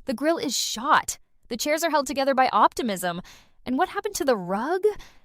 The grill is shot. The chairs are held together by optimism. And what happened to the rug?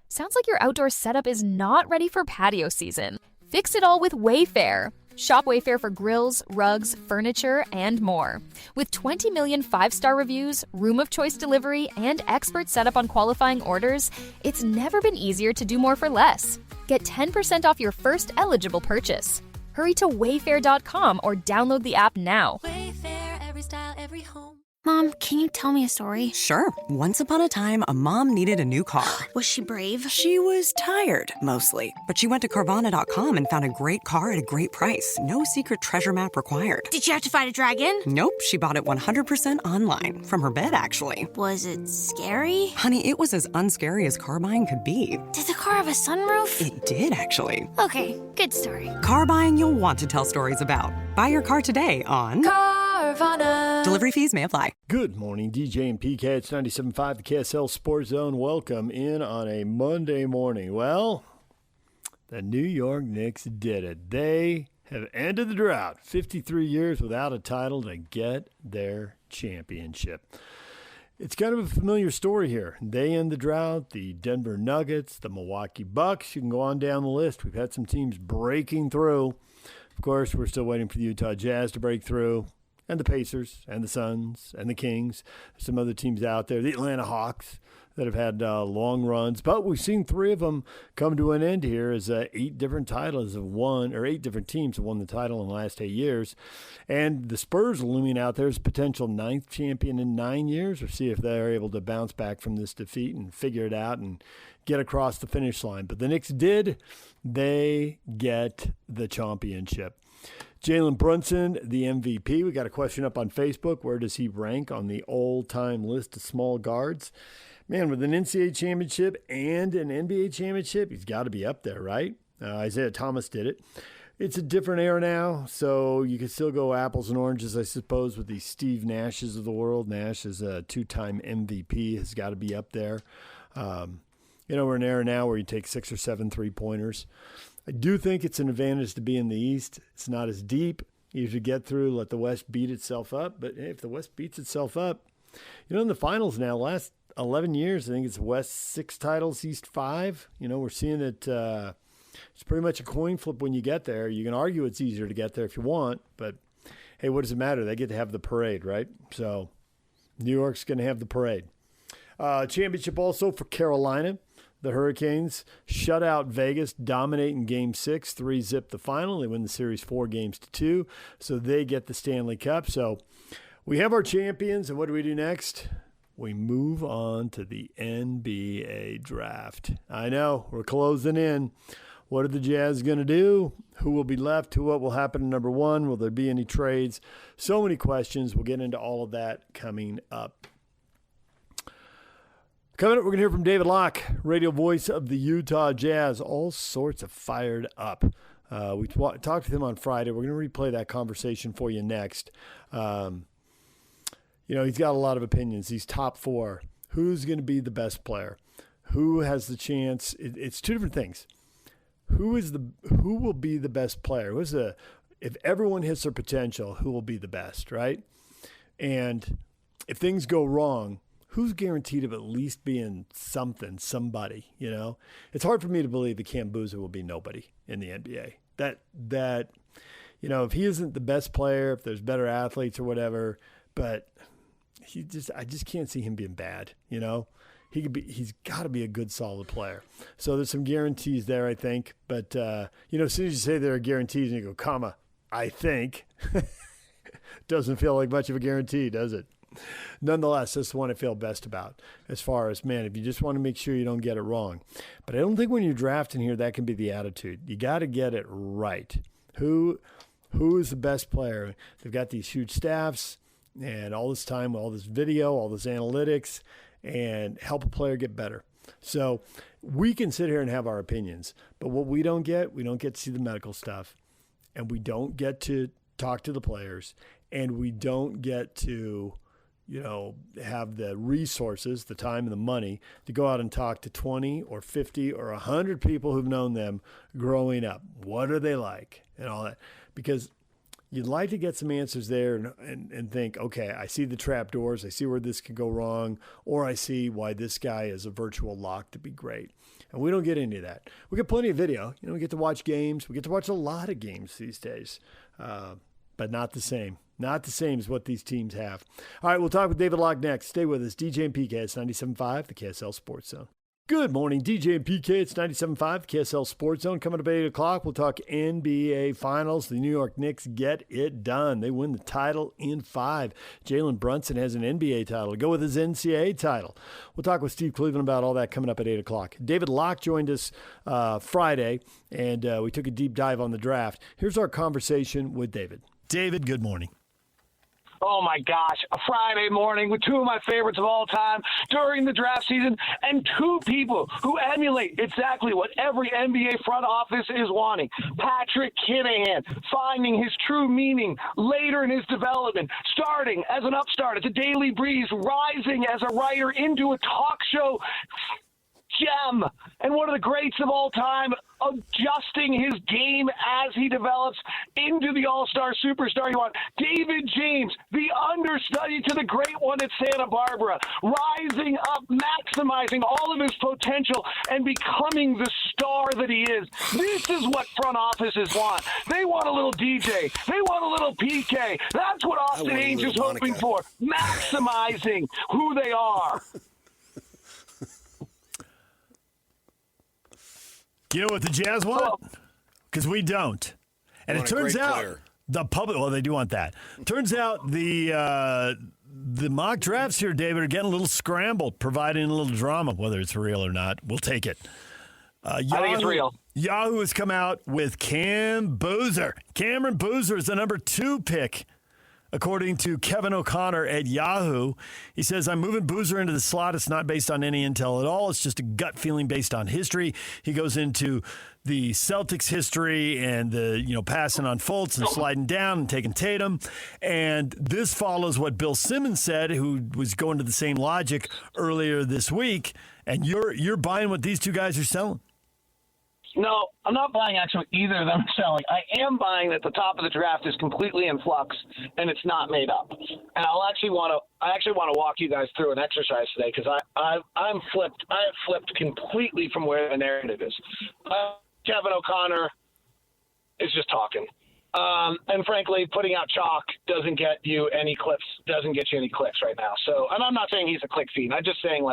Sounds like your outdoor setup is not ready for patio season. Fix it all with Wayfair. Shop Wayfair for grills, rugs, furniture, and more. With 20 million 5-star reviews, room of choice delivery, and expert setup on qualifying orders, it's never been easier to do more for less. Get 10% off your first eligible purchase. Hurry to wayfair.com or download the app now. Wayfair, every style, every home. Mom, can you tell me a story? Sure. Once upon a time, a mom needed a new car. Was she brave? She was tired, mostly. But she went to Carvana.com and found a great car at a great price. No secret treasure map required. Did she have to fight a dragon? Nope. She bought it 100% online. From her bed, actually. Was it scary? Honey, it was as unscary as car buying could be. Did the car have a sunroof? It did, actually. Okay, good story. Car buying you'll want to tell stories about. Buy your car today on Carvana. Delivery fees may apply. Good morning, DJ and PK. It's 97.5, the KSL Sports Zone. Welcome in on a Monday morning. Well, the New York Knicks did it. They have ended the drought. 53 years without a title to get their championship. It's kind of a familiar story here. They end the drought, the Denver Nuggets, the Milwaukee Bucks. You can go on down the list. We've had some teams breaking through. Of course, we're still waiting for the Utah Jazz to break through, and the Pacers, and the Suns, and the Kings. Some other teams out there, the Atlanta Hawks, that have had long runs. But we've seen 3 of them come to an end here as 8 different titles have won, or 8 different teams have won the title in the last 8 years. And the Spurs looming out there as potential 9th champion in 9 years. We'll see if they're able to bounce back from this defeat and figure it out and get across the finish line. But the Knicks did. They get the championship. Jalen Brunson, the MVP. We got a question up on Facebook. Where does he rank on the all-time list of small guards? Man, with an NCAA championship and an NBA championship, he's got to be up there, right? Isaiah Thomas did it. It's a different era now, so you can still go apples and oranges, I suppose, with the Steve Nashes of the world. Nash is a 2-time MVP, has got to be up there. We're in an era now where you take 6 or 7 three-pointers. I do think it's an advantage to be in the East. It's not as deep. You usually get through, let the West beat itself up. But hey, if the West beats itself up, in the finals now, last 11 years, I think it's West 6 titles, East 5. We're seeing it. It's pretty much a coin flip when you get there. You can argue it's easier to get there if you want, but hey, what does it matter? They get to have the parade, right? So New York's going to have the parade. Championship also for Carolina. The Hurricanes shut out Vegas, dominate in Game 6, 3-zip the final. They win the series 4-2, so they get the Stanley Cup. So we have our champions, and what do we do next? We move on to the NBA draft. I know, we're closing in. What are the Jazz going to do? Who will be left? What will happen to number 1? Will there be any trades? So many questions. We'll get into all of that coming up. Coming up, we're going to hear from David Locke, radio voice of the Utah Jazz. All sorts of fired up. We talked with him on Friday. We're going to replay that conversation for you next. He's got a lot of opinions. He's top 4. Who's going to be the best player? Who has the chance? It's 2 different things. Who will be the best player? If everyone hits their potential, who will be the best, right? And if things go wrong, who's guaranteed of at least being somebody, It's hard for me to believe that Cam Boozer will be nobody in the NBA. That if he isn't the best player, if there's better athletes or whatever, but I just can't see him being bad, He's got to be a good, solid player. So there's some guarantees there, I think. But, as soon as you say there are guarantees and you go, comma, I think, doesn't feel like much of a guarantee, does it? Nonetheless, that's the one I feel best about as far as, man, if you just want to make sure you don't get it wrong. But I don't think when you're drafting here, that can be the attitude. You got to get it right. Who is the best player? They've got these huge staffs and all this time, all this video, all this analytics, and help a player get better. So we can sit here and have our opinions, but what we don't get to see the medical stuff, and we don't get to talk to the players, and we don't get to have the resources, the time and the money to go out and talk to 20 or 50 or 100 people who've known them growing up. What are they like and all that? Because you'd like to get some answers there and think, okay, I see the trapdoors. I see where this could go wrong, or I see why this guy is a virtual lock to be great. And we don't get any of that. We get plenty of video. We get to watch games. We get to watch a lot of games these days, but not the same. Not the same as what these teams have. All right, we'll talk with David Locke next. Stay with us. DJ and PK, it's 97.5, the KSL Sports Zone. Good morning, DJ and PK. It's 97.5, the KSL Sports Zone. Coming up at 8 o'clock, we'll talk NBA Finals. The New York Knicks get it done. They win the title in 5. Jalen Brunson has an NBA title to go with his NCAA title. We'll talk with Steve Cleveland about all that coming up at 8 o'clock. David Locke joined us Friday, and we took a deep dive on the draft. Here's our conversation with David. David, good morning. Oh, my gosh, a Friday morning with two of my favorites of all time during the draft season and two people who emulate exactly what every NBA front office is wanting. Patrick Kinahan finding his true meaning later in his development, starting as an upstart at the Daily Breeze, rising as a writer into a talk show gem and one of the greats of all time, adjusting his game as he develops into the all-star superstar you want. David James, the understudy to the great one at Santa Barbara, rising up, maximizing all of his potential, and becoming the star that he is. This is what front offices want. They want a little DJ. They want a little PK. That's what Austin Ainge is hoping for, maximizing who they are. You know what the Jazz want? Because we don't. And it turns out the public, well, they do want that. Turns out the mock drafts here, David, are getting a little scrambled, providing a little drama. Whether it's real or not, we'll take it. I think it's real. Yahoo has come out with Cam Boozer. Cameron Boozer is the number 2 pick. According to Kevin O'Connor at Yahoo, he says, I'm moving Boozer into the slot. It's not based on any intel at all. It's just a gut feeling based on history. He goes into the Celtics history and the, passing on Fultz and sliding down and taking Tatum. And this follows what Bill Simmons said, who was going to the same logic earlier this week. And you're buying what these two guys are selling. No, I'm not buying actually either of them selling. I am buying that the top of the draft is completely in flux and it's not made up. And I actually want to walk you guys through an exercise today because I'm flipped. I have flipped completely from where the narrative is. Kevin O'Connor is just talking. And frankly, putting out chalk doesn't get you any clicks right now. So, and I'm not saying he's a click fiend. I'm just saying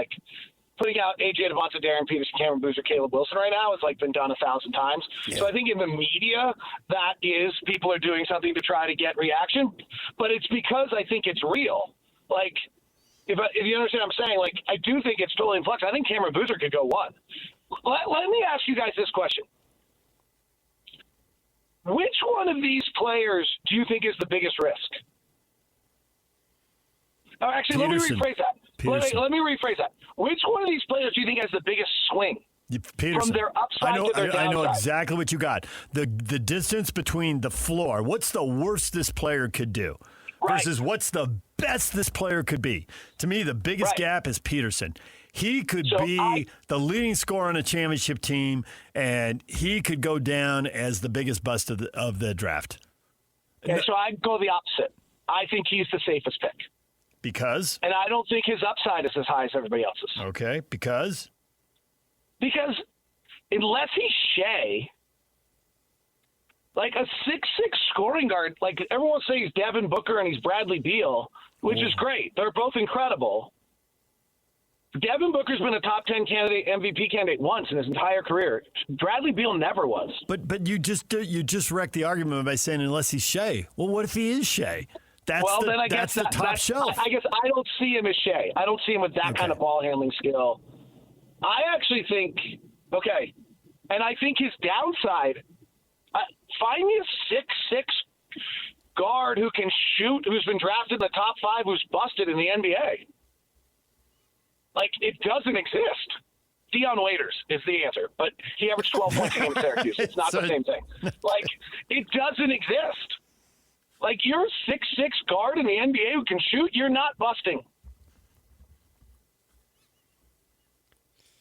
putting out A.J. Devonta, Darryn Peterson, Cameron Boozer, Caleb Wilson right now has been done 1,000 times. Yeah. So I think in the media, that is people are doing something to try to get reaction, but it's because I think it's real. If you understand what I'm saying, I do think it's totally in flux. I think Cameron Boozer could go 1. Let me ask you guys this question. Which one of these players do you think is the biggest risk? Oh, actually, Peterson. Let me rephrase that. Let me rephrase that. Which one of these players do you think has the biggest swing Peterson. from their upside to their downside? I know exactly what you got. The distance between the floor. What's the worst this player could do versus what's the best this player could be? To me, the biggest gap is Peterson. He could be the leading scorer on a championship team, and he could go down as the biggest bust of the draft. Okay, so I'd go the opposite. I think he's the safest pick. Because? And I don't think his upside is as high as everybody else's. Okay, because? Because unless he's Shea, a 6'6" scoring guard, everyone says he's Devin Booker and he's Bradley Beal, which is great. They're both incredible. Devin Booker's been a top 10 candidate, MVP candidate once in his entire career. Bradley Beal never was. But you just wrecked the argument by saying unless he's Shea. Well, what if he is Shea? That's the top shelf. I guess I don't see him as Shea. I don't see him with that kind of ball handling skill. I actually think, and I think his downside, find me a 6'6" guard who can shoot, who's been drafted in the top 5, who's busted in the NBA. It doesn't exist. Dion Waiters is the answer, but he averaged 12 points against Syracuse. It's not the same thing. It doesn't exist. You're a 6'6" guard in the NBA who can shoot, you're not busting.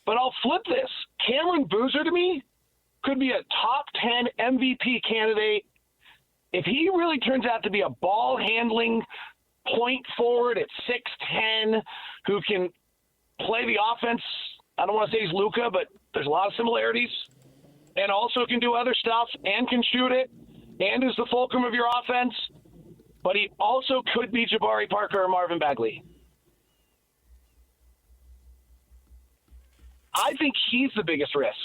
But I'll flip this. Cameron Boozer, to me, could be a top 10 MVP candidate if he really turns out to be a ball handling point forward at 6'10", who can play the offense, I don't want to say he's Luka, but there's a lot of similarities, and also can do other stuff and can shoot it and is the fulcrum of your offense, but he also could be Jabari Parker or Marvin Bagley. I think he's the biggest risk.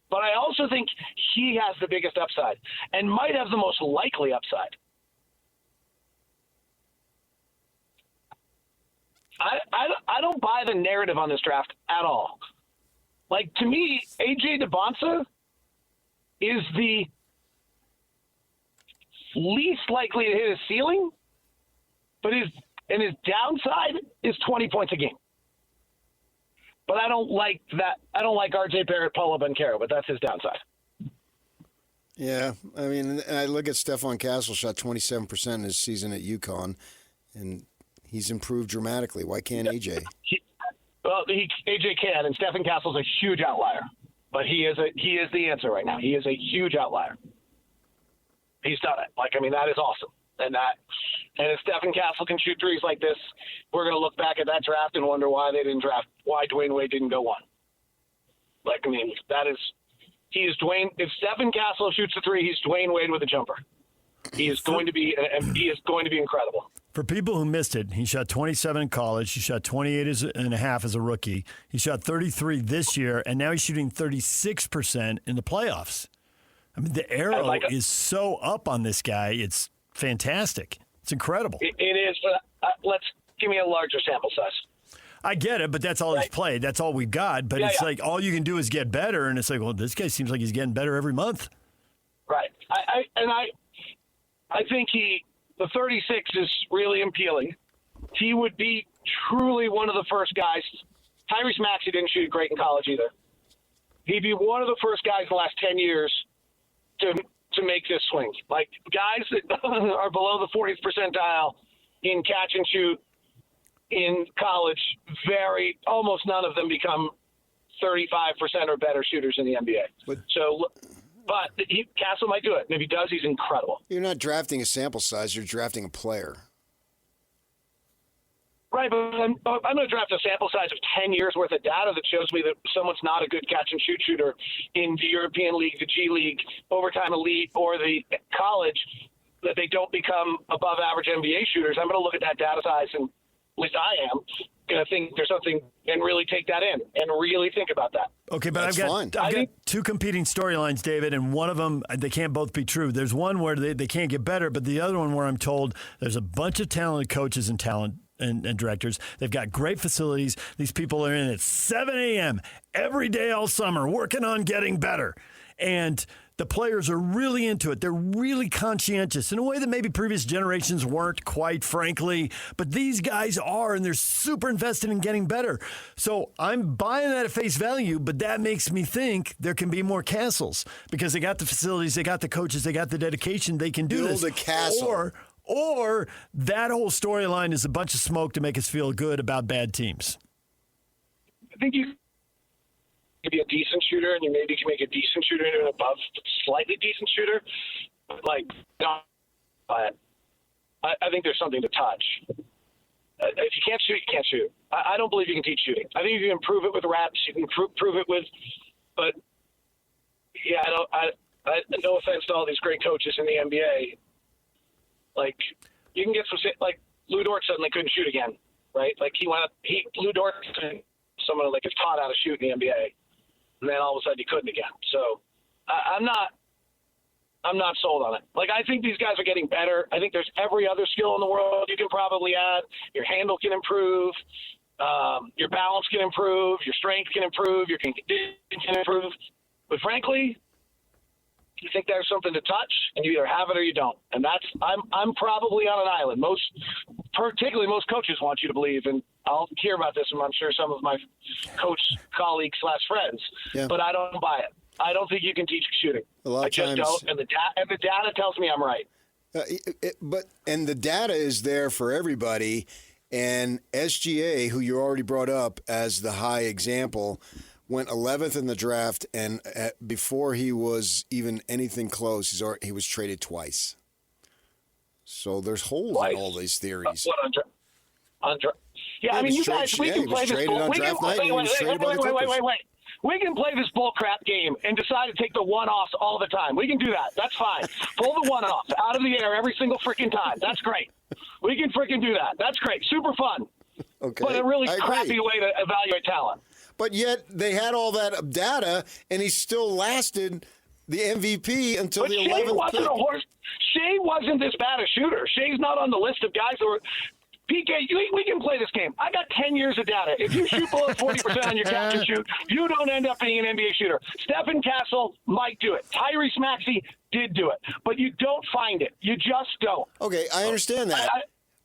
But I also think he has the biggest upside and might have the most likely upside. I don't buy the narrative on this draft at all. Like, to me, A.J. DeBonsa is the least likely to hit his ceiling, but his downside is 20 points a game. But I don't like that. I don't like R.J. Barrett, Paolo Banchero, but that's his downside. Yeah, I mean, I look at Stephon Castle, shot 27% in his season at UConn, and he's improved dramatically. Why can't AJ? AJ can, and Stephon Castle's a huge outlier. But he is the answer right now. He is a huge outlier. He's done it. Like, I mean, that is awesome. And if Stephon Castle can shoot threes like this, we're going to look back at that draft and wonder why Dwayne Wade didn't go one. Like, I mean, if Stephon Castle shoots a three, he's Dwayne Wade with a jumper. He is going to be incredible. For people who missed it, he shot 27 in college. He shot 28.5 as a rookie. He shot 33 this year, and now he's shooting 36% in the playoffs. I mean, the arrow is so up on this guy. It's fantastic. It's incredible. It is, but let's give me a larger sample size. I get it, but that's all he's played. That's all we've got. But it's like all you can do is get better, and it's like, well, this guy seems like he's getting better every month. Right. I think the 36 is really appealing. He would be truly one of the first guys. Tyrese Maxey didn't shoot great in college either. He'd be one of the first guys in the last 10 years to make this swing. Like, guys that are below the 40th percentile in catch and shoot in college, almost none of them become 35% or better shooters in the NBA. But Castle might do it. And if he does, he's incredible. You're not drafting a sample size. You're drafting a player. Right, but I'm going to draft a sample size of 10 years worth of data that shows me that someone's not a good catch-and-shoot shooter in the European League, the G League, Overtime Elite, or the college, that they don't become above-average NBA shooters. I'm going to look at that data size, and at least I am, going to think there's something and really take that in and really think about that. Okay, but I've got two competing storylines, David, and one of them, they can't both be true. There's one where they can't get better, but the other one where I'm told there's a bunch of talented coaches and directors. They've got great facilities. These people are in at 7 a.m. every day all summer working on getting better. And the players are really into it. They're really conscientious in a way that maybe previous generations weren't, quite frankly. But these guys are, and they're super invested in getting better. So I'm buying that at face value, but that makes me think there can be more castles because they got the facilities, they got the coaches, they got the dedication. They can do this. Build a castle. Or that whole storyline is a bunch of smoke to make us feel good about bad teams. I think you can be a decent shooter, and you maybe can make a decent shooter into an above slightly decent shooter. Like, I think there's something to touch. If you can't shoot, you can't shoot. I don't believe you can teach shooting. I think you can improve it with reps. You can prove it with, but yeah, no offense to all these great coaches in the NBA. Like, you can get some, like, Lou Dort suddenly couldn't shoot again, right? Like, Lou Dort, someone like is taught how to shoot in the NBA, and then all of a sudden he couldn't again. So I'm not sold on it. Like, I think these guys are getting better. I think there's every other skill in the world you can probably add. Your handle can improve. Your balance can improve. Your strength can improve. Your condition can improve. But frankly, you think there's something to touch, and you either have it or you don't. And I'm probably on an island. Particularly most coaches want you to believe, and I'll hear about this, and I'm sure some of my coach colleagues / friends. Yeah. But I don't buy it. I don't think you can teach shooting. I just don't, and the data tells me I'm right. And the data is there for everybody. And SGA, who you already brought up as the high example, went 11th in the draft, and before he was even anything close, he was traded twice. So there's holes in all these theories. Yeah, I mean, you guys, we can play this bull. Wait. We can play this bull crap game and decide to take the one-offs all the time. We can do that. That's fine. Pull the one-offs out of the air every single freaking time. That's great. We can freaking do that. That's great. Super fun. Okay. But a really crappy way to evaluate talent. But yet they had all that data, and he still lasted the MVP until the 11th Shea wasn't pick. a horse. Shea wasn't this bad a shooter. Shea's not on the list of guys who are. PK, we can play this game. I got 10 years of data. If you shoot below 40% on your catch and shoot, you don't end up being an NBA shooter. Stephen Castle might do it. Tyrese Maxey did do it. But you don't find it. You just don't. Okay, I understand that.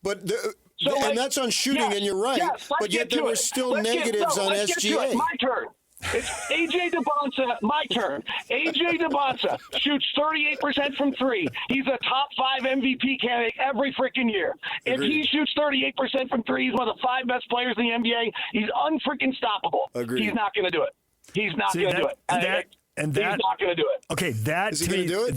And that's on shooting, yes, and you're right. Yes, but yet there were still negatives on SGA. My turn. It's AJ DeBonsa, my turn. AJ DeBonsa shoots 38% from three. He's a top 5 MVP candidate every freaking year. If he shoots 38% from three, he's one of the 5 best players in the NBA. He's unfreaking stoppable. Agreed. He's not going to do it. He's not going to do it. He's not going to do it. Okay, that Is he to me, gonna do it?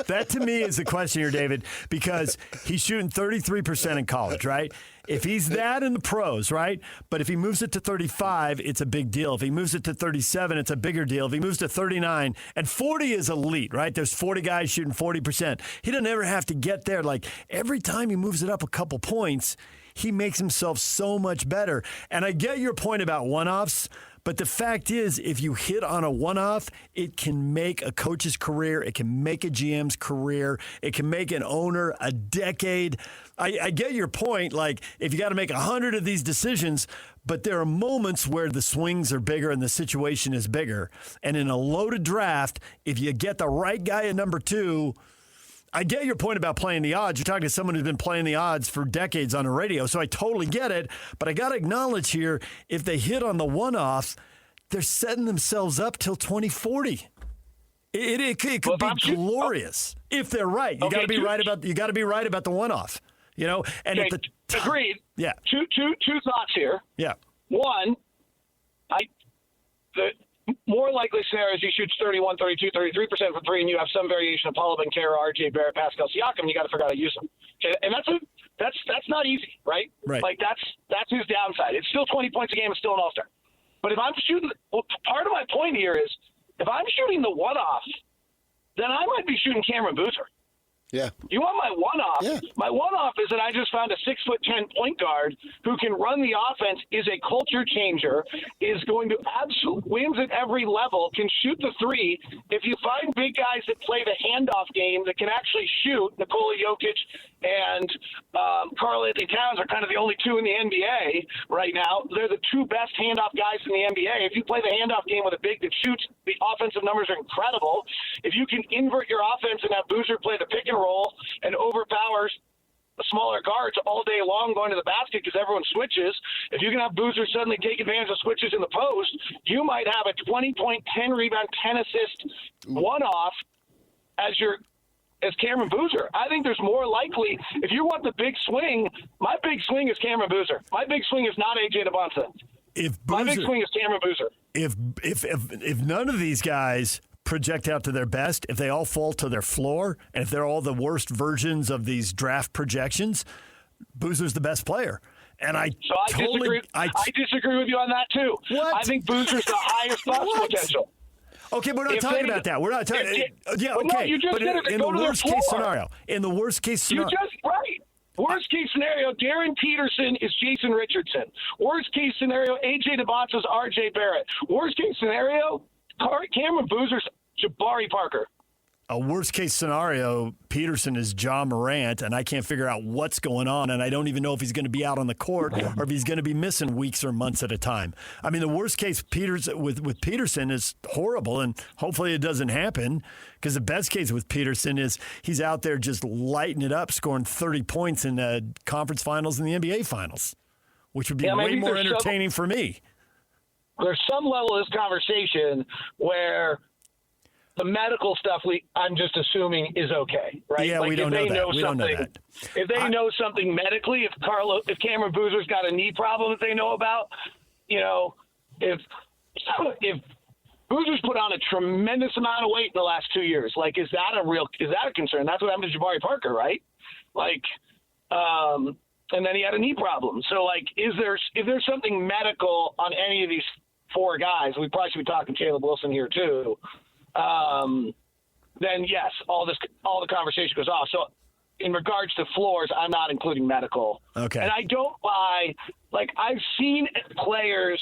that to me is the question here, David, because he's shooting 33% in college, right? If he's that in the pros, right? But if he moves it to 35, it's a big deal. If he moves it to 37, it's a bigger deal. If he moves to 39, and 40 is elite, right? There's 40 guys shooting 40%. He doesn't ever have to get there. Like, every time he moves it up a couple points, he makes himself so much better. And I get your point about one-offs, but the fact is, if you hit on a one-off, it can make a coach's career. It can make a GM's career. It can make an owner a decade. I get your point. Like, if you got to make 100 of these decisions, but there are moments where the swings are bigger and the situation is bigger. And in a loaded draft, if you get the right guy at number 2, I get your point about playing the odds. You're talking to someone who's been playing the odds for decades on the radio, so I totally get it. But I got to acknowledge here, if they hit on the one-off, they're setting themselves up till 2040. It could be glorious if they're right. You got to be right about the one-off. You know, and okay, at the agreed. Yeah. Two thoughts here. Yeah. One, the more likely scenario is he shoots 31, 32, 33% from three, and you have some variation of Paulo Banchero, RJ Barrett, Pascal Siakam. You got to figure out how to use them. Okay, and that's not easy, right? Right. Like that's his downside. It's still 20 points a game. It's still an all-star. But if I'm shooting, part of my point here is if I'm shooting the one-off, then I might be shooting Cameron Boozer. Yeah. You want my one-off? Yeah. My one-off is that I just found a 6'10" point guard who can run the offense, is a culture changer, is going to wins at every level, can shoot the three. If you find big guys that play the handoff game that can actually shoot, Nikola Jokic and Karl-Anthony Towns are kind of the only two in the NBA right now. They're the two best handoff guys in the NBA. If you play the handoff game with a big that shoots, the offensive numbers are incredible. If you can invert your offense and have Boozer play the pick and roll and overpowers the smaller guards all day long going to the basket because everyone switches, if you can have Boozer suddenly take advantage of switches in the post, you might have a 20-point, 10-rebound, 10-assist one-off as Cameron Boozer. I think there's more likely, if you want the big swing, my big swing is Cameron Boozer. My big swing is not AJ DeBonsa. My big swing is Cameron Boozer. If none of these guys project out to their best, if they all fall to their floor, and if they're all the worst versions of these draft projections, Boozer's the best player. And I disagree. I disagree with you on that too. What? I think Boozer's the highest bust potential. Okay, we're not talking about that. We're not talking. Yeah, okay. No, you just but said it. in Go the to worst their case floor. scenario, Right. Worst case scenario, Darryn Peterson is Jason Richardson. Worst case scenario, AJ DeBonsa's RJ Barrett. Worst case scenario, Cameron Boozer's Jabari Parker. A worst case scenario, Peterson is Ja Morant, and I can't figure out what's going on, and I don't even know if he's going to be out on the court or if he's going to be missing weeks or months at a time. I mean, the worst case with Peterson is horrible, and hopefully it doesn't happen, because the best case with Peterson is he's out there just lighting it up, scoring 30 points in the conference finals and the NBA finals, which would be way more entertaining for me. There's some level of this conversation where the medical stuff I'm just assuming is okay, right? Yeah, we don't know that. We don't know that. If they know something medically, if Cameron Boozer's got a knee problem that they know about, you know, if Boozer's put on a tremendous amount of weight in the last 2 years. Like, is that a concern? That's what happened to Jabari Parker, right? Like, and then he had a knee problem. So, like, if there's something medical on any of these four guys, we probably should be talking Caleb Wilson here too. Then yes, all the conversation goes off. So, in regards to floors, I'm not including medical. Okay. And I don't buy. Like, I've seen players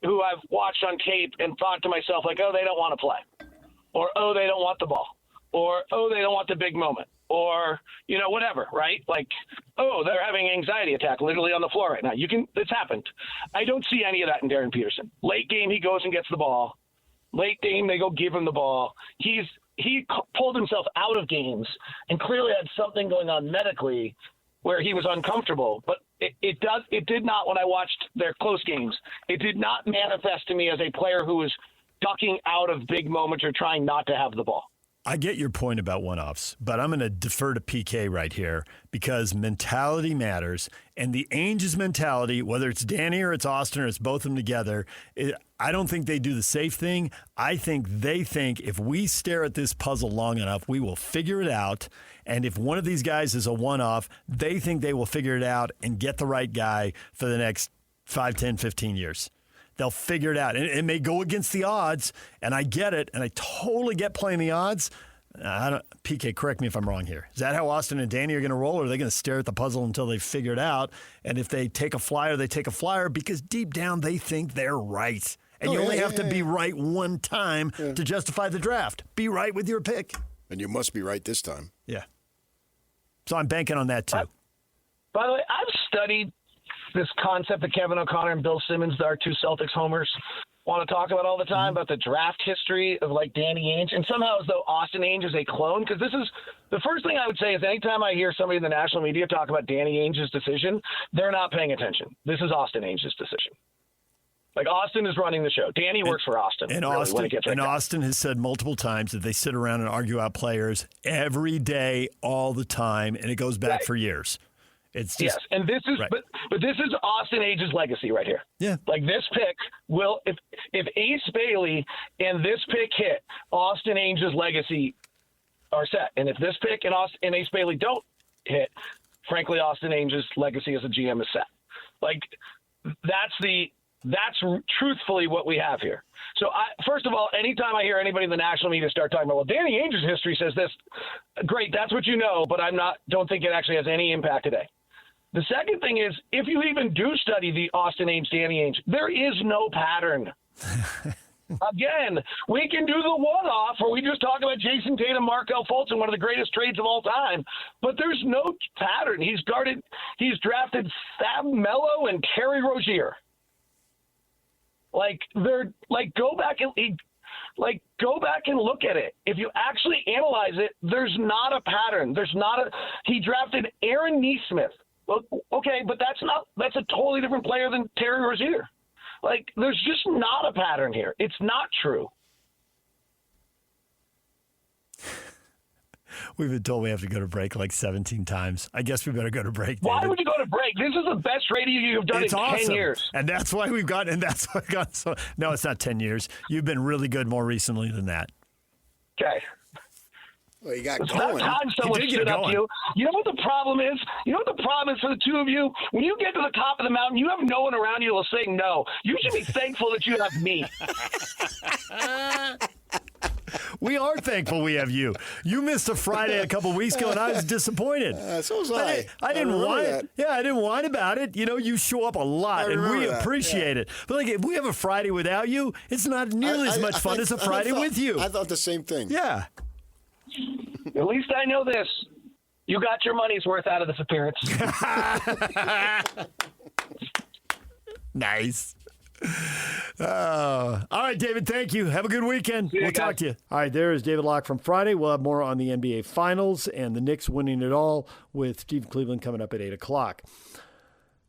who I've watched on tape and thought to myself, like, oh, they don't want to play, or oh, they don't want the ball, or oh, they don't want the big moment, or whatever, right? Like, oh, they're having an anxiety attack literally on the floor right now. It's happened. I don't see any of that in Darryn Peterson. Late game, he goes and gets the ball. Late game, they go give him the ball. He pulled himself out of games and clearly had something going on medically where he was uncomfortable. But it did not, when I watched their close games, it did not manifest to me as a player who was ducking out of big moments or trying not to have the ball. I get your point about one-offs, but I'm going to defer to PK right here because mentality matters. And the Ainge's mentality, whether it's Danny or it's Austin or it's both of them together, I don't think they do the safe thing. I think they think if we stare at this puzzle long enough, we will figure it out. And if one of these guys is a one-off, they think they will figure it out and get the right guy for the next 5, 10, 15 years. They'll figure it out. And it may go against the odds, and I get it, and I totally get playing the odds. PK, correct me if I'm wrong here. Is that how Austin and Danny are going to roll, or are they going to stare at the puzzle until they figure it out? And if they take a flyer, they take a flyer because deep down they think they're right. And you only have to be right one time to justify the draft. Be right with your pick. And you must be right this time. Yeah. So I'm banking on that, too. By the way, I've studied this concept that Kevin O'Connor and Bill Simmons, our two Celtics homers, want to talk about all the time, about the draft history of, like, Danny Ainge. And somehow as though Austin Ainge is a clone. Because this is the first thing I would say is anytime I hear somebody in the national media talk about Danny Ainge's decision, they're not paying attention. This is Austin Ainge's decision. Like, Austin is running the show. Danny works for Austin. And, really, Austin has said multiple times that they sit around and argue out players every day, all the time, and it goes back for years. It's just, yes, and this is but this is Austin Ainge's legacy right here. Yeah, like this pick will if Ace Bailey and this pick hit, Austin Ainge's legacy are set. And if this pick and Ace Bailey don't hit, frankly, Austin Ainge's legacy as a GM is set. Like that's truthfully what we have here. So, first of all, anytime I hear anybody in the national media start talking about, well, Danny Ainge's history says this, great, that's what you know, but don't think it actually has any impact today. The second thing is, if you even do study the Austin Ainge, Danny Ainge, there is no pattern. Again, we can do the one-off where we just talk about Jason Tatum, Markelle Fultz, one of the greatest trades of all time, but there's no pattern. He's drafted Fab Melo and Terry Rozier. Go back and look at it. If you actually analyze it, there's not a pattern. He drafted Aaron Nesmith. Okay, but that's a totally different player than Terry Rozier. Like, there's just not a pattern here. It's not true. We've been told we have to go to break like 17 times. I guess we better go to break, David. Why would you go to break? This is the best radio you've done in 10 years. And that's why we've got so. No, it's not 10 years. You've been really good more recently than that. Okay. Well, you got it's going. about time someone stood up to you. You know what the problem is? You know what the problem is for the two of you? When you get to the top of the mountain, you have no one around you who will say no. You should be thankful that you have me. We are thankful we have you. You missed a Friday a couple weeks ago, and I was disappointed. So was I. I didn't whine. Yeah, I didn't whine about it. You show up a lot, and we appreciate it. But like, if we have a Friday without you, it's not nearly as much fun as a Friday with you. I thought the same thing. Yeah. At least I know this. You got your money's worth out of this appearance. Nice. All right, David, thank you. Have a good weekend. We'll talk to you. All right, there is David Locke from Friday. We'll have more on the NBA Finals and the Knicks winning it all with Steve Cleveland coming up at 8 o'clock.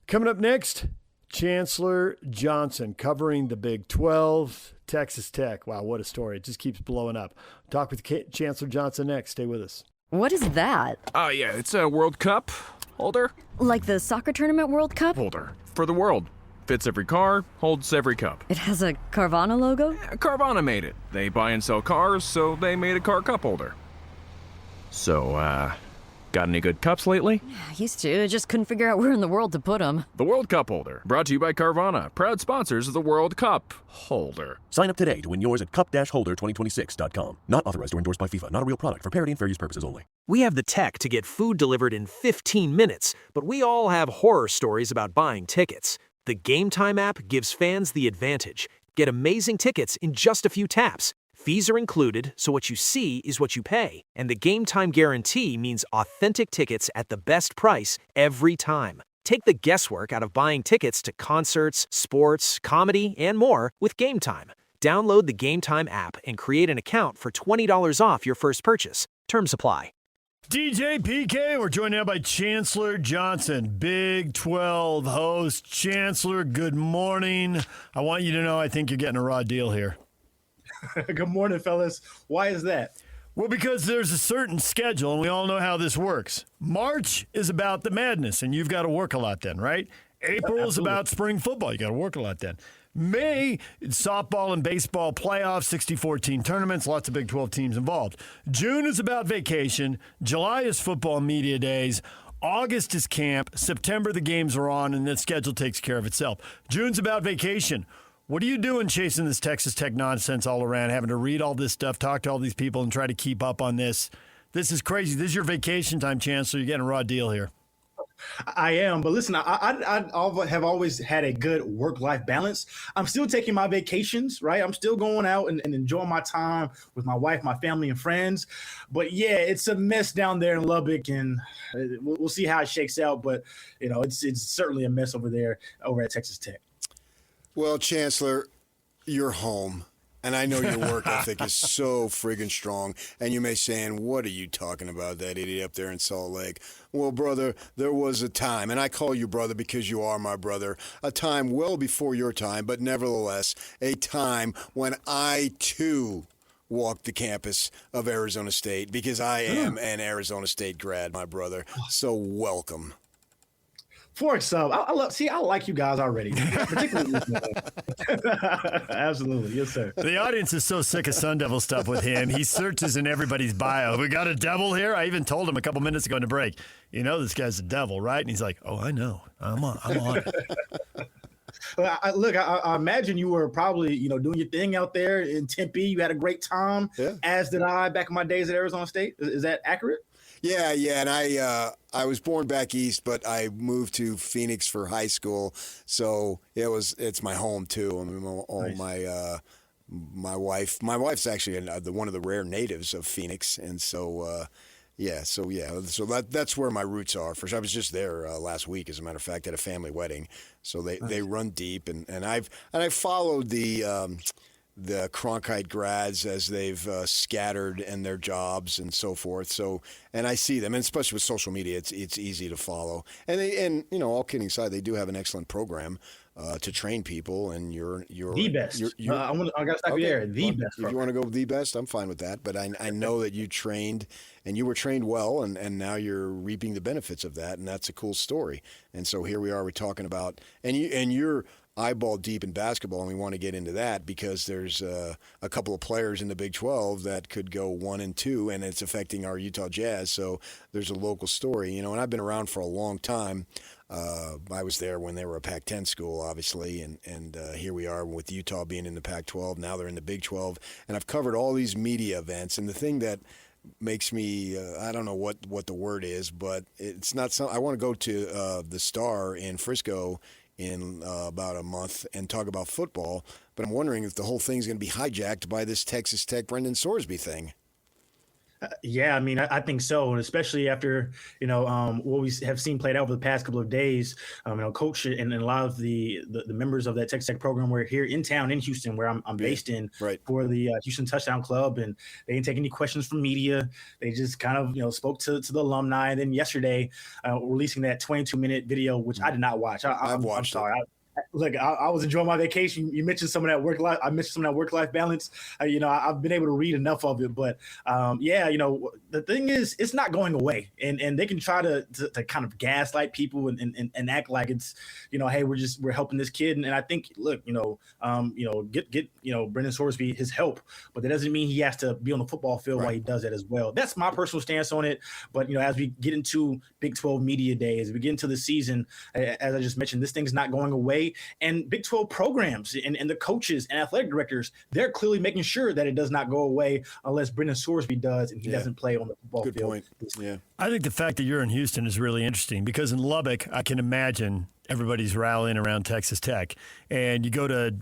Coming up next, Chancellor Johnson covering the Big 12, Texas Tech. Wow, what a story. It just keeps blowing up. Talk with Chancellor Johnson next. Stay with us. What is that? Yeah, it's a World Cup holder. Like the soccer tournament World Cup? Holder. For the world. Fits every car, holds every cup. It has a Carvana logo? Carvana made it. They buy and sell cars, so they made a car cup holder. So, got any good cups lately? I used to, just couldn't figure out where in the world to put them. The World Cup Holder, brought to you by Carvana, proud sponsors of the World Cup Holder. Sign up today to win yours at cup-holder2026.com. Not authorized or endorsed by FIFA. Not a real product. For parity and fair use purposes only. We have the tech to get food delivered in 15 minutes, but we all have horror stories about buying tickets. The Game Time app gives fans the advantage. Get amazing tickets in just a few taps. Fees are included, so what you see is what you pay. And the Game Time guarantee means authentic tickets at the best price every time. Take the guesswork out of buying tickets to concerts, sports, comedy, and more with Game Time. Download the Game Time app and create an account for $20 off your first purchase. Terms apply. DJ PK, we're joined now by Chancellor Johnson, Big 12 host. Chancellor, good morning. I want you to know I think you're getting a raw deal here. Good morning, fellas. Why is that? Well, because there's a certain schedule, and we all know how this works. March is about the madness, and you've got to work a lot then, right? April is about spring football. You got to work a lot then. May, softball and baseball playoffs, 64-team tournaments, lots of Big 12 teams involved. June is about vacation. July is football media days. August is camp. September, the games are on, and the schedule takes care of itself. June's about vacation. What are you doing chasing this Texas Tech nonsense all around, having to read all this stuff, talk to all these people, and try to keep up on this? This is crazy. This is your vacation time, Chancellor. You're getting a raw deal here. I am, but listen, I have always had a good work-life balance. I'm still taking my vacations, right? I'm still going out and enjoying my time with my wife, my family, and friends. But yeah, it's a mess down there in Lubbock, and we'll see how it shakes out. But you know, it's certainly a mess over there over at Texas Tech. Well, Chancellor, you're home. And I know your work ethic is so friggin' strong. And you may saying, what are you talking about, that idiot up there in Salt Lake? Well, brother, there was a time, and I call you brother because you are my brother, a time well before your time, but nevertheless, a time when I, too, walked the campus of Arizona State because I am an Arizona State grad, my brother. So welcome. For itself, I like you guys already, particularly. Absolutely, yes, sir. The audience is so sick of Sun Devil stuff with him. He searches in everybody's bio. We got a devil here. I even told him a couple minutes ago in the break. You know this guy's a devil, right? And he's like, "Oh, I know. I'm on it." I imagine you were probably, doing your thing out there in Tempe. You had a great time, as did I back in my days at Arizona State. Is that accurate? Yeah, and I was born back east, but I moved to Phoenix for high school, so it's my home too. I mean, nice. My wife's actually one of the rare natives of Phoenix, and so that's where my roots are. I was just there last week, as a matter of fact, at a family wedding, so they run deep, and I've followed the Cronkite grads as they've scattered in their jobs and so forth. So, and I see them, and especially with social media, it's easy to follow. And all kidding aside, they do have an excellent program to train people. And you're the best. I got to stop you there. The best. If you want to go the best, I'm fine with that. But I know that you trained, and you were trained well, and now you're reaping the benefits of that, and that's a cool story. And so here we are. We're talking about, and you're eyeball deep in basketball, and we want to get into that because there's a couple of players in the Big 12 that could go 1-2, and it's affecting our Utah Jazz. So there's a local story, and I've been around for a long time. I was there when they were a Pac-10 school, obviously, and here we are with Utah being in the Pac-12. Now they're in the Big 12, and I've covered all these media events. And the thing that makes me, I don't know what the word is, but it's not something. I want to go to the Star in Frisco in about a month and talk about football, but I'm wondering if the whole thing's going to be hijacked by this Texas Tech Brendan Sorsby thing. Yeah, I mean, I think so, and especially after what we have seen played out over the past couple of days. Coach and a lot of the members of that Texas Tech program were here in town in Houston, where I'm based in, for the Houston Touchdown Club, and they didn't take any questions from media. They just kind of spoke to the alumni. And then yesterday, releasing that 22-minute video, which I did not watch. I'm sorry. Look, I was enjoying my vacation. You mentioned some of that work life. I mentioned some of that work life balance. I've been able to read enough of it, but the thing is, it's not going away, and they can try to kind of gaslight people and act like it's, hey, we're helping this kid, and I think, look, get Brendan Sorsby his help, but that doesn't mean he has to be on the football field while he does that as well. That's my personal stance on it. But as we get into Big 12 media days, as we get into the season, as I just mentioned, this thing's not going away. And Big 12 programs and the coaches and athletic directors, they're clearly making sure that it does not go away unless Brendan Sorsby does and he doesn't play on the football field. Good point. Yeah. I think the fact that you're in Houston is really interesting because in Lubbock, I can imagine everybody's rallying around Texas Tech. And you go to,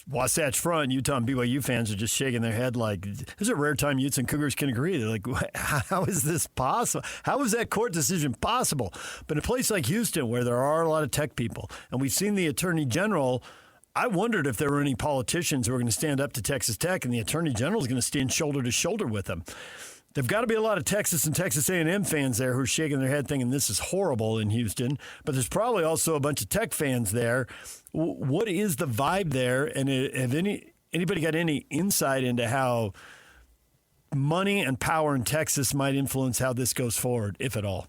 Wasatch Front, Utah and BYU fans are just shaking their head like, this is a rare time Utes and Cougars can agree. They're like, how is this possible? How is that court decision possible? But in a place like Houston where there are a lot of tech people, and we've seen the Attorney General, I wondered if there were any politicians who were going to stand up to Texas Tech, and the Attorney General is going to stand shoulder to shoulder with them. There've got to be a lot of Texas and Texas A&M fans there who are shaking their head thinking this is horrible in Houston, but there's probably also a bunch of Tech fans there. What is the vibe there, and have anybody got any insight into how money and power in Texas might influence how this goes forward, if at all?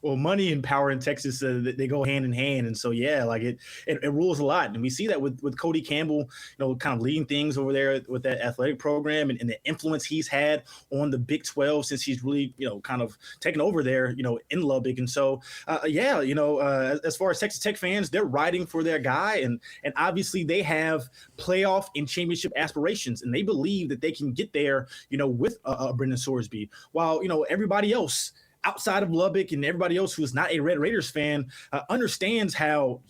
Well, money and power in Texas, they go hand in hand. And so, it rules a lot. And we see that with Cody Campbell, kind of leading things over there with that athletic program and the influence he's had on the Big 12 since he's really, kind of taken over there, in Lubbock. And so, as far as Texas Tech fans, they're riding for their guy. And obviously they have playoff and championship aspirations. And they believe that they can get there, with Brendan Sorsby. While, everybody else outside of Lubbock and everybody else who is not a Red Raiders fan understands how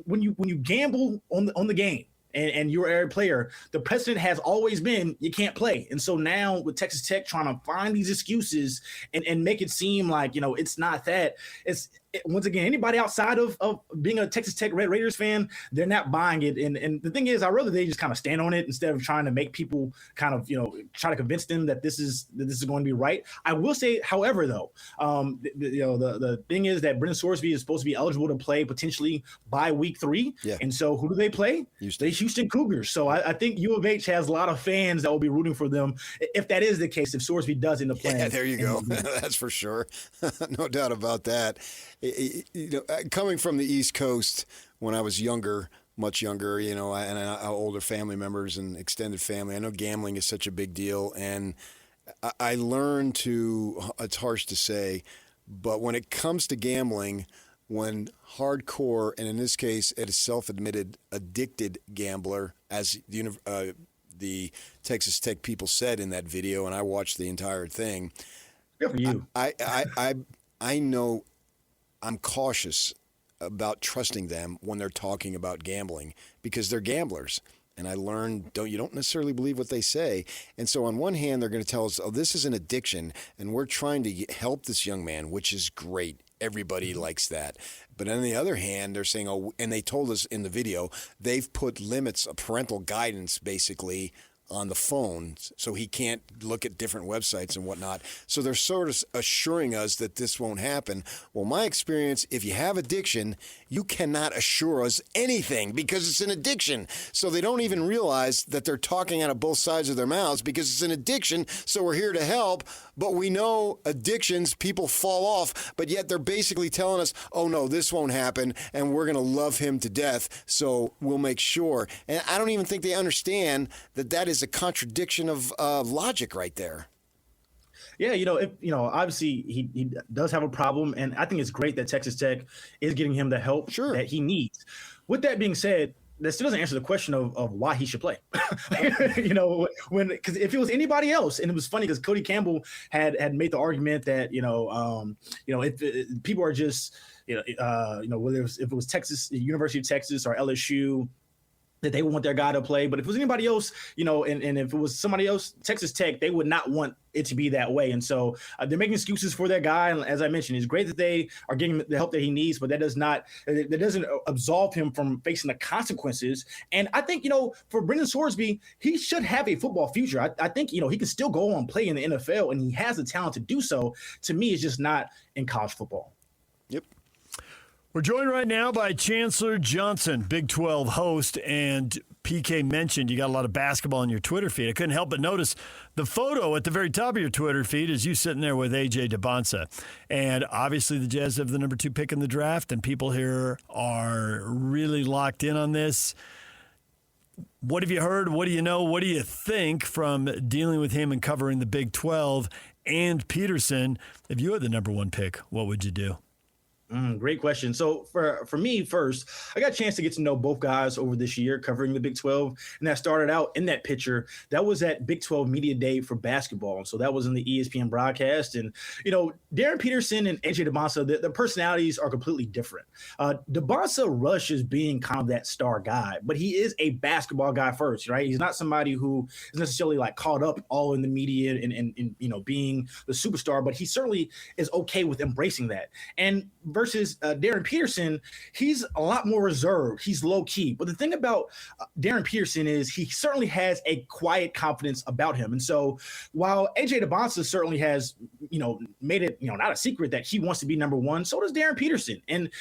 when you gamble on the game and you're a player, the precedent has always been you can't play. And so now with Texas Tech trying to find these excuses and make it seem like, it's not that. Once again, anybody outside of being a Texas Tech Red Raiders fan, they're not buying it. And the thing is, I'd rather they just kind of stand on it instead of trying to make people kind of, try to convince them that this is going to be right. I will say, however, though, the thing is that Brendan Sorsby is supposed to be eligible to play potentially by week 3. Yeah. And so who do they play? The Houston Cougars. So I think U of H has a lot of fans that will be rooting for them if that is the case, if Sorsby does end up playing. Yeah, there you go. That's for sure. No doubt about that. Coming from the East Coast when I was younger, much younger, and older family members and extended family, I know gambling is such a big deal. And I learned it's harsh to say, but when it comes to gambling, when hardcore, and in this case, a self-admitted addicted gambler, as the Texas Tech people said in that video, and I watched the entire thing. Good for you. I know I'm cautious about trusting them when they're talking about gambling because they're gamblers. And I learned you don't necessarily believe what they say. And so on one hand, they're going to tell us, oh, this is an addiction, and we're trying to help this young man, which is great. Everybody likes that. But on the other hand, they're saying, oh, and they told us in the video, they've put limits, parental guidance, basically, on the phone, so he can't look at different websites and whatnot. So they're sort of assuring us that this won't happen. Well, my experience, if you have addiction, you cannot assure us anything because it's an addiction. So they don't even realize that they're talking out of both sides of their mouths because it's an addiction, so we're here to help. But we know addictions, people fall off, but yet they're basically telling us, oh, no, this won't happen, and we're going to love him to death, so we'll make sure. And I don't even think they understand that is a contradiction of logic right there. Yeah, obviously he does have a problem, and I think it's great that Texas Tech is getting him the help that he needs. With that being said, that still doesn't answer the question of why he should play. Because if it was anybody else, and it was funny because Cody Campbell had made the argument that if people are just whether if it was Texas, University of Texas or LSU, that they would want their guy to play. But if it was anybody else, and if it was somebody else, Texas Tech, they would not want it to be that way. And so they're making excuses for their guy. And as I mentioned, it's great that they are getting the help that he needs, but that doesn't absolve him from facing the consequences. And I think, for Brendan Sorsby, he should have a football future. I think, he can still go on and play in the NFL, and he has the talent to do so. To me, it's just not in college football. Yep. We're joined right now by Chancellor Johnson, Big 12 host, and PK mentioned you got a lot of basketball on your Twitter feed. I couldn't help but notice the photo at the very top of your Twitter feed is you sitting there with A.J. DeBonsa. And obviously the Jazz have the number 2 pick in the draft, and people here are really locked in on this. What have you heard? What do you know? What do you think from dealing with him and covering the Big 12 and Peterson? If you had the number 1 pick, what would you do? Great question. So for me first, I got a chance to get to know both guys over this year covering the Big 12. And that started out in that picture. That was at Big 12 Media Day for basketball. And so that was in the ESPN broadcast. And, Darryn Peterson and A.J. DeBonsa, the personalities are completely different. DeBonsa rushes being kind of that star guy, but he is a basketball guy first, right? He's not somebody who is necessarily like caught up all in the media and being the superstar, but he certainly is okay with embracing that. And versus Darryn Peterson, he's a lot more reserved. He's low key. But the thing about Darryn Peterson is he certainly has a quiet confidence about him. And so while A.J. DeBonsa certainly has, made it, not a secret that he wants to be number 1, so does Darryn Peterson. And,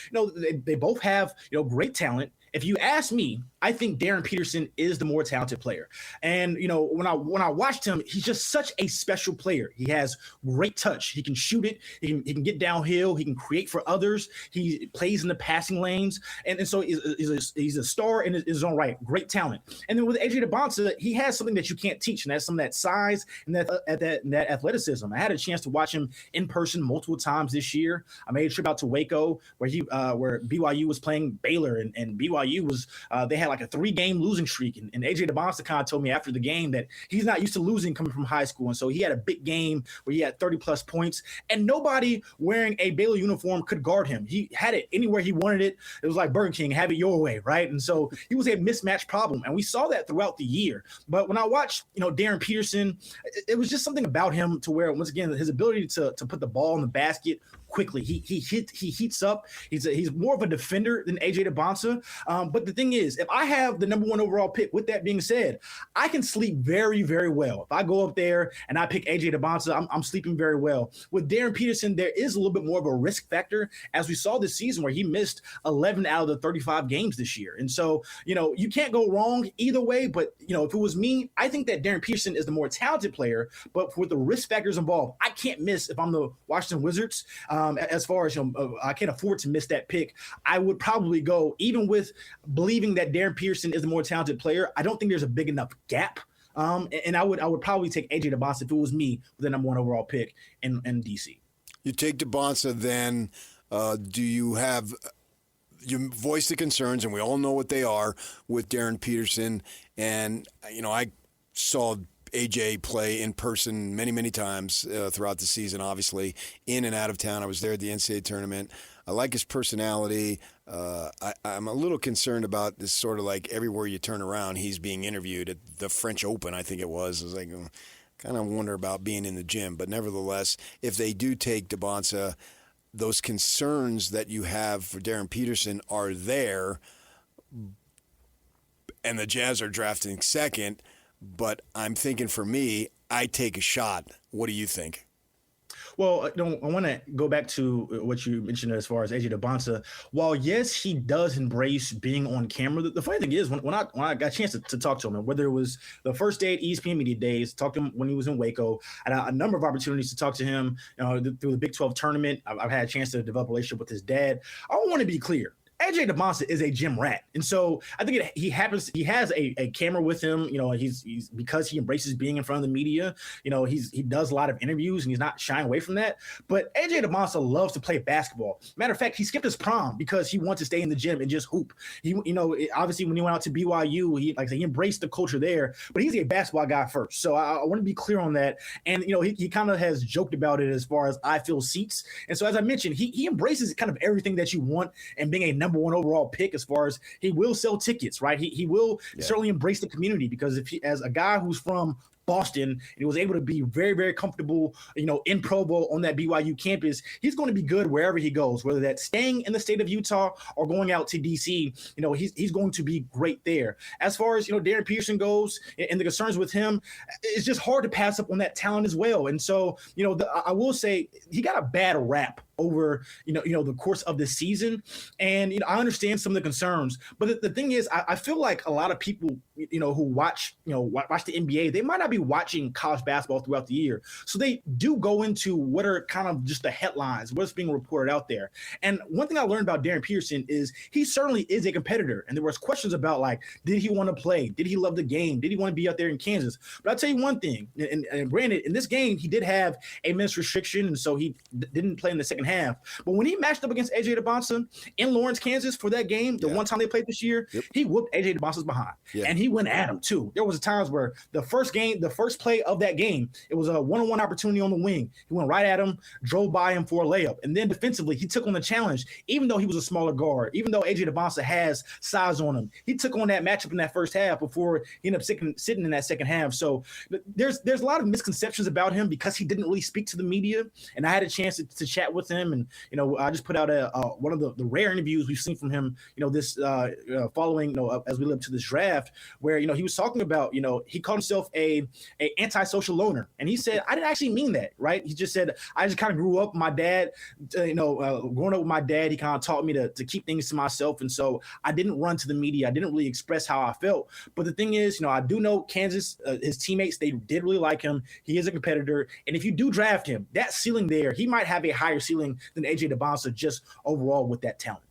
they both have, great talent. If you ask me, I think Darryn Peterson is the more talented player. And, when I watched him, he's just such a special player. He has great touch. He can shoot it. He can get downhill. He can create for others. He plays in the passing lanes. And so he's a star in his own right. Great talent. And then with A.J. DeBonsa, he has something that you can't teach, and that's some of that size and that athleticism. I had a chance to watch him in person multiple times this year. I made a trip out to Waco where BYU was playing Baylor, and BYU was they had like a 3-game losing streak, and A.J. DeBonsa kind of told me after the game that he's not used to losing coming from high school, and so he had a big game where he had 30-plus points, and nobody wearing a Baylor uniform could guard him. He had it anywhere he wanted it. It was like Burger King, have it your way, right? And so he was a mismatch problem, and we saw that throughout the year. But when I watched, Darryn Peterson, it was just something about him to where, once again, his ability to put the ball in the basket quickly. He heats up. He's more of a defender than A.J. DeBonsa. But the thing is, if I have the number 1 overall pick, with that being said, I can sleep very, very well. If I go up there and I pick A.J. DeBonsa, I'm sleeping very well. With Darryn Peterson, there is a little bit more of a risk factor, as we saw this season where he missed 11 out of the 35 games this year. And so, you can't go wrong either way. But, if it was me, I think that Darryn Peterson is the more talented player. But with the risk factors involved, I can't miss if I'm the Washington Wizards. As far as I can't afford to miss that pick, I would probably go, even with believing that Darryn Peterson is the more talented player, I don't think there's a big enough gap. And I would probably take A.J. DeBonsa if it was me with the number 1 overall pick in DC. You take DeBonsa, then do you have you voice the concerns, and we all know what they are with Darryn Peterson. And I saw AJ play in person many, many times throughout the season, obviously, in and out of town. I was there at the NCAA tournament. I like his personality. I'm a little concerned about this sort of like everywhere you turn around, he's being interviewed at the French Open, I think it was. I was like, kind of wonder about being in the gym. But nevertheless, if they do take DeBonsa, those concerns that you have for Darryn Peterson are there, and the Jazz are drafting second. But I'm thinking, for me, I take a shot. What do you think? Well, I want to go back to what you mentioned as far as A.J. DeBonsa. While, yes, he does embrace being on camera, the funny thing is, when I got a chance to talk to him, whether it was the first day at ESPN Media Days, talked to him when he was in Waco, I had a number of opportunities to talk to him through the Big 12 tournament. I've had a chance to develop a relationship with his dad. I want to be clear. A.J. DeBonsa is a gym rat. And so I think he has a camera with him. He's because he embraces being in front of the media. He does a lot of interviews, and he's not shying away from that. But A.J. DeBonsa loves to play basketball. Matter of fact, he skipped his prom because he wants to stay in the gym and just hoop. Obviously when he went out to BYU, he embraced the culture there, but he's a basketball guy first. So I want to be clear on that. And, he kind of has joked about it as far as I fill seats. And so, as I mentioned, he embraces kind of everything that you want and being a number 1 overall pick, as far as he will sell tickets, right? He will certainly embrace the community, because as a guy who's from Boston, and he was able to be very, very comfortable, in Provo on that BYU campus. He's going to be good wherever he goes, whether that's staying in the state of Utah or going out to DC. He's going to be great there. As far as, Darryn Peterson goes and the concerns with him, it's just hard to pass up on that talent as well. And so, I will say he got a bad rap over the course of the season, and I understand some of the concerns, but the thing is, I feel like a lot of people who watch the NBA, they might not be watching college basketball throughout the year, so they do go into what are kind of just the headlines, what's being reported out there. And one thing I learned about Darryn Peterson is he certainly is a competitor, and there was questions about, like, did he want to play, did he love the game, did he want to be out there in Kansas? But I'll tell you one thing, and granted, in this game he did have a minutes restriction, and so he didn't play in the second half. But when he matched up against AJ DeBonsa in Lawrence, Kansas for that game, the one time they played this year, he whooped AJ DeBonsa's behind. And he went at him too. There was times where the first play of that game, it was a one-on-one opportunity on the wing. He went right at him, drove by him for a layup. And then defensively, he took on the challenge, even though he was a smaller guard, even though AJ DeBonsa has size on him. He took on that matchup in that first half before he ended up sitting in that second half. So there's a lot of misconceptions about him because he didn't really speak to the media. And I had a chance to chat with him, and I just put out one of the rare interviews we've seen from him, this following, as we live to this draft, where, he was talking about, he called himself a antisocial loner. And he said, I didn't actually mean that, right? He just said, I just kind of grew up, my dad, growing up with my dad, he kind of taught me to keep things to myself. And so I didn't run to the media. I didn't really express how I felt. But the thing is, I do know Kansas, his teammates, they did really like him. He is a competitor. And if you do draft him, that ceiling there, he might have a higher ceiling than AJ DeBonsa just overall with that talent.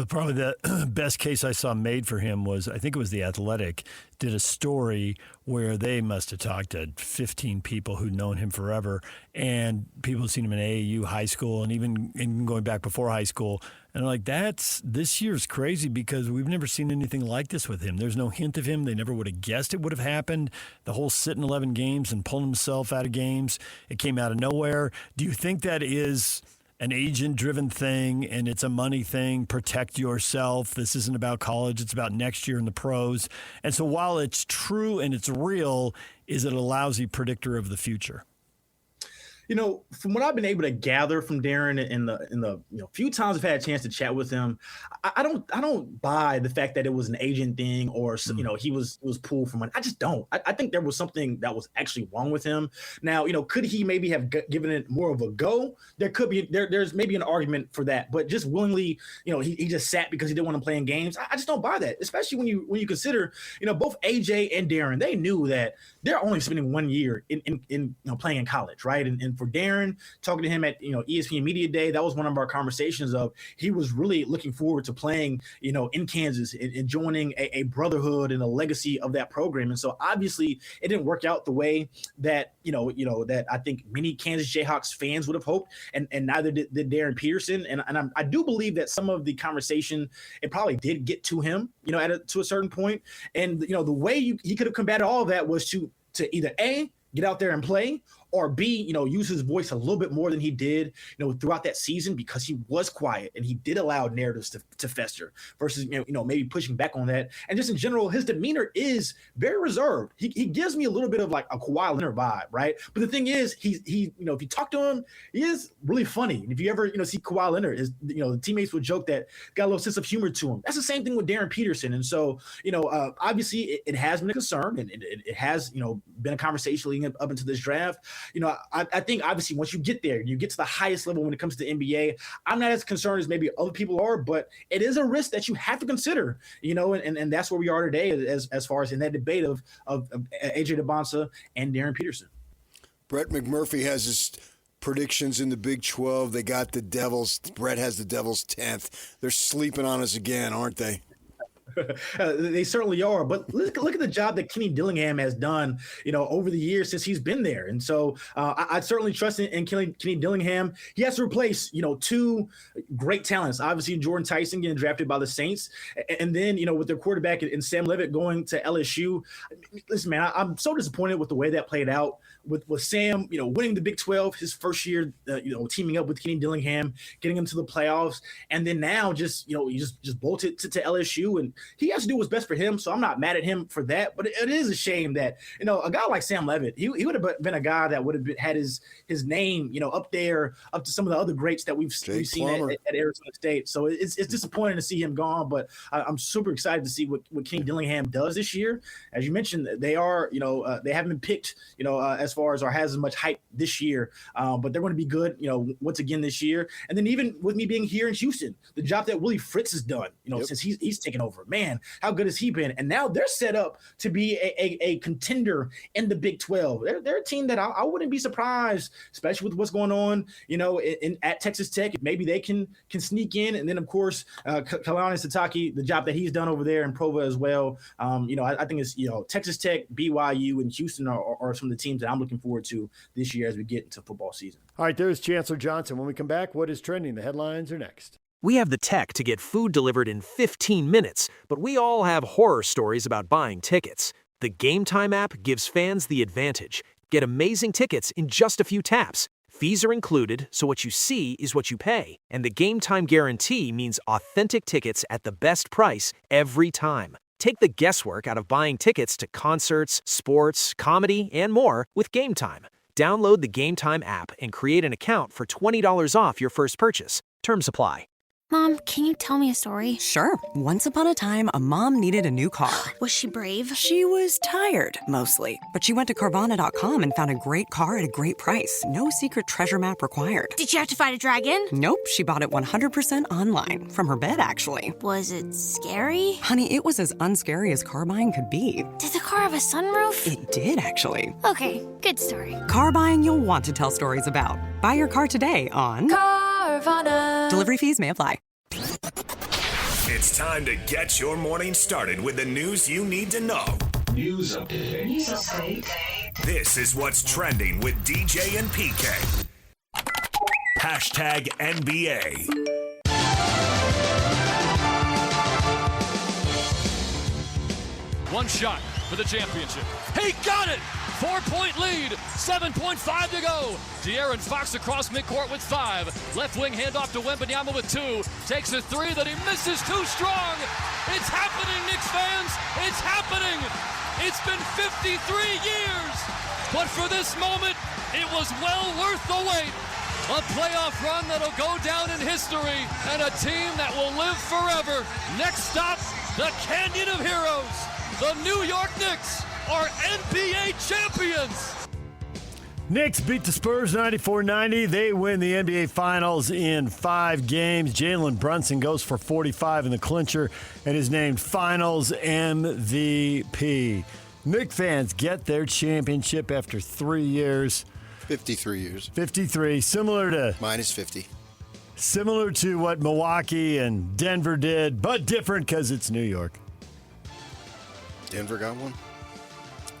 Probably the best case I saw made for him was, I think it was The Athletic, did a story where they must have talked to 15 people who'd known him forever, and people had seen him in AAU, high school, and even going back before high school. And they're like, this year's crazy because we've never seen anything like this with him. There's no hint of him. They never would have guessed it would have happened. The whole sitting 11 games and pulling himself out of games, it came out of nowhere. Do you think that is an agent-driven thing, and it's a money thing? Protect yourself. This isn't about college. It's about next year in the pros. And so while it's true and it's real, is it a lousy predictor of the future? From what I've been able to gather from Darryn in the few times I've had a chance to chat with him, I don't buy the fact that it was an agent thing or he was pulled for money. I just don't. I think there was something that was actually wrong with him. Now, could he maybe have given it more of a go? There could be there's maybe an argument for that, but just willingly, he just sat because he didn't want to play in games. I just don't buy that, especially when you consider, both AJ and Darryn, they knew that they're only spending 1 year in playing in college, right? And for Darryn, talking to him at ESPN Media Day, that was one of our conversations of he was really looking forward to playing in Kansas and joining a brotherhood and a legacy of that program. And so obviously it didn't work out the way that that I think many Kansas Jayhawks fans would have hoped, and neither did Darryn Peterson. And I do believe that some of the conversation, it probably did get to him to a certain point. And the way he could have combated all of that was to either A, get out there and play, or B, use his voice a little bit more than he did, throughout that season, because he was quiet and he did allow narratives to fester versus, maybe pushing back on that. And just in general, his demeanor is very reserved. He gives me a little bit of like a Kawhi Leonard vibe, right? But the thing is, he if you talk to him, he is really funny. And if you ever, see Kawhi Leonard, the teammates would joke that got a little sense of humor to him. That's the same thing with Darryn Peterson. And so, obviously it has been a concern, and it has, been a conversation leading up into this draft. I think obviously once you get there, you get to the highest level when it comes to the NBA. I'm not as concerned as maybe other people are, but it is a risk that you have to consider, and that's where we are today as far as in that debate of AJ DeBonsa and Darryn Peterson. Brett McMurphy has his predictions in the Big 12. They got the Devils. Brett has the Devils 10th. They're sleeping on us again, aren't they? They certainly are, but look at the job that Kenny Dillingham has done, over the years since he's been there. And so I certainly trust in Kenny Dillingham. He has to replace, two great talents. Obviously, Jordan Tyson getting drafted by the Saints, and then, with their quarterback and Sam Levitt going to LSU. Listen, man, I'm so disappointed with the way that played out with Sam, winning the Big 12 his first year, teaming up with Kenny Dillingham, getting him to the playoffs, and then now just bolted to LSU. And he has to do what's best for him. So I'm not mad at him for that. But it is a shame that, a guy like Sam Levitt, he would have been a guy that would have had his name, up there, up to some of the other greats that we've seen at Arizona State. So it's disappointing to see him gone. But I'm super excited to see what King Dillingham does this year. As you mentioned, they are, they haven't been picked, as far as or has as much hype this year. But they're going to be good, once again this year. And then even with me being here in Houston, the job that Willie Fritz has done, since he's taken over, man, how good has he been? And now they're set up to be a contender in the Big 12. They're a team that I wouldn't be surprised, especially with what's going on, at Texas Tech. Maybe they can sneak in. And then, of course, Kalani Sitake, the job that he's done over there in Provo as well. I think it's, Texas Tech, BYU, and Houston are some of the teams that I'm looking forward to this year as we get into football season. All right, there's Chancellor Johnson. When we come back, what is trending? The headlines are next. We have the tech to get food delivered in 15 minutes, but we all have horror stories about buying tickets. The Game Time app gives fans the advantage. Get amazing tickets in just a few taps. Fees are included, so what you see is what you pay. And the Game Time guarantee means authentic tickets at the best price every time. Take the guesswork out of buying tickets to concerts, sports, comedy, and more with Game Time. Download the Game Time app and create an account for $20 off your first purchase. Terms apply. Mom, can you tell me a story? Sure. Once upon a time, a mom needed a new car. Was she brave? She was tired, mostly. But she went to Carvana.com and found a great car at a great price. No secret treasure map required. Did she have to fight a dragon? Nope. She bought it 100% online. From her bed, actually. Was it scary? Honey, it was as unscary as car buying could be. Did the car have a sunroof? It did, actually. Okay, good story. Car buying you'll want to tell stories about. Buy your car today on Carvana. Delivery fees may apply. It's time to get your morning started with the news you need to know. News update. This is what's trending with DJ and PK. Hashtag NBA. One shot for the championship. He got it! 4-point lead, 7.5 to go. De'Aaron Fox across midcourt with 5. Left wing handoff to Wembanyama with 2. Takes a 3 that he misses too strong. It's happening, Knicks fans. It's happening. It's been 53 years. But for this moment, it was well worth the wait. A playoff run that'll go down in history and a team that will live forever. Next stop, the Canyon of Heroes. The New York Knicks are NBA champions. Knicks beat the Spurs 94-90. They win the NBA Finals in 5 games. Jalen Brunson goes for 45 in the clincher and is named Finals MVP. Knicks fans get their championship after 3 years. 53 years. 53, similar to... Minus 50. Similar to what Milwaukee and Denver did, but different because it's New York. Denver got one?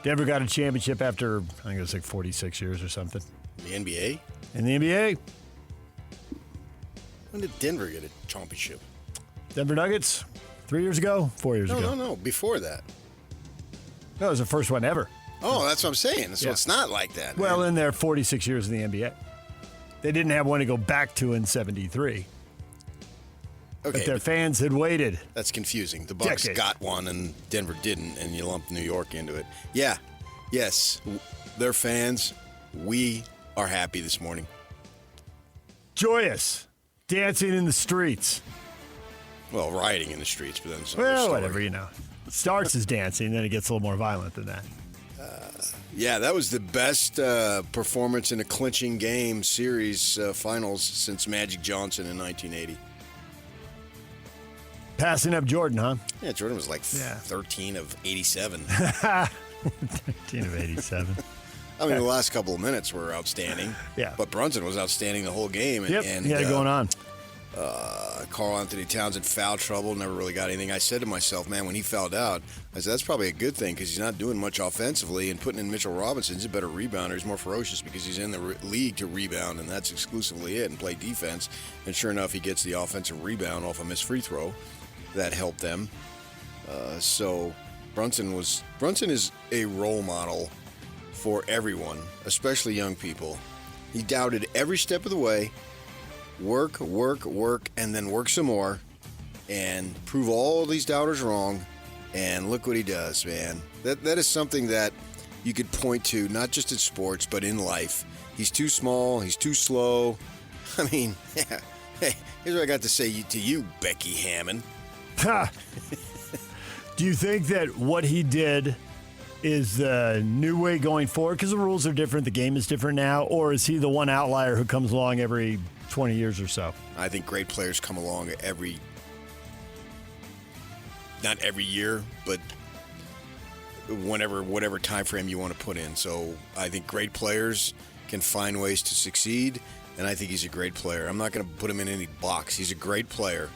Denver got a championship after, I think it was like 46 years or something. The NBA? In the NBA. When did Denver get a championship? Denver Nuggets? 3 years ago? 4 years ago? No. Before that. No, it was the first one ever. Oh, that's what I'm saying. So it's not like that. Well, in their 46 years in the NBA. They didn't have one to go back to in 73. Okay, but their fans had waited. That's confusing. The Bucks got one and Denver didn't, and you lumped New York into it. Yeah. Yes. They're fans. We are happy this morning. Joyous. Dancing in the streets. Well, rioting in the streets, but then it's whatever, It starts as dancing, then it gets a little more violent than that. Yeah, that was the best performance in a clinching game series finals since Magic Johnson in 1980. Passing up Jordan, huh? Yeah, Jordan was like 13 of 87. 13 of 87. I mean, the last couple of minutes were outstanding. Yeah. But Brunson was outstanding the whole game. Yep, and he had it going on. Karl Anthony Towns in foul trouble, never really got anything. I said to myself, man, when he fouled out, I said, that's probably a good thing because he's not doing much offensively, and putting in Mitchell Robinson's a better rebounder. He's more ferocious because he's in the league to rebound, and that's exclusively it, and play defense. And sure enough, he gets the offensive rebound off a missed free throw. That helped them. So Brunson is a role model for everyone, especially young people. He doubted every step of the way. Work, and then work some more. and prove all these doubters wrong. And look what he does, man. That is something that you could point to, not just in sports, but in life. He's too small. He's too slow. I mean, hey, here's what I got to say to you, Becky Hammond. Ha! Do you think that what he did is the new way going forward? Because the rules are different, the game is different now, or is he the one outlier who comes along every 20 years or so? I think great players come along not every year, but whatever time frame you want to put in. So I think great players can find ways to succeed, and I think he's a great player. I'm not going to put him in any box. He's a great player,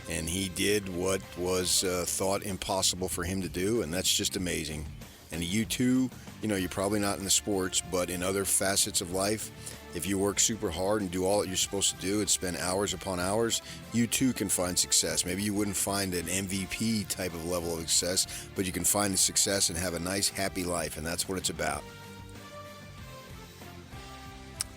and he did what was thought impossible for him to do, and that's just amazing. And you too, you're probably not in the sports, but in other facets of life, if you work super hard and do all that you're supposed to do and spend hours upon hours, you too can find success. Maybe you wouldn't find an MVP type of level of success, but you can find the success and have a nice, happy life, and that's what it's about.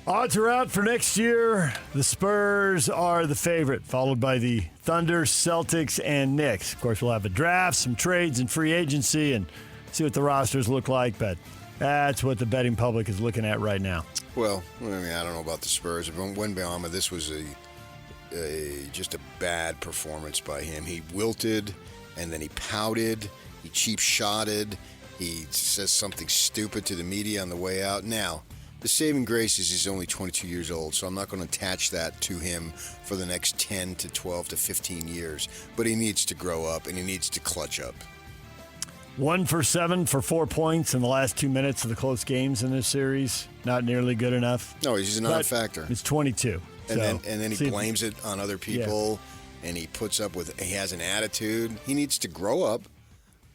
Odds are out for next year. The Spurs are the favorite, followed by the Thunder, Celtics, and Knicks. Of course, we'll have a draft, some trades, and free agency, and see what the rosters look like, but that's what the betting public is looking at right now. Well, I mean, I don't know about the Spurs. Wembanyama, this was just a bad performance by him. He wilted, and then he pouted. He cheap-shotted. He says something stupid to the media on the way out. Now, the saving grace is he's only 22 years old, so I'm not going to attach that to him for the next 10 to 12 to 15 years. But he needs to grow up, and he needs to clutch up. 1 for 7 for 4 points in the last 2 minutes of the close games in this series. Not nearly good enough. No, he's a non-factor. It's 22. And then he blames it on other people, and he has an attitude. He needs to grow up,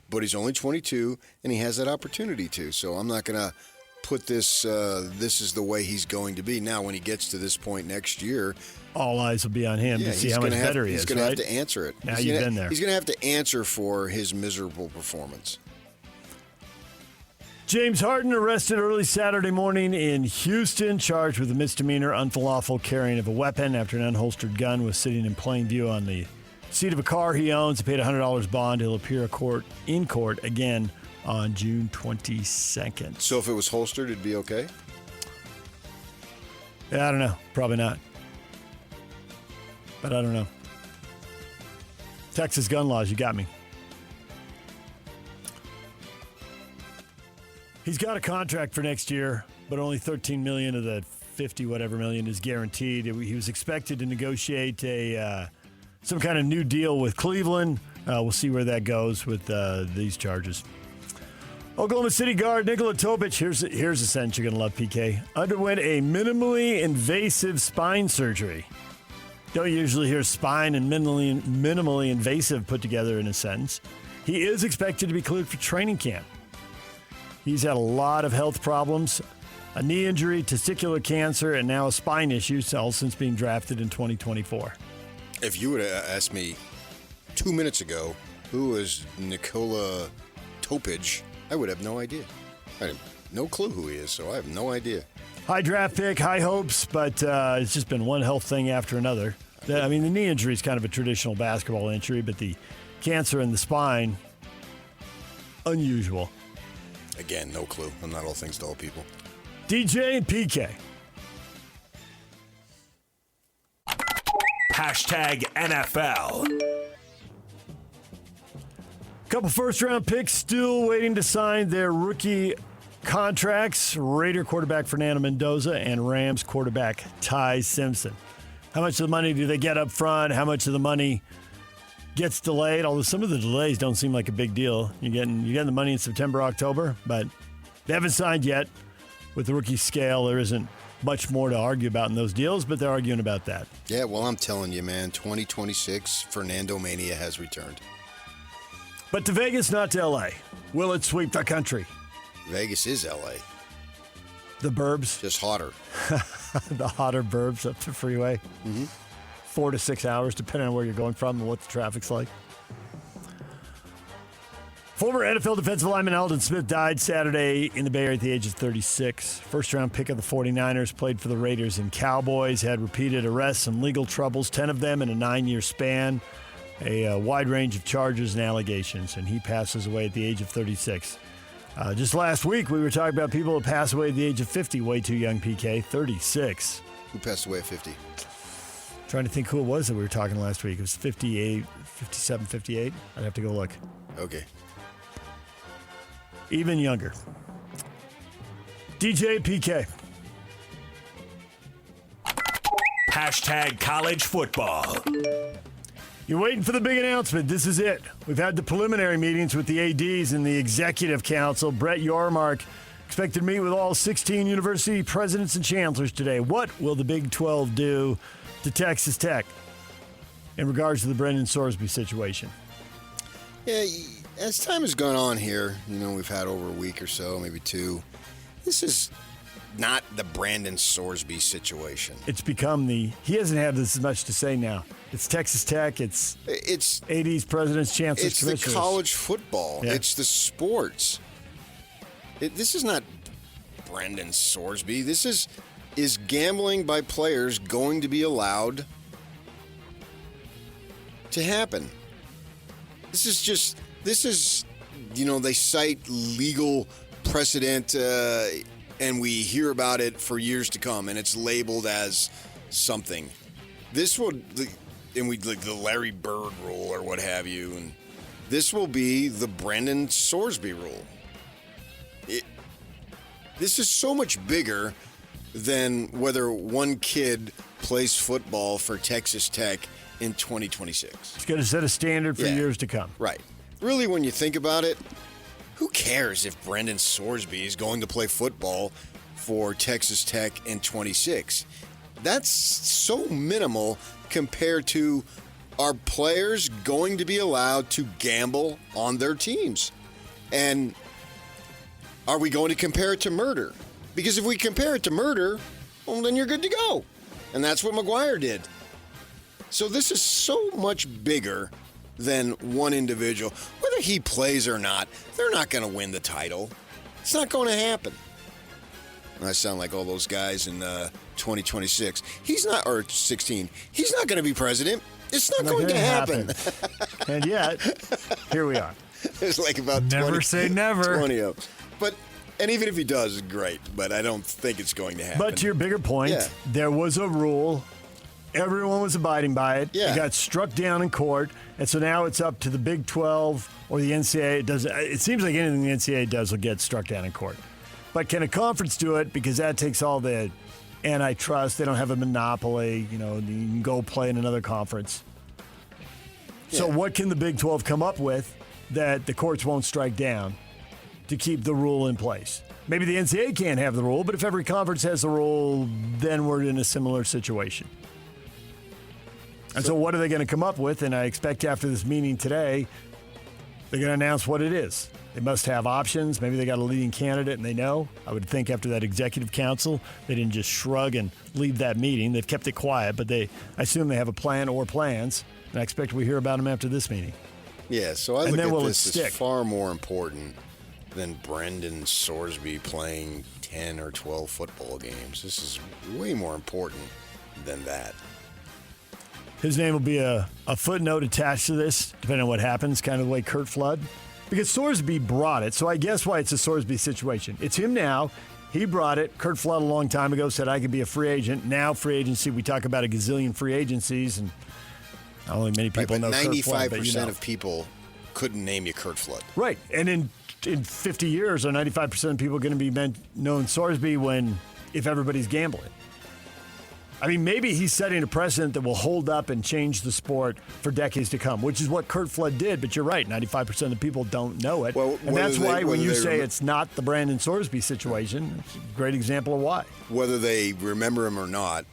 but he's only 22, and he has that opportunity to. So I'm not going to put this is the way he's going to be. Now, when he gets to this point next year, all eyes will be on him to see how much better he is. He's going to have to answer it. Now you've been there. He's going to have to answer for his miserable performance. James Harden arrested early Saturday morning in Houston, charged with a misdemeanor unlawful carrying of a weapon after an unholstered gun was sitting in plain view on the seat of a car he owns. He paid a $100 bond. He'll appear in court again on June 22nd. So if it was holstered, it'd be okay? Yeah, I don't know. Probably not. But I don't know. Texas gun laws, you got me. He's got a contract for next year, but only $13 million of the 50 whatever million is guaranteed. He was expected to negotiate some kind of new deal with Cleveland. We'll see where that goes with these charges. Oklahoma City guard Nikola Topic, here's a sentence you're going to love, PK, underwent a minimally invasive spine surgery. Don't usually hear spine and minimally invasive put together in a sentence. He is expected to be cleared for training camp. He's had a lot of health problems, a knee injury, testicular cancer, and now a spine issue, all since being drafted in 2024. If you would have asked me 2 minutes ago who is Nikola Topic, I would have no idea. I have no clue who he is, so I have no idea. High draft pick, high hopes, but it's just been one health thing after another. The knee injury is kind of a traditional basketball injury, but the cancer in the spine, unusual. Again, no clue. I'm not all things to all people. DJ and PK. #NFL. Couple first-round picks still waiting to sign their rookie contracts. Raider quarterback Fernando Mendoza and Rams quarterback Ty Simpson. How much of the money do they get up front? How much of the money gets delayed? Although some of the delays don't seem like a big deal. You're getting the money in September, October, but they haven't signed yet. With the rookie scale, there isn't much more to argue about in those deals, but they're arguing about that. Yeah, well, I'm telling you, man, 2026, Fernando Mania has returned. But to Vegas, not to L.A. Will it sweep the country? Vegas is L.A. The burbs? Just hotter. The hotter burbs up the freeway. Mm-hmm. 4 to 6 hours, depending on where you're going from and what the traffic's like. Former NFL defensive lineman Aldon Smith died Saturday in the Bay Area at the age of 36. First-round pick of the 49ers, played for the Raiders and Cowboys, had repeated arrests and legal troubles, 10 of them in a 9-year span. a wide range of charges and allegations, and he passes away at the age of 36. Just last week, we were talking about people who pass away at the age of 50. Way too young, PK. 36. Who passed away at 50? Trying to think who it was that we were talking last week. It was 58, 57, 58. I'd have to go look. Okay. Even younger. DJ PK. Hashtag college football. You're waiting for the big announcement. This is it. We've had the preliminary meetings with the ADs and the Executive Council. Brett Yormark expected to meet with all 16 university presidents and chancellors today. What will the Big 12 do to Texas Tech in regards to the Brendan Sorsby situation? Yeah, as time has gone on here, we've had over a week or so, maybe two. This is not the Brandon Sorsby situation. It's become he hasn't had this much to say now. It's Texas Tech, it's ADs, presidents, chancellors, commissioners. It's the college football. Yeah. It's the sports. This is not Brandon Sorsby. This is gambling by players going to be allowed to happen? This is, they cite legal precedent and we hear about it for years to come, and it's labeled as something. This will, the Larry Bird rule or what have you, and this will be the Brandon Sorsby rule. This is so much bigger than whether one kid plays football for Texas Tech in 2026. It's going to set a standard for years to come. Right. Really, when you think about it, who cares if Brandon Sorsby is going to play football for Texas Tech in 26? That's so minimal compared to our players going to be allowed to gamble on their teams. And are we going to compare it to murder? Because if we compare it to murder, well, then you're good to go. And that's what McGuire did. So this is so much bigger than one individual. Whether he plays or not, they're not going to win the title. It's not going to happen. I sound like all those guys in 2026. He's not, or 16. He's not going to be president. It's not going to happen. And yet, here we are. There's like about never say never. 20 of them. And even if he does, it's great. But I don't think it's going to happen. But to your bigger point, there was a rule. Everyone was abiding by it. Yeah. It got struck down in court. And so now it's up to the Big 12 or the NCAA. It seems like anything the NCAA does will get struck down in court. But can a conference do it? Because that takes all the antitrust. They don't have a monopoly. You can go play in another conference. Yeah. So what can the Big 12 come up with that the courts won't strike down to keep the rule in place? Maybe the NCAA can't have the rule, but if every conference has the rule, then we're in a similar situation. And so what are they going to come up with? And I expect after this meeting today, they're going to announce what it is. They must have options. Maybe they got a leading candidate and they know. I would think after that executive council, they didn't just shrug and leave that meeting. They've kept it quiet, but I assume they have a plan or plans. And I expect we hear about them after this meeting. Yeah, so I look at this as far more important than Brendan Sorsby playing 10 or 12 football games. This is way more important than that. His name will be a footnote attached to this, depending on what happens, kind of the way Curt Flood. Because Sorsby brought it, so I guess why it's a Sorsby situation. It's him now. He brought it. Curt Flood a long time ago said I could be a free agent. Now free agency, we talk about a gazillion free agencies, and I don't think many people know Curt Flood. 95% of people couldn't name you Curt Flood. Right, and in 50 years, are 95% of people going to be known Sorsby if everybody's gambling? I mean, maybe he's setting a precedent that will hold up and change the sport for decades to come, which is what Curt Flood did. But you're right, 95% of the people don't know it. Well, and that's why when you say it's not the Brandon Sorsby situation, it's a great example of why. Whether they remember him or not,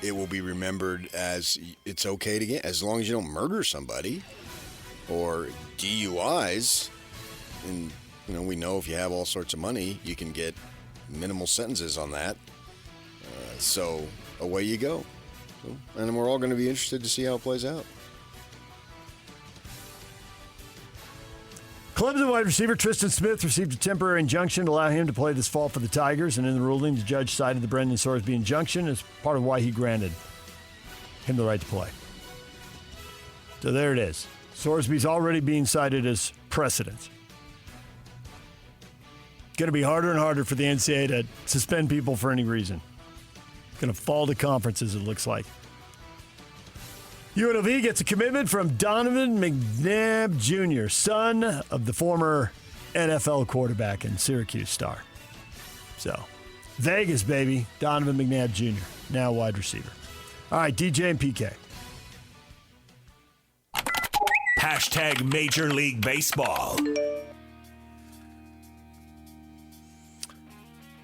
it will be remembered as it's okay to get, as long as you don't murder somebody or DUIs. And, we know if you have all sorts of money, you can get minimal sentences on that. So away you go. And we're all going to be interested to see how it plays out. Clemson wide receiver Tristan Smith received a temporary injunction to allow him to play this fall for the Tigers, and in the ruling, the judge cited the Brendan Sorsby injunction as part of why he granted him the right to play. So there it is. Sorsby's already being cited as precedent. Going to be harder and harder for the NCAA to suspend people for any reason. Going to fall to conferences, it looks like. UNLV gets a commitment from Donovan McNabb Jr., son of the former NFL quarterback and Syracuse star. So, Vegas, baby. Donovan McNabb Jr., now wide receiver. All right, DJ and PK. Hashtag Major League Baseball.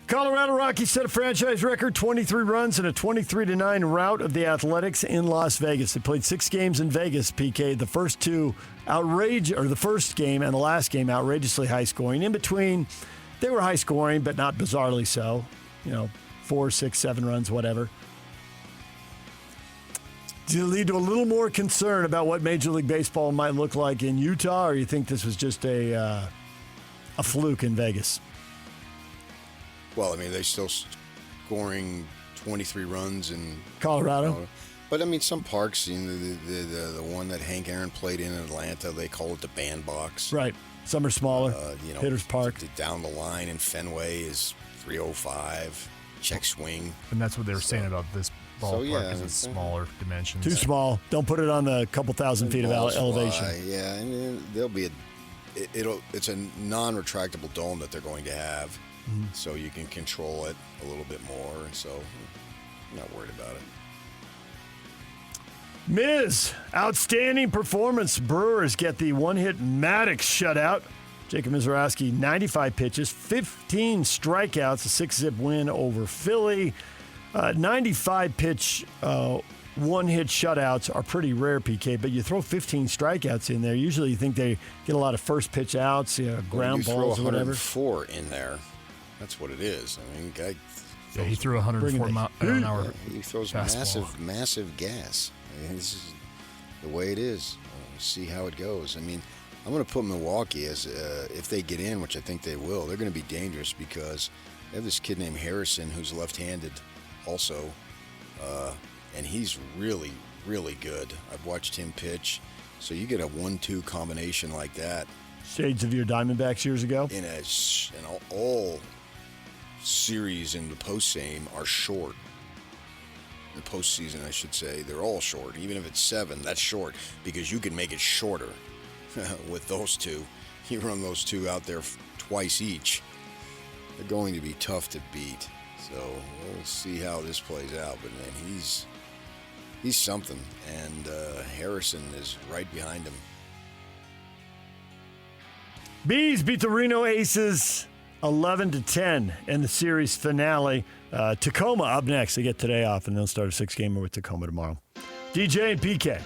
Colorado Rockies set a franchise record 23 runs in a 23-9 rout of the Athletics in Las Vegas. They played 6 games in Vegas, PK. The first the first game and the last game outrageously high scoring. In between, they were high scoring, but not bizarrely so. 4, 6, 7 runs, whatever. Does it lead to a little more concern about what Major League Baseball might look like in Utah, or you think this was just a fluke in Vegas? Well, I mean, they're still scoring 23 runs in Colorado. But, I mean, some parks, the one that Hank Aaron played in Atlanta, they call it the bandbox. Right. Some are smaller. Hitters Park. Down the line in Fenway is 305. Check swing. And that's what they were saying about this ballpark, because it's smaller dimensions. Too small. Don't put it on the couple thousand feet of elevation. Yeah, I mean, it's a non-retractable dome that they're going to have. So you can control it a little bit more, and so I'm not worried about it. Miz, outstanding performance. Brewers get the one-hit Maddox shutout. Jacob Mizorowski, 95 pitches, 15 strikeouts, a 6-zip win over Philly. 95-pitch one-hit shutouts are pretty rare, PK, but you throw 15 strikeouts in there. Usually you think they get a lot of first-pitch outs, ground balls or whatever. 104 in there. That's what it is. I mean, he threw 104 mile an hour. He throws massive gas. I mean, this is the way it is. We'll see how it goes. I mean, I'm going to put Milwaukee as if they get in, which I think they will. They're going to be dangerous because they have this kid named Harrison who's left-handed, also, and he's really, really good. I've watched him pitch. So you get a 1-2 combination like that. Shades of your Diamondbacks years ago. In all series in the postseason are short. In the postseason, I should say, they're all short. Even if it's 7, that's short because you can make it shorter with those two. You run those two out there twice each. They're going to be tough to beat. So we'll see how this plays out. But man, he's something, and Harrison is right behind him. Bees beat the Reno Aces 11-10 in the series finale. Tacoma up next. They get today off, and they'll start a 6-gamer with Tacoma tomorrow. DJ and PK.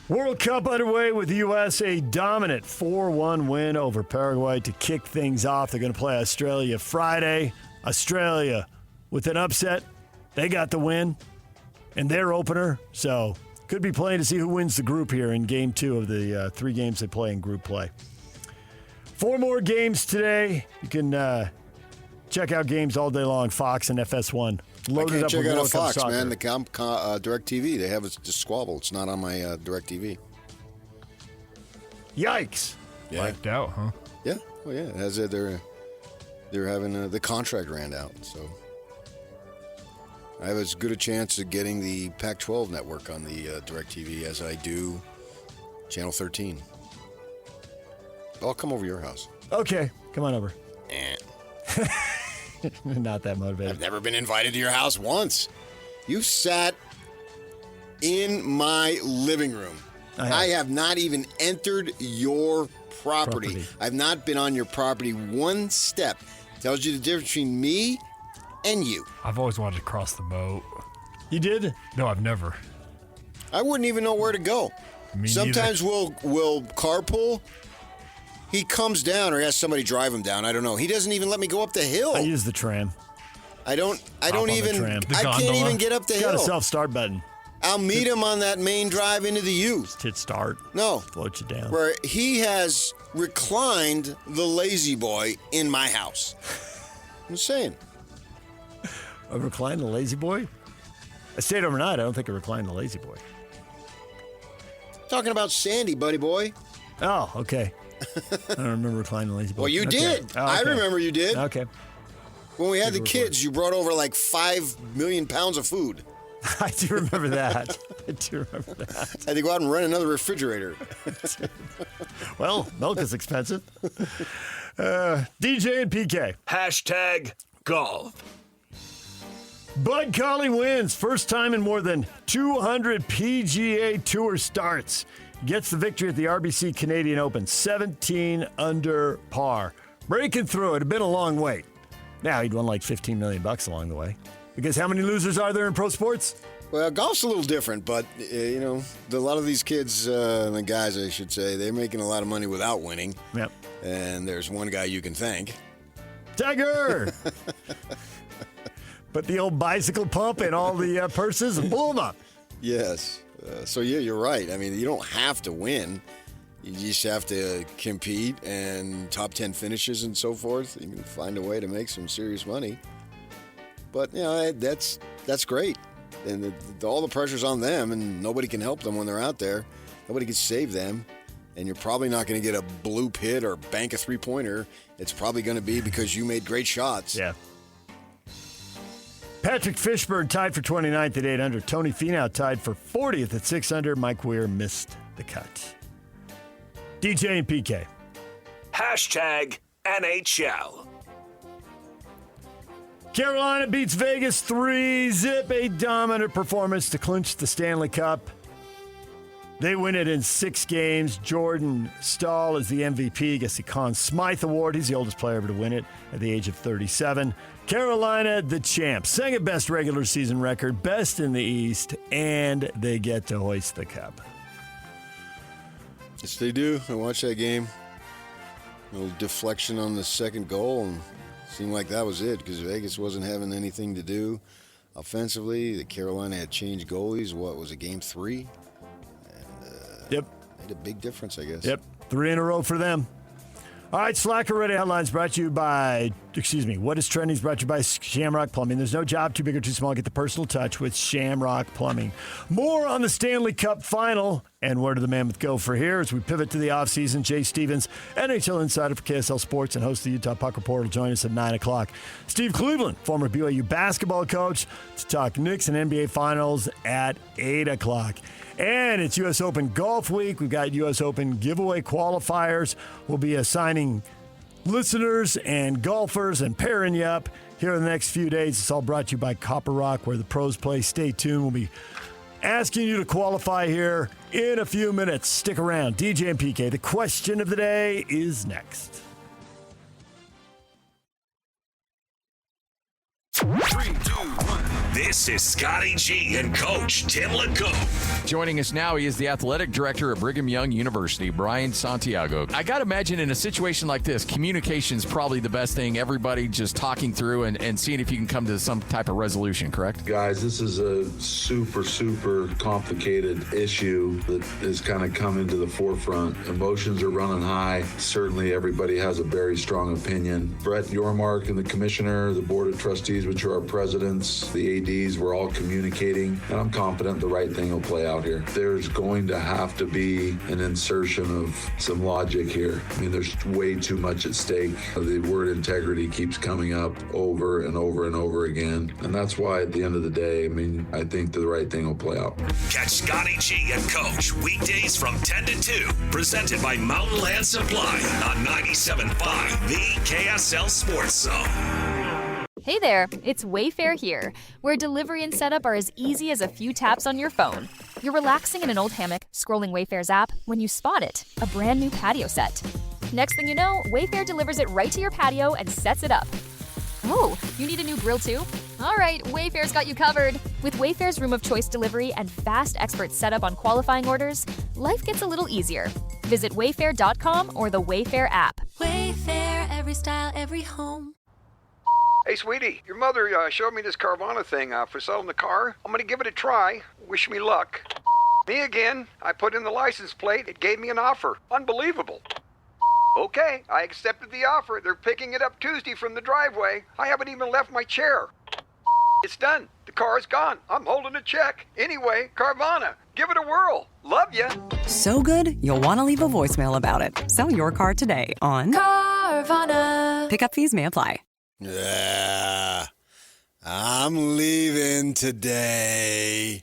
World Cup underway with the U.S. a dominant 4-1 win over Paraguay to kick things off. They're going to play Australia Friday. Australia with an upset. They got the win in their opener, so could be playing to see who wins the group here in Game 2 of the 3 games they play in group play. 4 more games today. You can check out games all day long, Fox and FS1. Loaded up with World Cup soccer. Man. The DirecTV, they have it just squabble. It's not on my DirecTV. Yikes. Yeah. Wiped out, huh? Yeah. Well, yeah. As they're having the contract ran out, so I have as good a chance of getting the Pac-12 network on the DirecTV as I do Channel 13. I'll come over to your house. Okay, come on over. Not that motivated. I've never been invited to your house once. You sat in my living room. I have not even entered your property. I've not been on your property one step. Tells you the difference between me and you. I've always wanted to cross the moat. You did? No, I've never. I wouldn't even know where to go. Sometimes we'll carpool. He comes down or has somebody drive him down. I don't know. He doesn't even let me go up the hill. I use the tram. I can't even get up the hill. Got a self-start button. I'll meet him on that main drive into the U. Just hit start. No. Float you down. Where he has reclined the lazy boy in my house. I'm saying. Reclined the lazy boy? I stayed overnight. I don't think I reclined the Lazy Boy. Talking about Sandy, buddy boy. Oh, okay. I don't remember reclining the Lazy Boy. Well, you did. Oh, okay. I remember you did. Okay. When we had the kids, you brought over like 5 million pounds of food. I do remember that. I had to go out and rent another refrigerator. Well, milk is expensive. DJ and PK. Hashtag golf. Bud Colley wins. First time in more than 200 PGA Tour starts. Gets the victory at the RBC Canadian Open. 17 under par. Breaking through. It had been a long wait. Now he'd won like $15 million along the way. Because how many losers are there in pro sports? Well, golf's a little different, but, a lot of these kids, the guys, I should say, they're making a lot of money without winning. Yep. And there's one guy you can thank. Tiger! Put the old bicycle pump in all the purses and pull them up. Yes. You're right. I mean, you don't have to win. You just have to compete and top 10 finishes and so forth. You can find a way to make some serious money. But, that's great. And all the pressure's on them, and nobody can help them when they're out there. Nobody can save them. And you're probably not going to get a blue pit or bank a three-pointer. It's probably going to be because you made great shots. Yeah. Patrick Fishburne tied for 29th at 8 under. Tony Finau tied for 40th at 6 under. Mike Weir missed the cut. DJ and PK. Hashtag NHL. Carolina beats Vegas 3-zip, a dominant performance to clinch the Stanley Cup. They win it in 6 games. Jordan Stahl is the MVP, gets the Conn Smythe Award. He's the oldest player ever to win it at the age of 37. Carolina, the champs. Second best regular season record, best in the East, and they get to hoist the cup. Yes, they do. I watched that game. A little deflection on the second goal, and seemed like that was it because Vegas wasn't having anything to do offensively. The Carolina had changed goalies. What was it, game 3? Yep. Made a big difference, I guess. Yep. 3 in a row for them. All right, Slacker Ready Headlines brought to you by, What is Trending is brought to you by Shamrock Plumbing. There's no job too big or too small. Get the personal touch with Shamrock Plumbing. More on the Stanley Cup final. And where do the Mammoth go for here as we pivot to the offseason? Jay Stevens, NHL insider for KSL Sports and host of the Utah Puck Report, will join us at 9 o'clock. Steve Cleveland, former BYU basketball coach, to talk Knicks and NBA Finals at 8 o'clock. And it's U.S. Open Golf Week. We've got U.S. Open giveaway qualifiers. We'll be assigning listeners and golfers and pairing you up here in the next few days. It's all brought to you by Copper Rock, where the pros play. Stay tuned. We'll be asking you to qualify here in a few minutes. Stick around. DJ and PK, the question of the day is next. 3, 2, 1. This is Scotty G and Coach Tim LeCoe. Joining us now, he is the athletic director at Brigham Young University, Brian Santiago. I got to imagine in a situation like this, communication is probably the best thing. Everybody just talking through and seeing if you can come to some type of resolution, correct? Guys, this is a super, super complicated issue that has kind of come into the forefront. Emotions are running high. Certainly everybody has a very strong opinion. Brett Yormark and the commissioner, the board of trustees, which are our presidents, the ADs, we're all communicating, and I'm confident the right thing will play out here. There's going to have to be an insertion of some logic here. I mean, there's way too much at stake. The word integrity keeps coming up over and over and over again, and that's why at the end of the day, I mean, I think the right thing will play out. Catch Scotty G and Coach weekdays from 10 to 2, presented by Mountain Land Supply on 97.5, the KSL Sports Zone. Hey there, it's Wayfair here, where delivery and setup are as easy as a few taps on your phone. You're relaxing in an old hammock, scrolling Wayfair's app, when you spot it, a brand new patio set. Next thing you know, Wayfair delivers it right to your patio and sets it up. Oh, you need a new grill too? All right, Wayfair's got you covered. With Wayfair's Room of Choice delivery and fast expert setup on qualifying orders, life gets a little easier. Visit wayfair.com or the Wayfair app. Wayfair, every style, every home. Hey, sweetie, your mother showed me this Carvana thing for selling the car. I'm going to give it a try. Wish me luck. Me again. I put in the license plate. It gave me an offer. Unbelievable. Okay, I accepted the offer. They're picking it up Tuesday from the driveway. I haven't even left my chair. It's done. The car's gone. I'm holding a check. Anyway, Carvana, give it a whirl. Love ya. So good, you'll want to leave a voicemail about it. Sell your car today on Carvana. Pickup fees may apply. Yeah, I'm leaving today.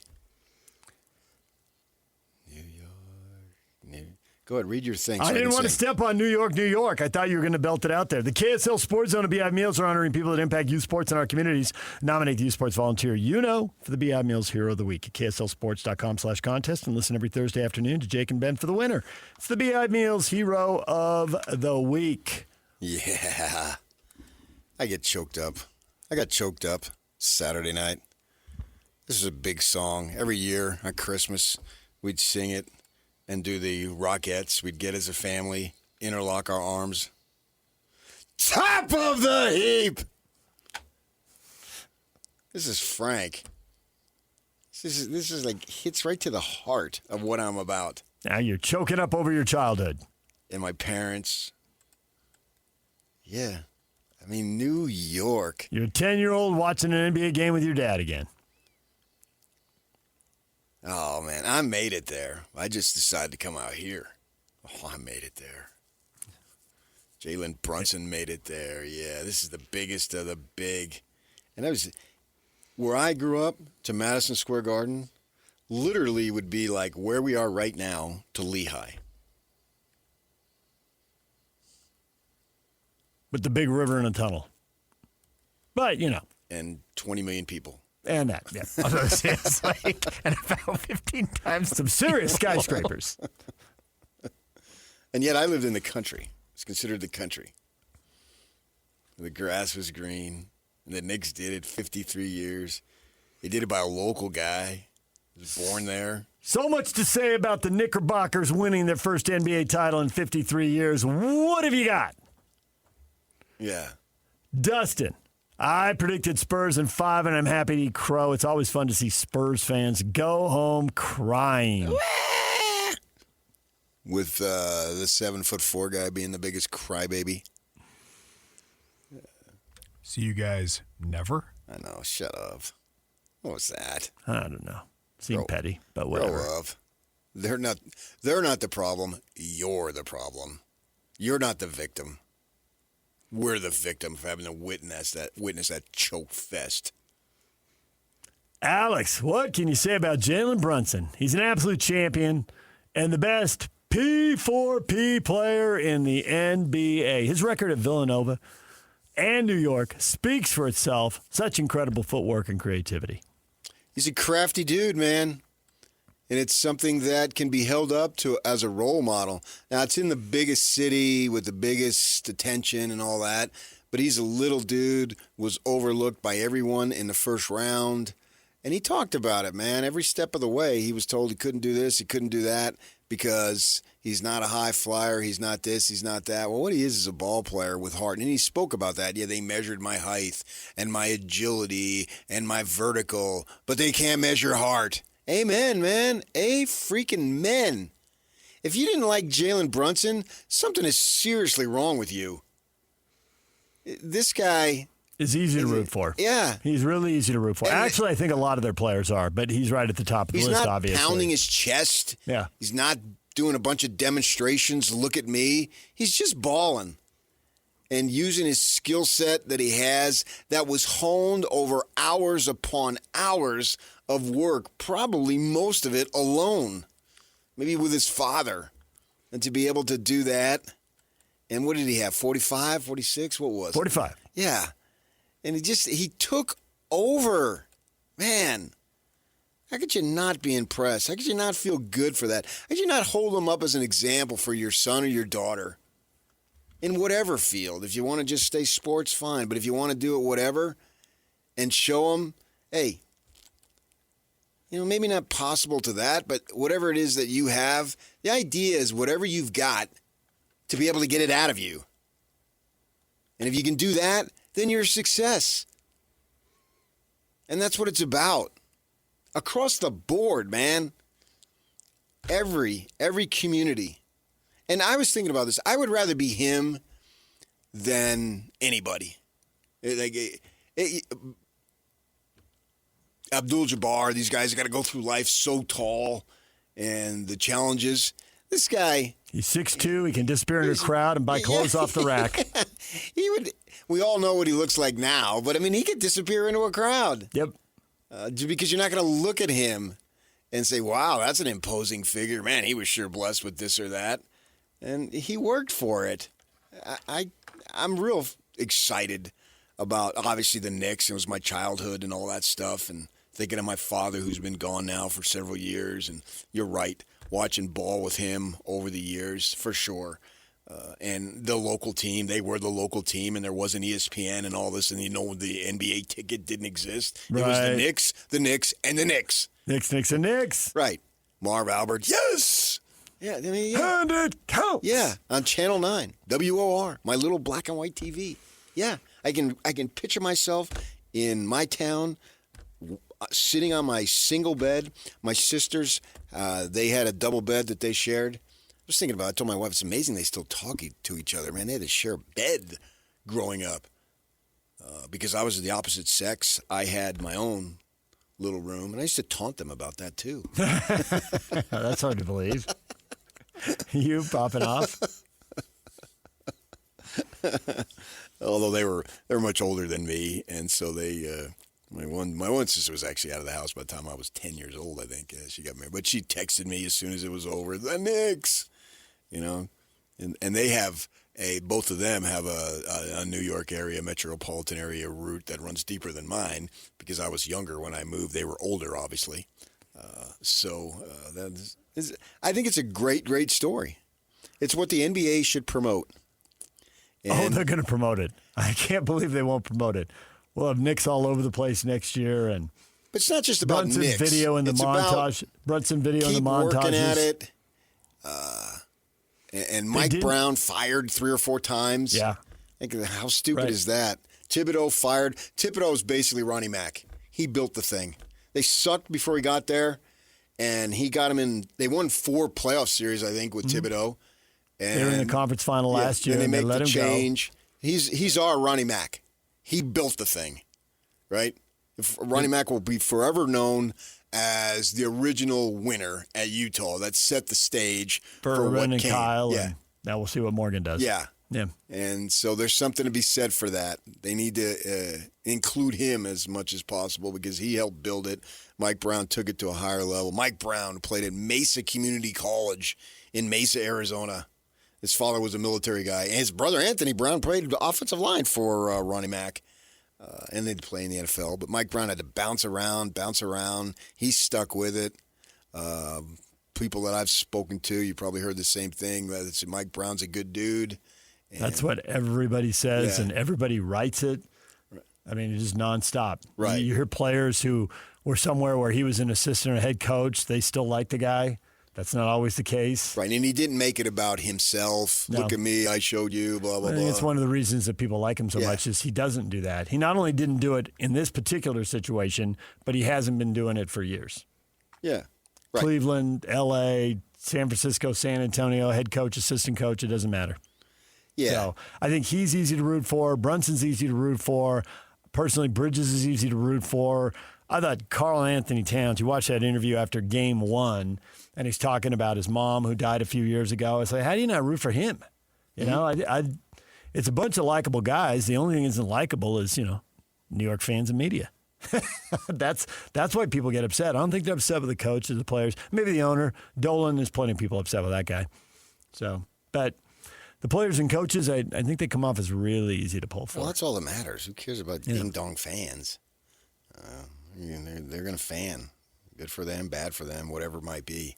Go ahead, read your thing. I didn't want to step on New York, New York. I thought you were going to belt it out there. The KSL Sports Zone and Beehive Meals are honoring people that impact youth sports in our communities. Nominate the youth sports volunteer for the Beehive Meals Hero of the Week at KSLSports.com/contest and listen every Thursday afternoon to Jake and Ben for the winner. It's the Beehive Meals Hero of the Week. Yeah. I get choked up. I got choked up Saturday night. This is a big song. Every year at Christmas, we'd sing it and do the Rockettes. We'd get as a family, interlock our arms. Top of the heap! This is Frank. This is like hits right to the heart of what I'm about. Now you're choking up over your childhood. And my parents. Yeah. I mean, New York. You're a 10-year-old watching an NBA game with your dad again. Oh, man, I made it there. I just decided to come out here. Oh, I made it there. Jalen Brunson made it there. Yeah, this is the biggest of the big. And that was where I grew up to Madison Square Garden, literally would be like where we are right now to Lehigh. With the big river and a tunnel. But, And 20 million people. And that, yeah. I was going to say, it's like, and about 15 times some serious skyscrapers. And yet I lived in the country. It's considered the country. The grass was green. And the Knicks did it 53 years. They did it by a local guy. He was born there. So much to say about the Knickerbockers winning their first NBA title in 53 years. What have you got? Yeah. Dustin, I predicted Spurs in 5, and I'm happy to eat crow. It's always fun to see Spurs fans go home crying. With the 7'4" guy being the biggest crybaby. See you guys never? I know. Shut up. What was that? I don't know. Seemed petty, but whatever. Grow up. They're not the problem. You're the problem. You're not the victim. We're the victim for having to witness that choke fest. Alex, what can you say about Jalen Brunson? He's an absolute champion and the best P4P player in the NBA. His record at Villanova and New York speaks for itself. Such incredible footwork and creativity. He's a crafty dude, man. And it's something that can be held up to as a role model. Now, it's in the biggest city with the biggest attention and all that, but he's a little dude, was overlooked by everyone in the first round. And he talked about it, man. Every step of the way, he was told he couldn't do this, he couldn't do that, because he's not a high flyer, he's not this, he's not that. Well, what he is a ball player with heart. And he spoke about that. Yeah, they measured my height and my agility and my vertical, but they can't measure heart. Amen, man. Freaking men. If you didn't like Jalen Brunson, something is seriously wrong with you. This guy is easy to root for. Yeah. He's really easy to root for. Actually, I think a lot of their players are, but he's right at the top of the list, obviously. He's not pounding his chest. Yeah. He's not doing a bunch of demonstrations, look at me. He's just balling and using his skill set that he has that was honed over hours upon hours of work, probably most of it alone, maybe with his father. And to be able to do that, and what did he have, 45, 46? What was it? 45. Yeah. And he took over. Man, how could you not be impressed? How could you not feel good for that? How could you not hold him up as an example for your son or your daughter? In whatever field. If you want to just stay sports, fine. But if you want to do it whatever and show them, hey, maybe not possible to that, but whatever it is that you have, the idea is whatever you've got to be able to get it out of you. And if you can do that, then you're a success. And that's what it's about. Across the board, man. Every community. And I was thinking about this. I would rather be him than anybody. Abdul-Jabbar, these guys got to go through life so tall and the challenges. This guy... He's 6'2", he can disappear in a crowd and buy clothes off the rack. We all know what he looks like now, but, I mean, he could disappear into a crowd. Yep. Because you're not going to look at him and say, wow, that's an imposing figure. Man, he was sure blessed with this or that. And he worked for it. I'm real excited about, obviously, the Knicks. It was my childhood and all that stuff, and thinking of my father who's been gone now for several years. And you're right, watching ball with him over the years, for sure. And the local team, they were the local team, and there wasn't ESPN and all this, and the NBA ticket didn't exist. Right. It was the Knicks, and the Knicks. Knicks, and Knicks. Right. Marv Albert, yes! Yeah, I mean, yeah. And it counts. Yeah, on Channel 9, WOR, my little black and white TV. Yeah, I can picture myself in my town, sitting on my single bed. My sisters, they had a double bed that they shared. I was thinking about it. I told my wife, it's amazing they still talk to each other, man. They had to share a bed growing up. Because I was the opposite sex, I had my own little room, and I used to taunt them about that, too. That's hard to believe. You popping off? Although they were much older than me, and so they... My one sister was actually out of the house by the time I was 10 years old, I think. She got married. But she texted me as soon as it was over, the Knicks, And they have both of them have a New York area, metropolitan area route that runs deeper than mine because I was younger when I moved. They were older, obviously. I think it's a great, great story. It's what the NBA should promote. And they're going to promote it. I can't believe they won't promote it. We'll have Knicks all over the place next year, and but it's not just about Brunson's Knicks. video in the montage. Brunson video in the montages. Keep working at it. And Mike Brown fired 3 or 4 times. Yeah. How stupid is that? Thibodeau fired. Thibodeau is basically Ronnie Mack. He built the thing. They sucked before he got there, and he got them in. They won 4 playoff series, I think, with Thibodeau. And they were in the conference final last year, and they let him change. go. He's our Ronnie Mack. He built the thing, right? Ronnie Mack will be forever known as the original winner at Utah that set the stage for what and came. Kyle. Yeah. And now we'll see what Morgan does. Yeah. Yeah. And so there's something to be said for that. They need to include him as much as possible because he helped build it. Mike Brown took it to a higher level. Mike Brown played at Mesa Community College in Mesa, Arizona. His father was a military guy. And his brother, Anthony Brown, played the offensive line for Ronnie Mack. And they'd play in the NFL. But Mike Brown had to bounce around. He stuck with it. People that I've spoken to, you probably heard the same thing. That Mike Brown's a good dude. And that's what everybody says, and everybody writes it. I mean, it's just nonstop. Right. You hear players who were somewhere where he was an assistant or head coach. They still like the guy. That's not always the case. Right, and he didn't make it about himself. No. Look at me, I showed you, blah, blah, I think blah. it's one of the reasons that people like him so much is he doesn't do that. He not only didn't do it in this particular situation, but he hasn't been doing it for years. Yeah. Right. Cleveland, L.A., San Francisco, San Antonio, head coach, assistant coach, it doesn't matter. Yeah. So I think he's easy to root for. Brunson's easy to root for. Personally, Bridges is easy to root for. I thought Karl Anthony Towns, you watched that interview after game 1, and he's talking about his mom who died a few years ago. It's like, how do you not root for him? You know, it's a bunch of likable guys. The only thing that isn't likable is, New York fans and media. That's why people get upset. I don't think they're upset with the coach or the players. Maybe the owner. Dolan, there's plenty of people upset with that guy. So, but the players and coaches, I think they come off as really easy to pull for. Well, that's all that matters. Who cares about ding-dong fans? They're going to fan. Good for them, bad for them, whatever it might be.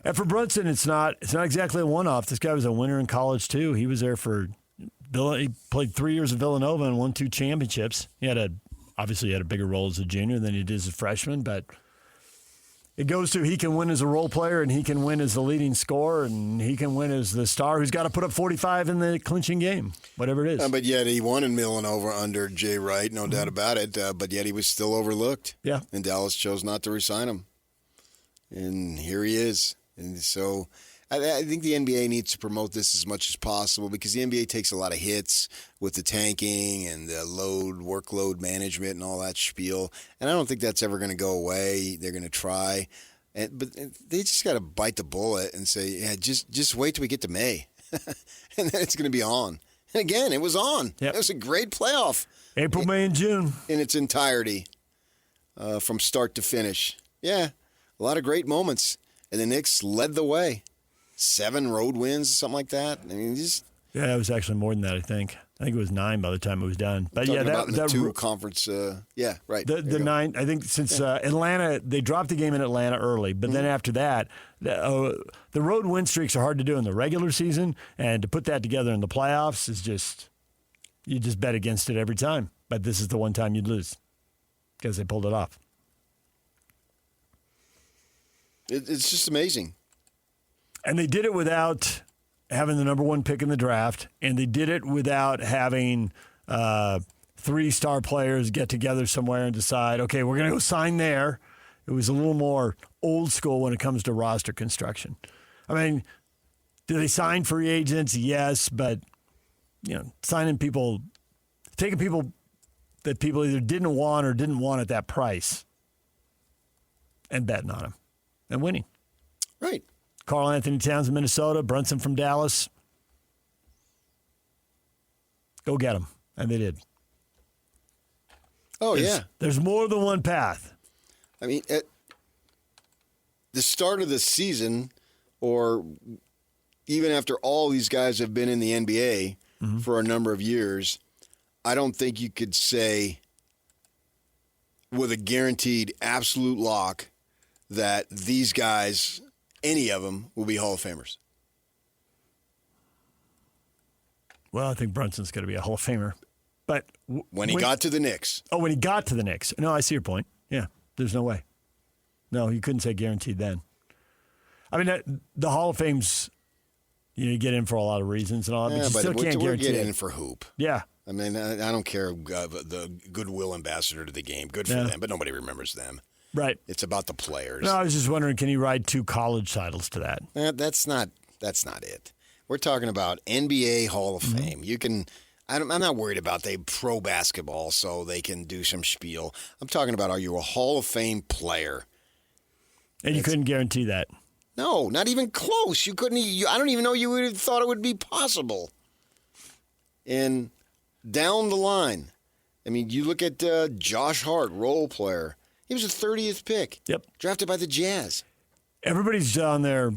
And for Brunson, it's not exactly a one-off. This guy was a winner in college, too. He was there he played 3 years at Villanova and won 2 championships. Obviously, he had a bigger role as a junior than he did as a freshman, but it goes to he can win as a role player and he can win as the leading scorer and he can win as the star who's got to put up 45 in the clinching game, whatever it is. But yet he won in Villanova under Jay Wright, no doubt about it, but yet he was still overlooked. Yeah. And Dallas chose not to re-sign him. And here he is. And so I think the NBA needs to promote this as much as possible because the NBA takes a lot of hits with the tanking and the workload management and all that spiel. And I don't think that's ever going to go away. They're going to try. But they just got to bite the bullet and say, yeah, just wait till we get to May. And then it's going to be on. And again, it was on. Yep. It was a great playoff. April, May, and June. In its entirety from start to finish. Yeah, a lot of great moments. And the Knicks led the way. 7 road wins, something like that. I mean, yeah, it was actually more than that. I think it was 9 by the time it was done. But yeah, that 2 conference. Yeah, right. The 9. I think since Atlanta, they dropped the game in Atlanta early, but then after that, the road win streaks are hard to do in the regular season, and to put that together in the playoffs is you just bet against it every time. But this is the one time you'd lose because they pulled it off. It's just amazing. And they did it without having the number 1 pick in the draft, and they did it without having 3 star players get together somewhere and decide, okay, we're going to go sign there. It was a little more old school when it comes to roster construction. I mean, do they sign free agents? Yes, but signing people, taking people that people either didn't want or didn't want at that price and betting on them and winning. Right. Karl Anthony Towns in Minnesota, Brunson from Dallas. Go get them. And they did. There's more than one path. I mean, at the start of the season, or even after all these guys have been in the NBA for a number of years, I don't think you could say with a guaranteed absolute lock that these guys, any of them, will be Hall of Famers. Well, I think Brunson's going to be a Hall of Famer. But when he got to the Knicks. Oh, when he got to the Knicks. No, I see your point. Yeah, there's no way. No, you couldn't say guaranteed then. I mean, the Hall of Fame's, you get in for a lot of reasons and all that, but you still can't guarantee it. In for hoop. Yeah. I mean, I don't care the goodwill ambassador to the game. Good for them, but nobody remembers them. Right. It's about the players. No, I was just wondering, can he ride 2 college titles to that? That's not it. We're talking about NBA Hall of Fame. You can. I'm not worried about they pro basketball so they can do some spiel. I'm talking about, are you a Hall of Fame player? And you couldn't guarantee that. No, not even close. You couldn't. I don't even know you would have thought it would be possible. And down the line, I mean, you look at Josh Hart, role player. He was a 30th pick. Yep. Drafted by the Jazz. Everybody's on their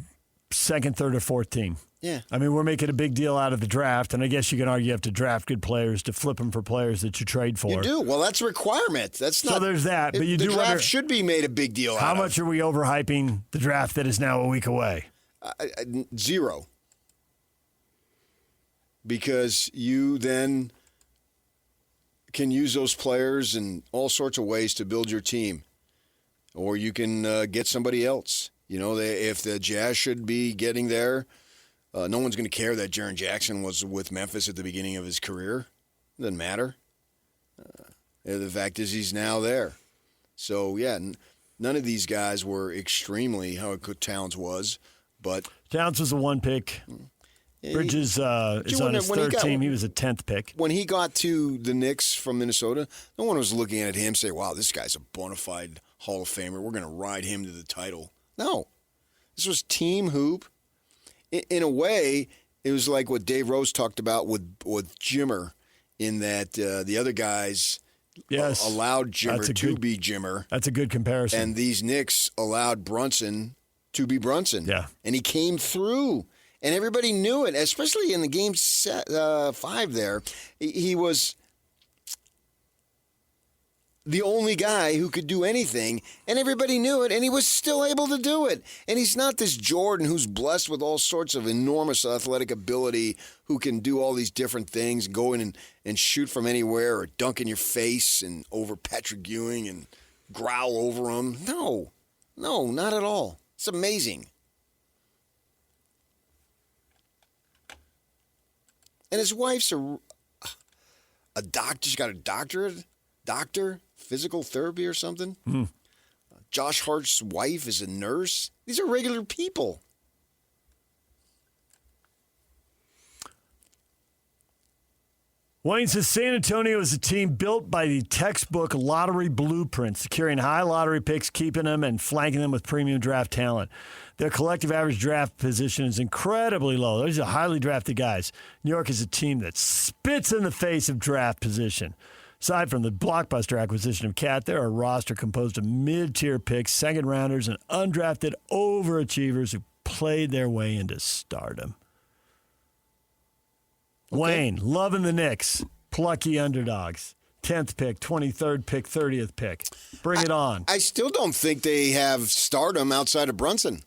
2nd, 3rd, or 4th team. Yeah. I mean, we're making a big deal out of the draft, and I guess you can argue you have to draft good players to flip them for players that you trade for. You do. Well, that's a requirement. That's not. So there's that. But you the do draft wonder, should be made a big deal out of. How much are we overhyping the draft that is now a week away? 0. Because you then can use those players in all sorts of ways to build your team. Or you can get somebody else. If the Jazz should be getting there, no one's going to care that Jaren Jackson was with Memphis at the beginning of his career. Doesn't matter. The fact is he's now there. So, yeah, none of these guys were extremely how good Towns was. But Towns was a 1 pick. Bridges is on his 3rd team. He was a 10th pick. When he got to the Knicks from Minnesota, no one was looking at him saying, wow, this guy's a bona fide Hall of Famer. We're going to ride him to the title. No. This was team hoop. In a way, it was like what Dave Rose talked about with Jimmer, in that the other guys allowed Jimmer to be Jimmer. That's a good comparison. And these Knicks allowed Brunson to be Brunson. Yeah. And he came through. And everybody knew it, especially in the game 5 there. He was the only guy who could do anything, and everybody knew it, and he was still able to do it. And he's not this Jordan who's blessed with all sorts of enormous athletic ability, who can do all these different things, go in and shoot from anywhere or dunk in your face and over Patrick Ewing and growl over him. No, not at all. It's amazing. And his wife's a doctor. She's got a doctor, physical therapy or something. Josh Hart's wife is a nurse. These are regular people. Wayne says San Antonio is a team built by the textbook lottery blueprint, securing high lottery picks, keeping them, and flanking them with premium draft talent. Their collective average draft position is incredibly low. Those are highly drafted guys. New York is a team that spits in the face of draft position. Aside from the blockbuster acquisition of Cat, they're a roster composed of mid-tier picks, second-rounders, and undrafted overachievers who played their way into stardom. Okay. Wayne, loving the Knicks. Plucky underdogs. 10th pick, 23rd pick, 30th pick. Bring it on. I still don't think they have stardom outside of Brunson.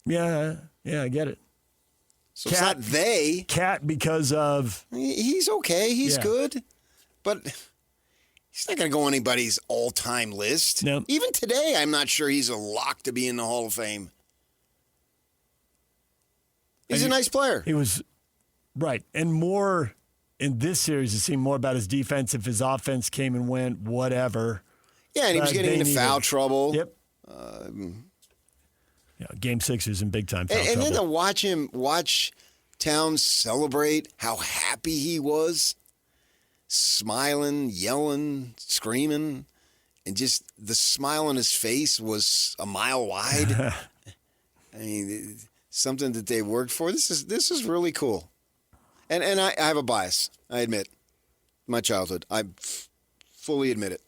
Yeah, I get it. So Cat, it's not they. Cat because of... He's okay. He's good. But he's not going to go on anybody's all-time list. No. Even today, I'm not sure he's a lock to be in the Hall of Fame. He's a nice player. He was... Right. And more in this series, it seemed more about his defense. If his offense came and went, whatever. Yeah, and he was getting into foul trouble. Yep. Game 6 is in big-time foul trouble. And then to watch Towns celebrate how happy he was, smiling, yelling, screaming, and just the smile on his face was a mile wide. I mean, something that they worked for. This is really cool. And I have a bias, I admit. My childhood. I fully admit it.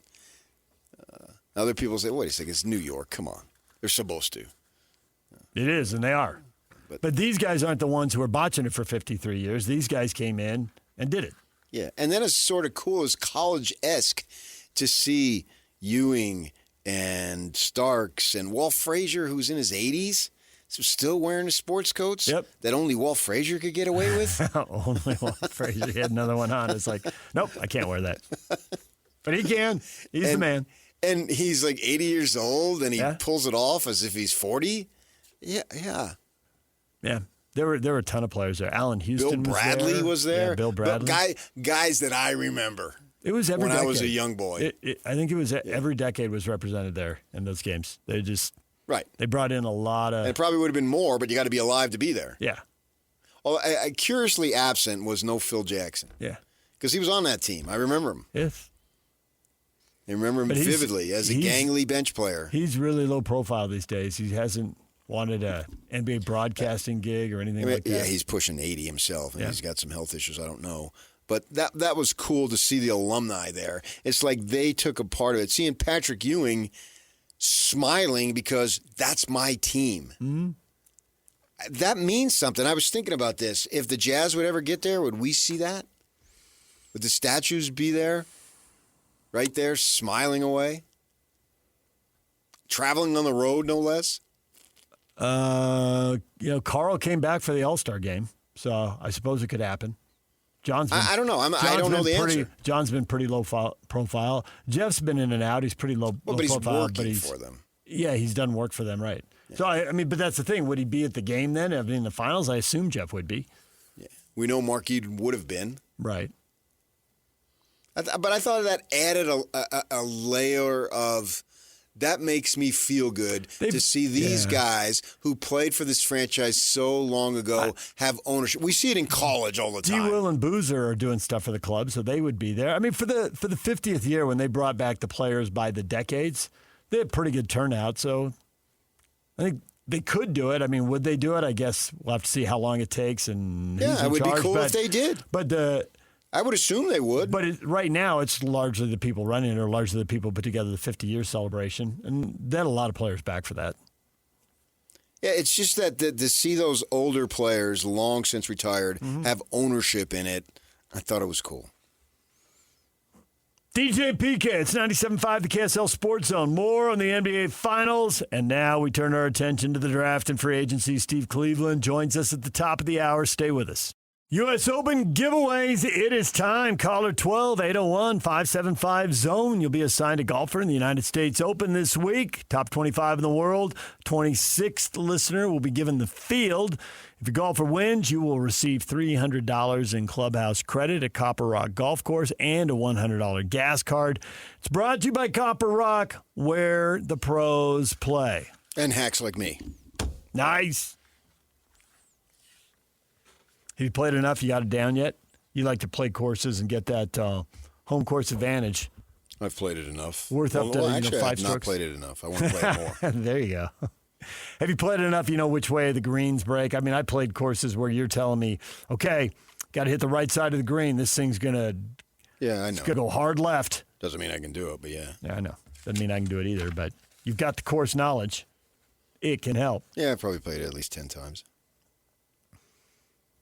Other people say, wait a second, it's New York. Come on. They're supposed to. It is, and they are. But these guys aren't the ones who are botching it for 53 years. These guys came in and did it. Yeah, and then it's sort of cool. It's college-esque to see Ewing and Starks and Walt Frazier, who's in his 80s. So still wearing the sports coats that only Walt Frazier could get away with? Only Walt Frazier. He had another one on. It's like, nope, I can't wear that. But he can. He's the man. And he's like 80 years old, and he pulls it off as if he's 40? Yeah. Yeah. There were a ton of players there. Allen Houston Bill Bradley was there. Yeah, Bill Bradley. Guys that I remember. It was every when decade. I was a young boy. I think it was every decade was represented there in those games. They just... Right. They brought in a lot of... And it probably would have been more, but you got to be alive to be there. Yeah. Well, curiously absent was no Phil Jackson. Yeah. Because he was on that team. I remember him. Yes. I remember him vividly as a gangly bench player. He's really low profile these days. He hasn't wanted a NBA broadcasting gig or anything like that. Yeah, he's pushing 80 himself, and he's got some health issues. I don't know. But that was cool to see the alumni there. It's like they took a part of it. Seeing Patrick Ewing... smiling because that's my team. Mm-hmm. That means something. I was thinking about this. If the Jazz would ever get there, would we see that? Would the statues be there? Right there, smiling away? Traveling on the road, no less? Carl came back for the All-Star game, so I suppose it could happen. I don't know. I don't know the answer. John's been pretty low profile. Jeff's been in and out. He's pretty low but he's profile. Working for them. Yeah, he's done work for them, right. Yeah. So, but that's the thing. Would he be at the game then? I mean, in the finals, I assume Jeff would be. Yeah. We know Markieff would have been. Right. But I thought that added a layer of... That makes me feel good to see these guys who played for this franchise so long ago have ownership. We see it in college all the time. D. Will and Boozer are doing stuff for the club, so they would be there. I mean, for the 50th year when they brought back the players by the decades, they had pretty good turnout. So I think they could do it. I mean, would they do it? I guess we'll have to see how long it takes and who's in it would charge. Be cool if they did. But I would assume they would. But right now, it's largely the people running it or largely the people put together the 50-year celebration. And they had a lot of players back for that. Yeah, it's just that to see those older players, long since retired, have ownership in it, I thought it was cool. DJ PK, it's 97.5, the KSL Sports Zone. More on the NBA Finals. And now we turn our attention to the draft and free agency. Steve Cleveland joins us at the top of the hour. Stay with us. U.S. Open giveaways. It is time. Caller 12-801-575-ZONE. You'll be assigned a golfer in the United States Open this week. Top 25 in the world. 26th listener will be given the field. If your golfer wins, you will receive $300 in clubhouse credit at Copper Rock Golf Course and a $100 gas card. It's brought to you by Copper Rock, where the pros play. And hacks like me. Nice. Have you played enough? You got it down yet? You like to play courses and get that home course advantage. I've played it enough. Worth up to actually, 5 I've strokes. not played it enough. I want to play it more. There you go. Have you played it enough? You know which way the greens break. I mean, I played courses where you're telling me, okay, got to hit the right side of the green. This thing's gonna go hard left. Doesn't mean I can do it, but yeah. Yeah, I know. Doesn't mean I can do it either. But you've got the course knowledge. It can help. Yeah, I've probably played it at least 10 times.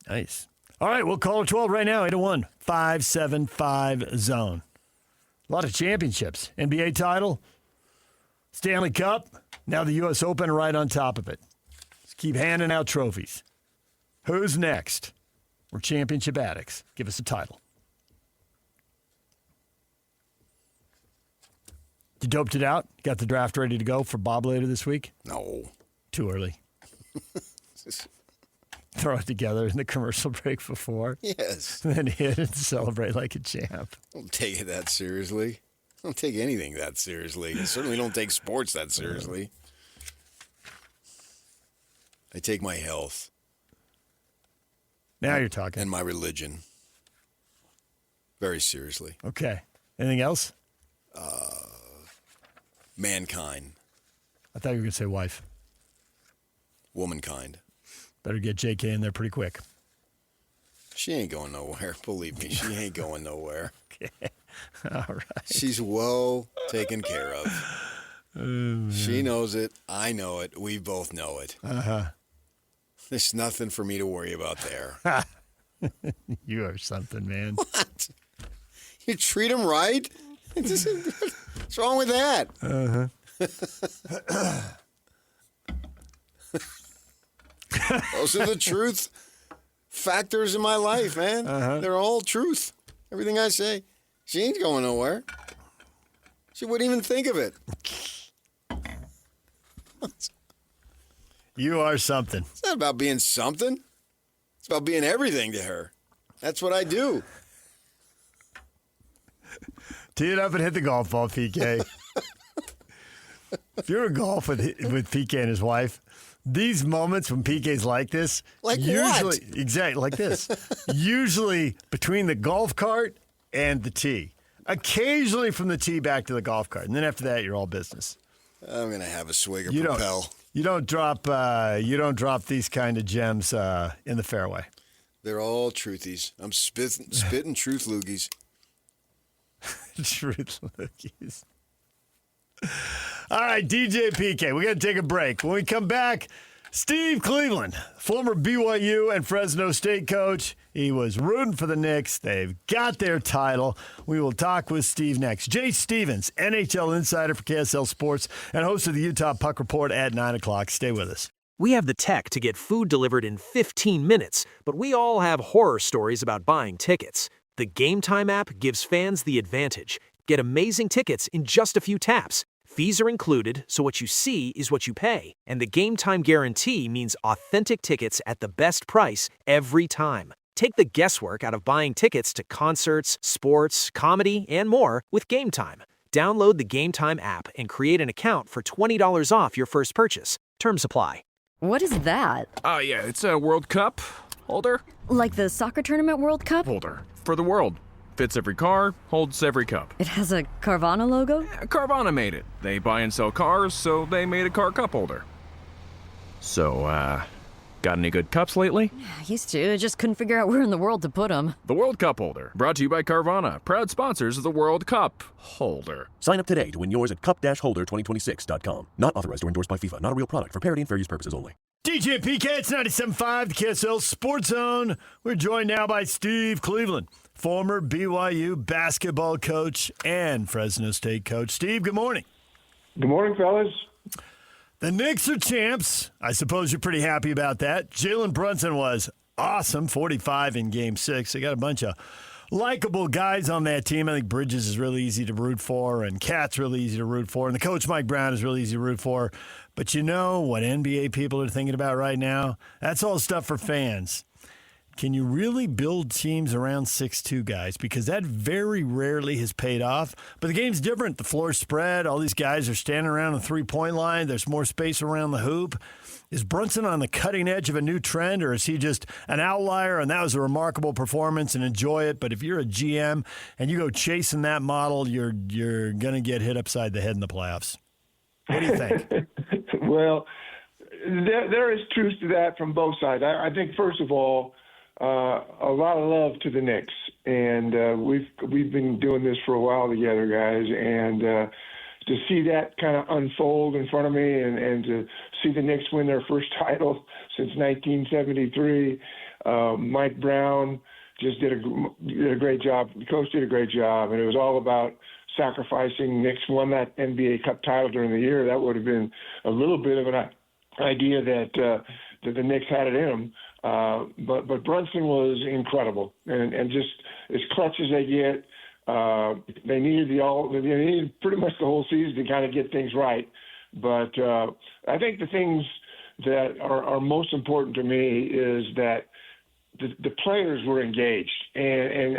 Nice. All right, we'll call it 12 right now, 801-575-ZONE. A lot of championships. NBA title, Stanley Cup, now the U.S. Open right on top of it. Let's keep handing out trophies. Who's next? We're championship addicts. Give us a title. You doped it out? Got the draft ready to go for Bob later this week? No. Too early. Throw it together in the commercial break before. Yes. And then hit and celebrate like a champ. Don't take it that seriously. Don't take anything that seriously. You certainly don't take sports that seriously. I take my health. Now you're talking. And my religion very seriously. Okay. Anything else? Mankind. I thought you were going to say wife. Womankind. Better get JK in there pretty quick. She ain't going nowhere. Believe me, she ain't going nowhere. Okay. All right. She's well taken care of. She knows it. I know it. We both know it. Uh-huh. There's nothing for me to worry about there. You are something, man. What? You treat him right? What's wrong with that? Uh-huh. Those are the truth factors in my life, man. Uh-huh. They're all truth. Everything I say. She ain't going nowhere. She wouldn't even think of it. You are something. It's not about being something. It's about being everything to her. That's what I do. Tee it up and hit the golf ball, PK. If you're in golf with PK and his wife, these moments when PK's like this, like usually, what? Exactly, like this. Usually between the golf cart and the tee. Occasionally from the tee back to the golf cart. And then after that, you're all business. I'm going to have a swig of You Propel. You don't drop these kind of gems in the fairway. They're all truthies. I'm spitting truth loogies. Truth loogies. All right, DJ PK, we got to take a break. When we come back, Steve Cleveland, former BYU and Fresno State coach. He was rooting for the Knicks. They've got their title. We will talk with Steve next. Jay Stevens, NHL insider for KSL Sports and host of the Utah Puck Report at 9 o'clock. Stay with us. We have the tech to get food delivered in 15 minutes, but we all have horror stories about buying tickets. The Game Time app gives fans the advantage. Get amazing tickets in just a few taps. Fees are included, so what you see is what you pay. And the Game Time guarantee means authentic tickets at the best price every time. Take the guesswork out of buying tickets to concerts, sports, comedy, and more with Game Time. Download the Game Time app and create an account for $20 off your first purchase. Terms apply. What is that? Oh, yeah, it's a World Cup holder. Like the soccer tournament World Cup? Holder. For the world. Fits every car, holds every cup. It has a Carvana logo? Yeah, Carvana made it. They buy and sell cars, so they made a car cup holder. So, got any good cups lately? I used to. I just couldn't figure out where in the world to put them. The World Cup holder. Brought to you by Carvana. Proud sponsors of the World Cup holder. Sign up today to win yours at cup-holder2026.com. Not authorized or endorsed by FIFA. Not a real product. For parity and fair use purposes only. DJ PK, it's 97.5, the KSL Sports Zone. We're joined now by Steve Cleveland, former BYU basketball coach and Fresno State coach. Steve, good morning. Good morning, fellas. The Knicks are champs. I suppose you're pretty happy about that. Jalen Brunson was awesome, 45 in Game 6. They got a bunch of likable guys on that team. I think Bridges is really easy to root for, and Cat's really easy to root for, and the coach Mike Brown is really easy to root for. But you know what NBA people are thinking about right now? That's all stuff for fans. can you really build teams around 6'2" guys? Because that very rarely has paid off. But the game's different. The floor's spread. All these guys are standing around the three-point line. There's more space around the hoop. Is Brunson on the cutting edge of a new trend, or is he just an outlier and that was a remarkable performance and enjoy it? But if you're a GM and you go chasing that model, you're going to get hit upside the head in the playoffs. What do you think? Well, there is truth to that from both sides. I think, first of all, a lot of love to the Knicks. And we've been doing this for a while together, guys. And to see that kind of unfold in front of me and to see the Knicks win their first title since 1973, Mike Brown just did a great job. The coach did a great job. And it was all about sacrificing. Knicks won that NBA Cup title during the year. That would have been a little bit of an idea that the Knicks had it in them. But Brunson was incredible and just as clutch as they get. They needed pretty much the whole season to kind of get things right. But I think the things that are most important to me is that the players were engaged, and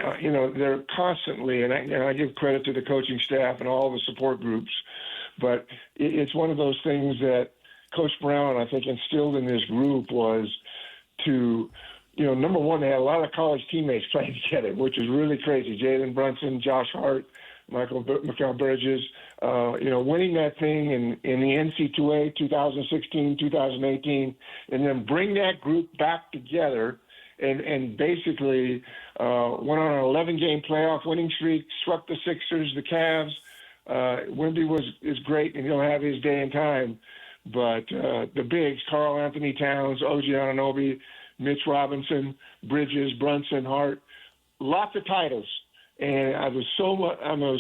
they're constantly, and I give credit to the coaching staff and all the support groups, but it's one of those things that Coach Brown, I think, instilled in this group was to, number one, they had a lot of college teammates playing together, which is really crazy. Jalen Brunson, Josh Hart, Mikal Bridges, winning that thing in the NC2A 2016, 2018, and then bring that group back together and basically went on an 11-game playoff winning streak, swept the Sixers, the Cavs. Wemby is great, and he'll have his day and time. But the bigs, Karl Anthony Towns, OG Anunoby, Mitch Robinson, Bridges, Brunson, Hart, lots of titles. And I was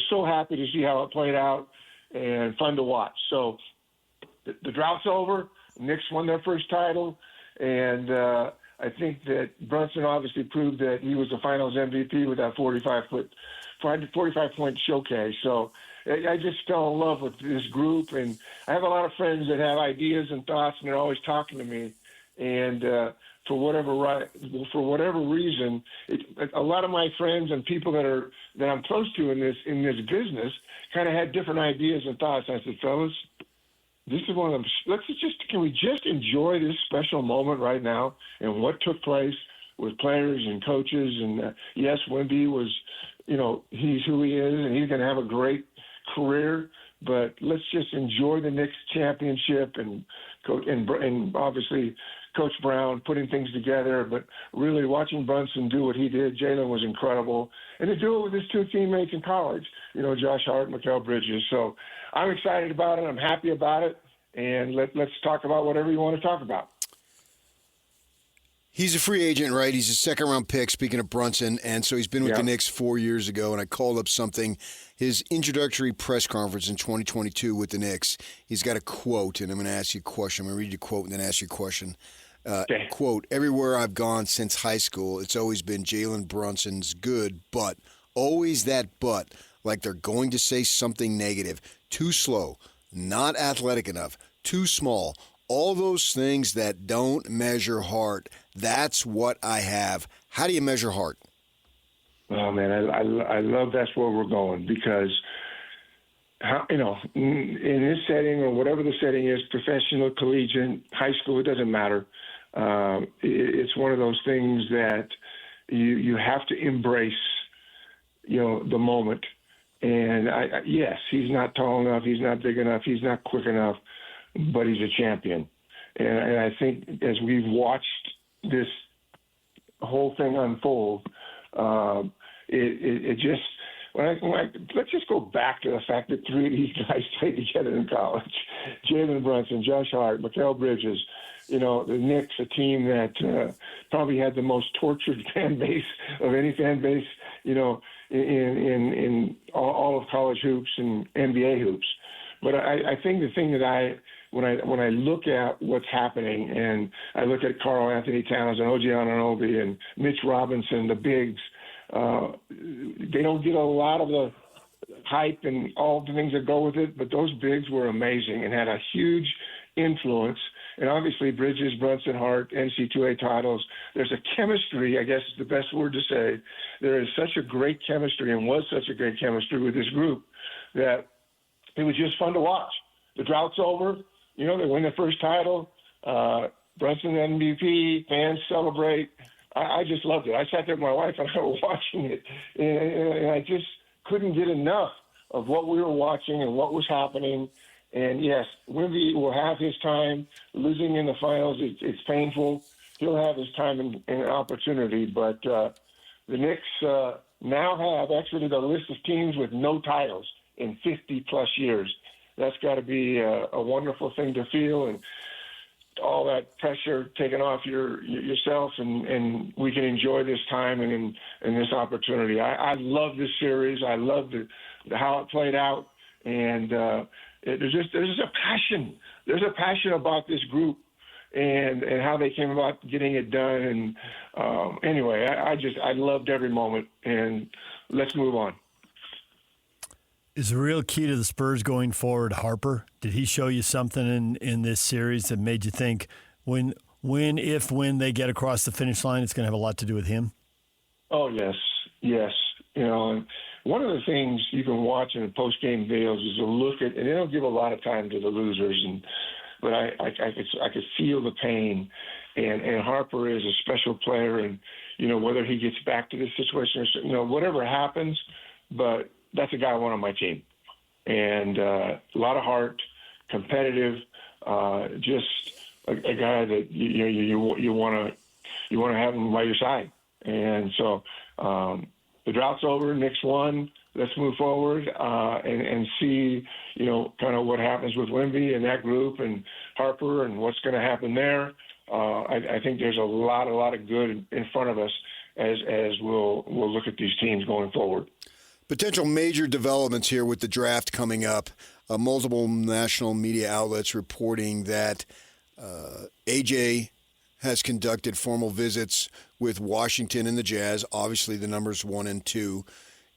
so happy to see how it played out and fun to watch. So the drought's over. Knicks won their first title. And I think that Brunson obviously proved that he was the finals MVP with that 45-point showcase. So I just fell in love with this group. And I have a lot of friends that have ideas and thoughts, and they're always talking to me. And for whatever reason, a lot of my friends and people that I'm close to in this business kind of had different ideas and thoughts. I said, fellas, this is one of them. Can we just enjoy this special moment right now and what took place with players and coaches? And yes, Wemby was, he's who he is, and he's going to have a great career. But let's just enjoy the Knicks championship and obviously Coach Brown putting things together, but really watching Brunson do what he did. Jalen was incredible. And to do it with his two teammates in college, Josh Hart and Mikal Bridges. So I'm excited about it. I'm happy about it. And let's talk about whatever you want to talk about. He's a free agent, right? He's a second-round pick, speaking of Brunson. And so he's been with the Knicks 4 years ago, and I called up something. His introductory press conference in 2022 with the Knicks, he's got a quote, and I'm going to ask you a question. I'm going to read you a quote and then ask you a question. Quote, everywhere I've gone since high school, it's always been Jalen Brunson's good, but always that but, like they're going to say something negative. Too slow, not athletic enough, too small. All those things that don't measure heart. That's what I have. How do you measure heart? Oh, man, I love that's where we're going because, in this setting or whatever the setting is, professional, collegiate, high school, it doesn't matter. It's one of those things that you have to embrace, the moment. And yes, he's not tall enough, he's not big enough, he's not quick enough, but he's a champion. And I think as we've watched this whole thing unfold, it just let's just go back to the fact that three of these guys played together in college: Jalen Brunson, Josh Hart, Mikal Bridges. The Knicks, a team that probably had the most tortured fan base of any fan base, in all of college hoops and NBA hoops. But I think the thing that when I look at what's happening, and I look at Karl Anthony Towns and OG Anunoby and Mitch Robinson, the bigs, they don't get a lot of the hype and all the things that go with it, but those bigs were amazing and had a huge influence. And obviously Bridges, Brunson, Hart, NC2A titles. There's a chemistry, I guess is the best word to say. There is such a great chemistry and was such a great chemistry with this group that it was just fun to watch. The drought's over. They win the first title. Brunson MVP, fans celebrate. I just loved it. I sat there with my wife and I was watching it, and I just couldn't get enough of what we were watching and what was happening. And yes, Wemby will have his time. Losing in the finals, it's painful. He'll have his time and opportunity. But the Knicks now have actually the list of teams with no titles in 50-plus years. That's got to be a wonderful thing to feel, and all that pressure taken off yourself, and we can enjoy this time and this opportunity. I love this series. I love how it played out, and there's just a passion. There's a passion about this group and how they came about getting it done. And anyway, I loved every moment. And let's move on. Is the real key to the Spurs going forward Harper? Did he show you something in this series that made you think when they get across the finish line, it's going to have a lot to do with him? Oh, yes. And one of the things you can watch in the post-game videos is to look at, and they don't give a lot of time to the losers, but I could feel the pain. And Harper is a special player, and whether he gets back to this situation or whatever happens, but that's a guy I want on my team. And a lot of heart, competitive, just a guy that you want to have him by your side. And so the drought's over, Knicks won. Let's move forward and see, kind of what happens with Wemby and that group and Harper and what's going to happen there. I think there's a lot of good in front of us as we'll look at these teams going forward. Potential major developments here with the draft coming up. Multiple national media outlets reporting that AJ has conducted formal visits with Washington and the Jazz, obviously the numbers 1 and 2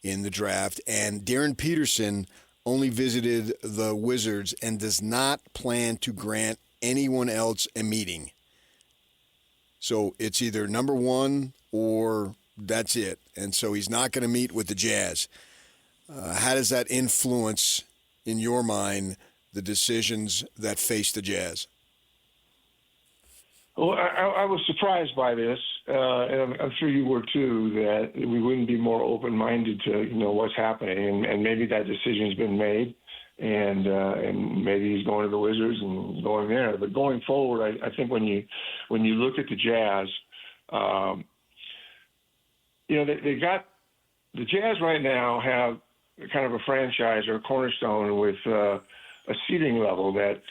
in the draft. And Darryn Peterson only visited the Wizards and does not plan to grant anyone else a meeting. So it's either number 1 or that's it. And so he's not going to meet with the Jazz. How does that influence, in your mind, the decisions that face the Jazz? Well, I was surprised by this, and I'm sure you were too, that we wouldn't be more open-minded to what's happening, and maybe that decision's been made, and maybe he's going to the Wizards and going there. But going forward, I think when you look at the Jazz, they got the Jazz right now have kind of a franchise or a cornerstone with a seeding level that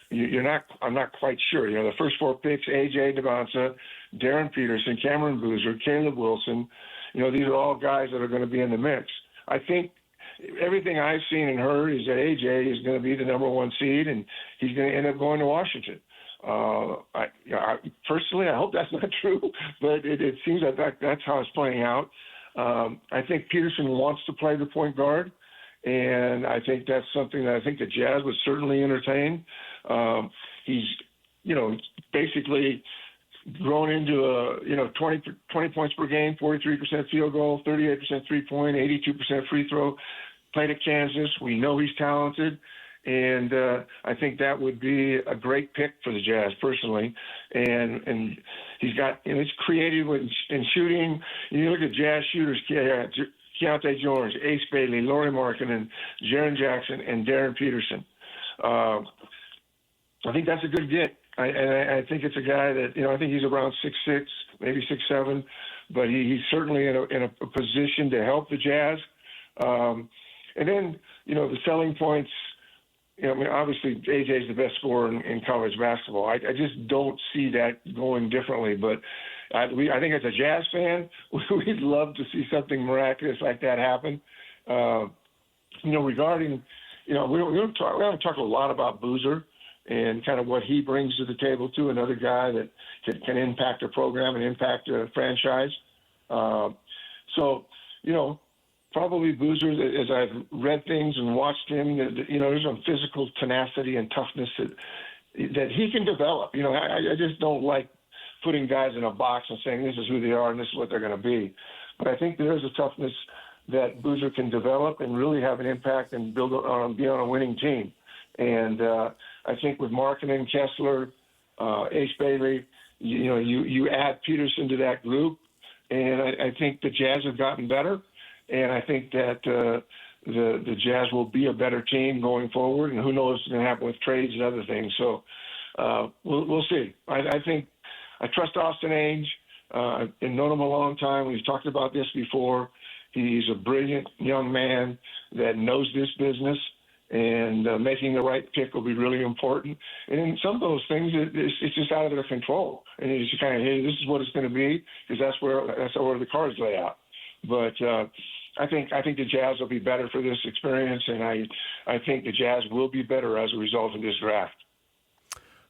I'm not quite sure. The first 4 picks, A.J. Devonta, Darryn Peterson, Cameron Boozer, Caleb Wilson, these are all guys that are going to be in the mix. I think everything I've seen and heard is that A.J. is going to be the number 1 seed, and he's going to end up going to Washington. Personally, I hope that's not true, but it seems like that's how it's playing out. I think Peterson wants to play the point guard, and I think that's something that I think the Jazz would certainly entertain. He's, basically grown into 20 points per game, 43% field goal, 38% three-point, 82% free throw. Played at Kansas. We know he's talented. And I think that would be a great pick for the Jazz, personally. And he's got, he's creative in shooting. You look at Jazz shooters, Keontae George, Ace Bailey, Lauri Markkanen, Jaren Jackson, and Darryn Peterson. I think that's a good get. I think it's a guy that, I think he's around 6'6", maybe 6'7", but he's certainly in a position to help the Jazz. And then, the selling points, obviously AJ's the best scorer in college basketball. I just don't see that going differently. But I think as a Jazz fan, we'd love to see something miraculous like that happen. Regarding, we haven't talked a lot about Boozer and kind of what he brings to the table too. Another guy that can impact a program and impact a franchise. Probably Boozer, as I've read things and watched him, there's some physical tenacity and toughness that that he can develop. You know, I just don't like putting guys in a box and saying this is who they are and this is what they're going to be. But I think there is a toughness that Boozer can develop and really have an impact and be on a winning team. And I think with Markkanen, Kessler, Ace Bailey, you add Peterson to that group, and I think the Jazz have gotten better, and I think that the Jazz will be a better team going forward, and who knows what's going to happen with trades and other things. So we'll see. I think I trust Austin Ainge. I've known him a long time. We've talked about this before. He's a brilliant young man that knows this business, and making the right pick will be really important. And in some of those things, it's just out of their control. And it's just kind of, hey, this is what it's going to be, because that's where the cards lay out. But I think the Jazz will be better for this experience, and I think the Jazz will be better as a result of this draft.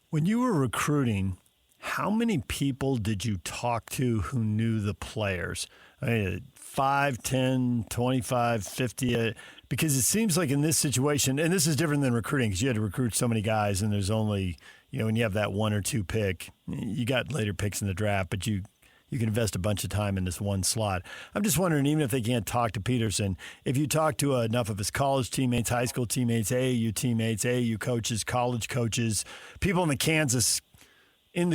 When you were recruiting, how many people did you talk to who knew the players? I mean, 5, 10, 25, 50, because it seems like in this situation, and this is different than recruiting because you had to recruit so many guys and there's only, when you have that 1 or 2 pick, you got later picks in the draft, but you can invest a bunch of time in this one slot. I'm just wondering, even if they can't talk to Peterson, if you talk to enough of his college teammates, high school teammates, AAU coaches, college coaches, people in the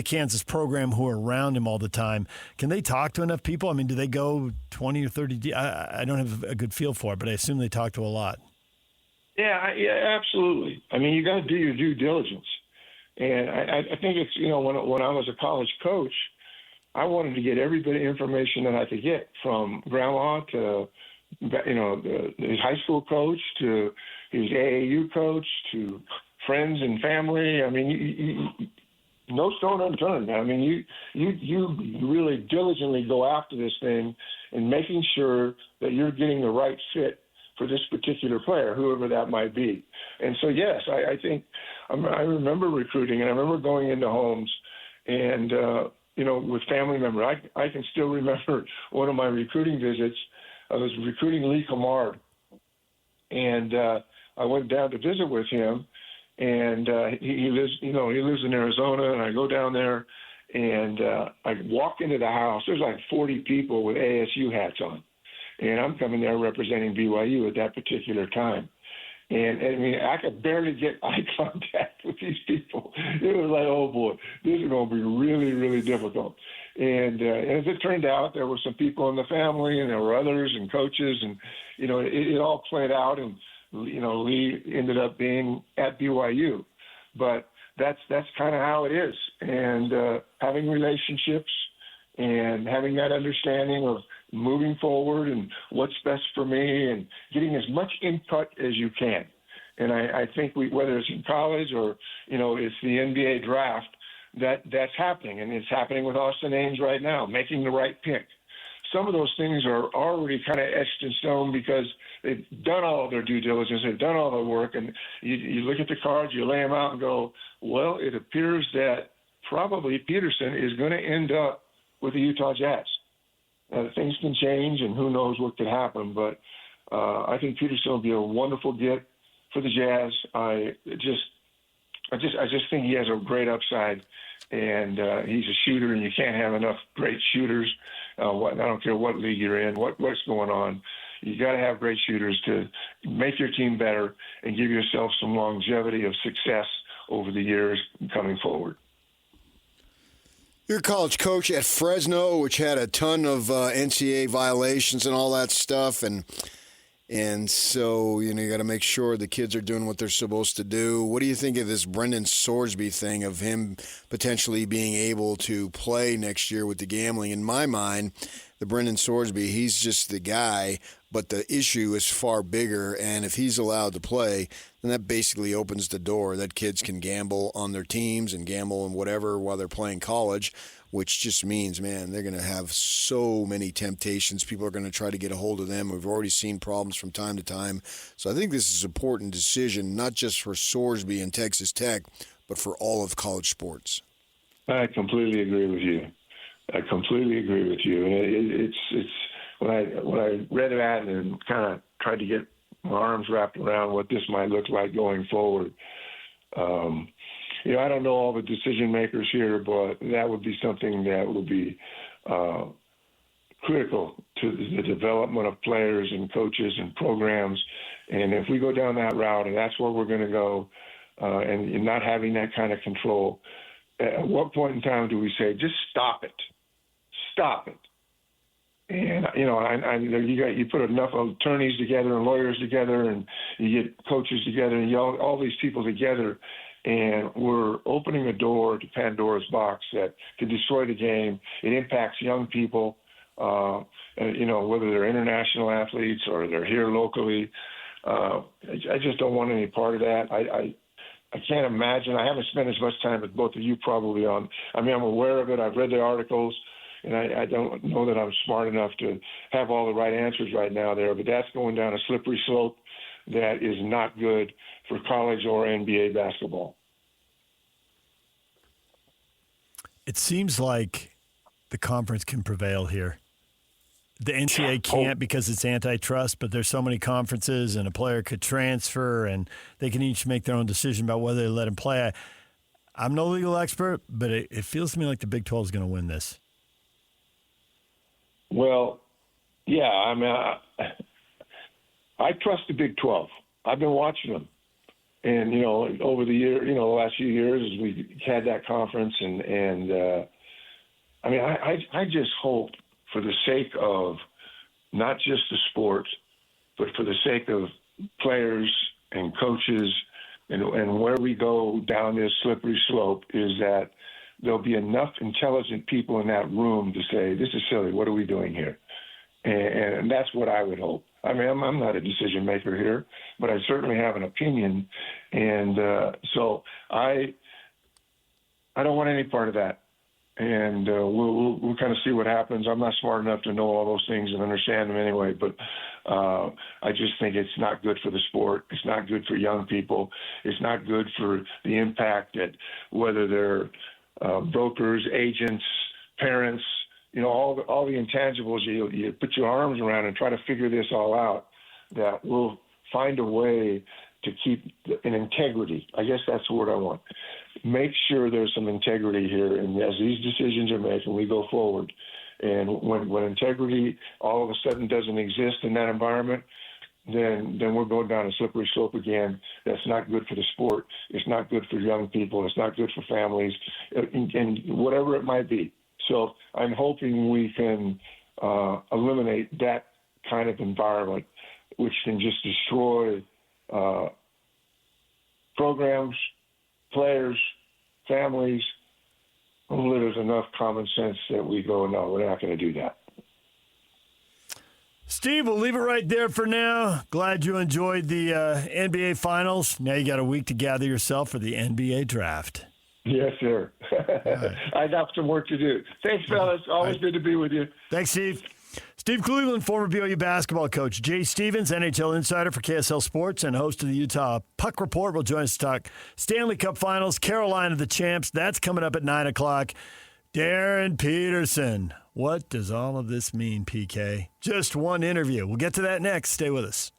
Kansas program who are around him all the time, can they talk to enough people? I mean, do they go 20 or 30? I don't have a good feel for it, but I assume they talk to a lot. Yeah, absolutely. I mean, you got to do your due diligence. And I think it's, when I was a college coach, I wanted to get every bit of information that I could get, from grandma to, his high school coach to his AAU coach to friends and family. I mean, no stone unturned. I mean, you really diligently go after this thing and making sure that you're getting the right fit for this particular player, whoever that might be. And so, yes, I think I remember recruiting, and I remember going into homes and, with family members. I can still remember one of my recruiting visits. I was recruiting Lee Kamard, and I went down to visit with him. And he lives in Arizona, and I go down there, and I walk into the house. There's like 40 people with ASU hats on, and I'm coming there representing BYU at that particular time. And I mean, I could barely get eye contact with these people. It was like, oh boy, this is going to be really, really difficult. And as it turned out, there were some people in the family, and there were others and coaches, and it all played out. And Lee ended up being at BYU, but that's kind of how it is. And having relationships and having that understanding of moving forward and what's best for me, and getting as much input as you can. And I think whether it's in college or it's the NBA draft, that's happening, and it's happening with Austin Ainge right now, making the right pick. Some of those things are already kind of etched in stone because they've done all of their due diligence, they've done all the work, and you look at the cards, you lay them out and go, well, it appears that probably Peterson is going to end up with the Utah Jazz. Things can change, and who knows what could happen, but I think Peterson will be a wonderful get for the Jazz. I just think he has a great upside, and he's a shooter, and you can't have enough great shooters. I don't care what league you're in, what's going on. You got to have great shooters to make your team better and give yourself some longevity of success over the years coming forward. You're a college coach at Fresno, which had a ton of NCAA violations and all that stuff, and so you got to make sure the kids are doing what they're supposed to do. What do you think of this Brendan Sorsby thing, of him potentially being able to play next year with the gambling? In my mind, the Brendan Sorsby, he's just the guy, but the issue is far bigger, and if he's allowed to play, then that basically opens the door that kids can gamble on their teams and gamble and whatever while they're playing college, which just means, man, they're going to have so many temptations. People are going to try to get a hold of them. We've already seen problems from time to time. So I think this is an important decision, not just for Sorsby and Texas Tech, but for all of college sports. I completely agree with you. And it's when I read that and kind of tried to get my arms wrapped around what this might look like going forward. I don't know all the decision makers here, but that would be something that would be critical to the development of players and coaches and programs. And if we go down that route, and that's where we're going to go, and not having that kind of control, at what point in time do we say, just stop it? Stop it. And, you put enough attorneys together and lawyers together, and you get coaches together, and all these people together, and we're opening a door to Pandora's box that could destroy the game. It impacts young people, whether they're international athletes or they're here locally. I just don't want any part of that. I can't imagine. I haven't spent as much time with both of you probably on. I'm aware of it. I've read the articles, and I don't know that I'm smart enough to have all the right answers right now there. But that's going down a slippery slope that is not good for college or NBA basketball. It seems like the conference can prevail here. The NCAA can't because it's antitrust, but there's so many conferences and a player could transfer and they can each make their own decision about whether they let him play. I'm no legal expert, but it feels to me like the Big 12 is going to win this. Well, yeah, I trust the Big 12. I've been watching them. And, over the year, the last few years as we had that conference and I just hope, for the sake of not just the sport, but for the sake of players and coaches and where we go down this slippery slope, is that there'll be enough intelligent people in that room to say, this is silly, what are we doing here? And that's what I would hope. I'm not a decision maker here, but I certainly have an opinion. And so I don't want any part of that. And we'll kind of see what happens. I'm not smart enough to know all those things and understand them anyway, but I just think it's not good for the sport. It's not good for young people. It's not good for the impact that whether they're brokers, agents, parents, all the intangibles you put your arms around and try to figure this all out, that we'll find a way to keep an integrity. I guess that's the word I want. Make sure there's some integrity here, and as these decisions are made and we go forward, and when integrity all of a sudden doesn't exist in that environment, then we're going down a slippery slope again. That's not good for the sport. It's not good for young people. It's not good for families, and whatever it might be. So I'm hoping we can eliminate that kind of environment, which can just destroy programs, players, families. Hopefully there's enough common sense that we go, no, we're not going to do that. Steve, we'll leave it right there for now. Glad you enjoyed the NBA Finals. Now you got a week to gather yourself for the NBA Draft. Yes, sir. Right. I got some work to do. Thanks, fellas. Always good to be with you. Thanks, Steve. Steve Cleveland, former BYU basketball coach. Jay Stevens, NHL insider for KSL Sports and host of the Utah Puck Report, will join us to talk Stanley Cup Finals, Carolina the champs. That's coming up at 9 o'clock. Darryn Peterson. What does all of this mean, PK? Just one interview. We'll get to that next. Stay with us.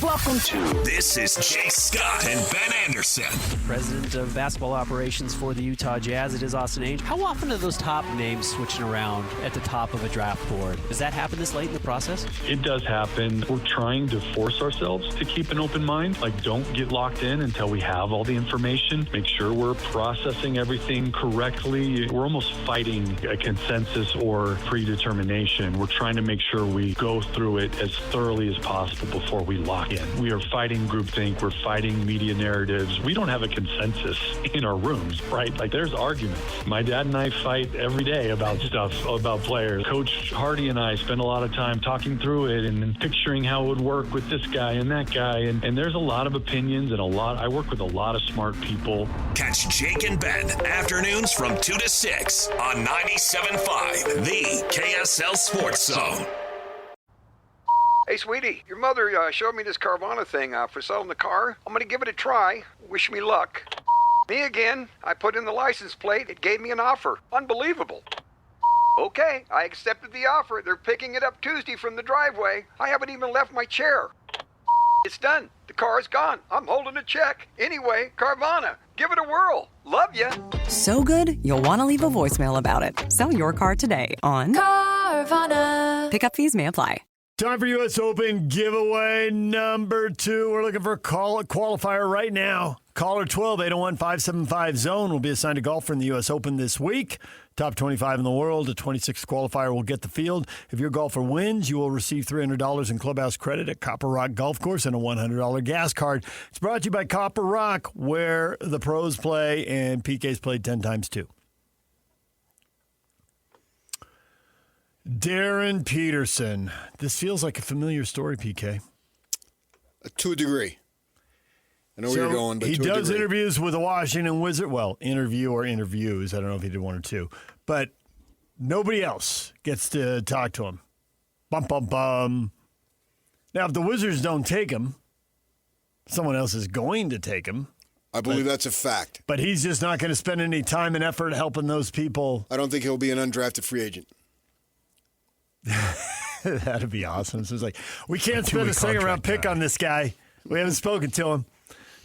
Welcome to This is Jay Scott and Ben Anderson. President of basketball operations for the Utah Jazz. It is Austin Ainge. How often are those top names switching around at the top of a draft board? Does that happen this late in the process? It does happen. We're trying to force ourselves to keep an open mind. Don't get locked in until we have all the information. Make sure we're processing everything correctly. We're almost fighting a consensus or predetermination. We're trying to make sure we go through it as thoroughly as possible before we lock in. We are fighting groupthink. We're fighting media narratives. We don't have a consensus in our rooms, right? There's arguments. My dad and I fight every day about stuff, about players. Coach Hardy and I spend a lot of time talking through it and picturing how it would work with this guy and that guy. And there's a lot of opinions and I work with a lot of smart people. Catch Jake and Ben afternoons from 2 to 6 on 97.5, the KSL Sports Zone. Hey, sweetie, your mother showed me this Carvana thing for selling the car. I'm going to give it a try. Wish me luck. Me again. I put in the license plate. It gave me an offer. Unbelievable. Okay, I accepted the offer. They're picking it up Tuesday from the driveway. I haven't even left my chair. It's done. The car is gone. I'm holding a check. Anyway, Carvana, give it a whirl. Love ya. So good, you'll want to leave a voicemail about it. Sell your car today on Carvana. Pickup fees may apply. Time for U.S. Open giveaway number 2. We're looking for a qualifier right now. Caller 12-801-575-ZONE will be assigned a golfer in the U.S. Open this week. Top 25 in the world. A 26th qualifier will get the field. If your golfer wins, you will receive $300 in clubhouse credit at Copper Rock Golf Course and a $100 gas card. It's brought to you by Copper Rock, where the pros play, and PK's played 10 times too. Darryn Peterson. This feels like a familiar story, PK. To a degree. I know where you're going, but he to a does degree. interviews with the Washington Wizards. Well, interview or interviews. I don't know if he did one or two. But nobody else gets to talk to him. Bum, bum, bum. Now, if the Wizards don't take him, someone else is going to take him. I believe that's a fact. But he's just not going to spend any time and effort helping those people. I don't think he'll be an undrafted free agent. That'd be awesome. So it's like, we can't spend a second-round pick on this guy. We haven't spoken to him.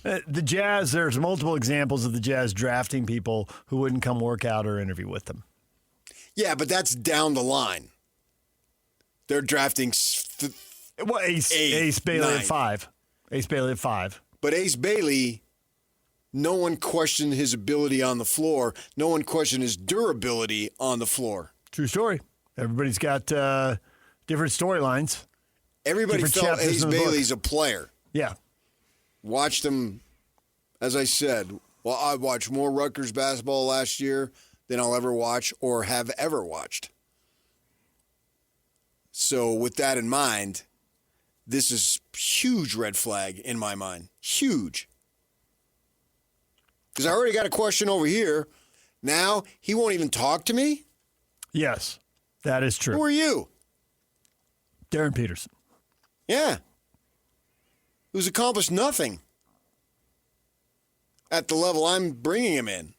The Jazz, there's multiple examples of the Jazz drafting people who wouldn't come work out or interview with them. Yeah, but that's down the line. They're drafting Ace Bailey at 5. Ace Bailey at 5. But Ace Bailey, no one questioned his ability on the floor. No one questioned his durability on the floor. True story. Everybody's got different storylines. Everybody felt Ace Bailey's a player. Yeah. Watched him, as I said, well, I watched more Rutgers basketball last year than I'll ever watch or have ever watched. So with that in mind, this is huge red flag in my mind. Huge. Because I already got a question over here. Now he won't even talk to me? Yes, that is true. Who are you? Darryn Peterson. Yeah. Who's accomplished nothing at the level I'm bringing him in.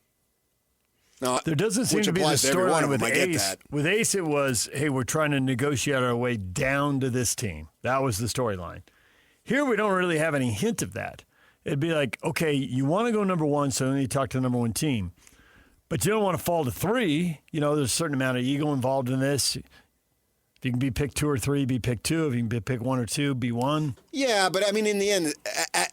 Now, there doesn't seem to be the storyline with Ace. With Ace, it was, hey, we're trying to negotiate our way down to this team. That was the storyline. Here, we don't really have any hint of that. It'd be like, okay, you want to go number 1, so then you talk to the number 1 team. But you don't want to fall to 3. You know, there's a certain amount of ego involved in this. If you can be picked 2 or 3, be picked 2. If you can be picked 1 or 2, be 1. Yeah, but I mean, in the end,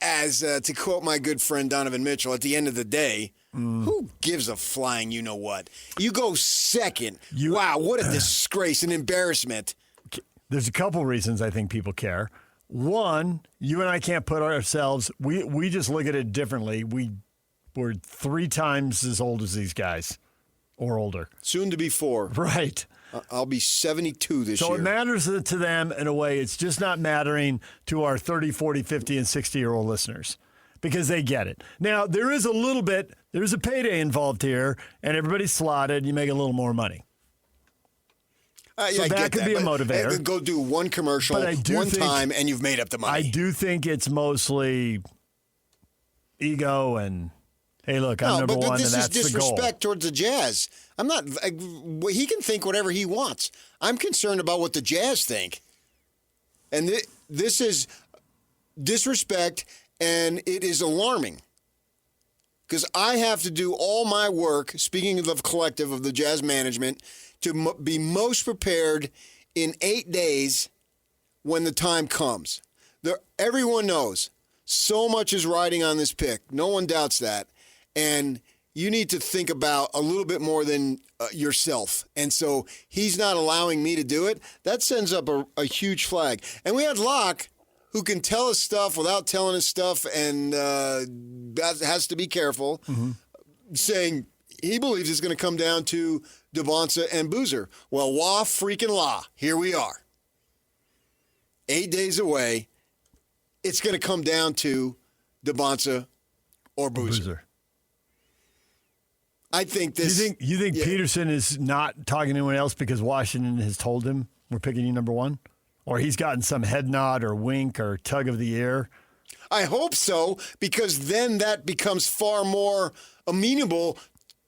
as to quote my good friend Donovan Mitchell, at the end of the day, who gives a flying you-know-what? You go second. Wow, what a disgrace, an embarrassment. There's a couple reasons I think people care. One, you and I can't put ourselves, we just look at it differently. We're 3 times as old as these guys, or older. Soon to be 4. Right. I'll be 72 this year. So it matters to them in a way. It's just not mattering to our 30, 40, 50, and 60-year-old listeners because they get it. Now, there's a payday involved here, and everybody's slotted. You make a little more money. So that could be a motivator. Go do one commercial one time, and you've made up the money. I do think it's mostly ego and, hey, look, I'm number 1, and that's the goal. This is disrespect towards the Jazz. I'm not. He can think whatever he wants. I'm concerned about what the Jazz think, and this is disrespect, and it is alarming because I have to do all my work. Speaking of the collective of the Jazz management, to be most prepared in 8 days when the time comes. Everyone knows so much is riding on this pick. No one doubts that, and you need to think about a little bit more than yourself. And so he's not allowing me to do it. That sends up a huge flag. And we had Locke, who can tell us stuff without telling us stuff and has to be careful, saying he believes it's going to come down to Devonsa and Boozer. Well, wah freaking la. Here we are. 8 days away. It's going to come down to Devonsa or Boozer. I think this. You think Peterson is not talking to anyone else because Washington has told him we're picking you number 1? Or he's gotten some head nod or wink or tug of the ear? I hope so, because then that becomes far more amenable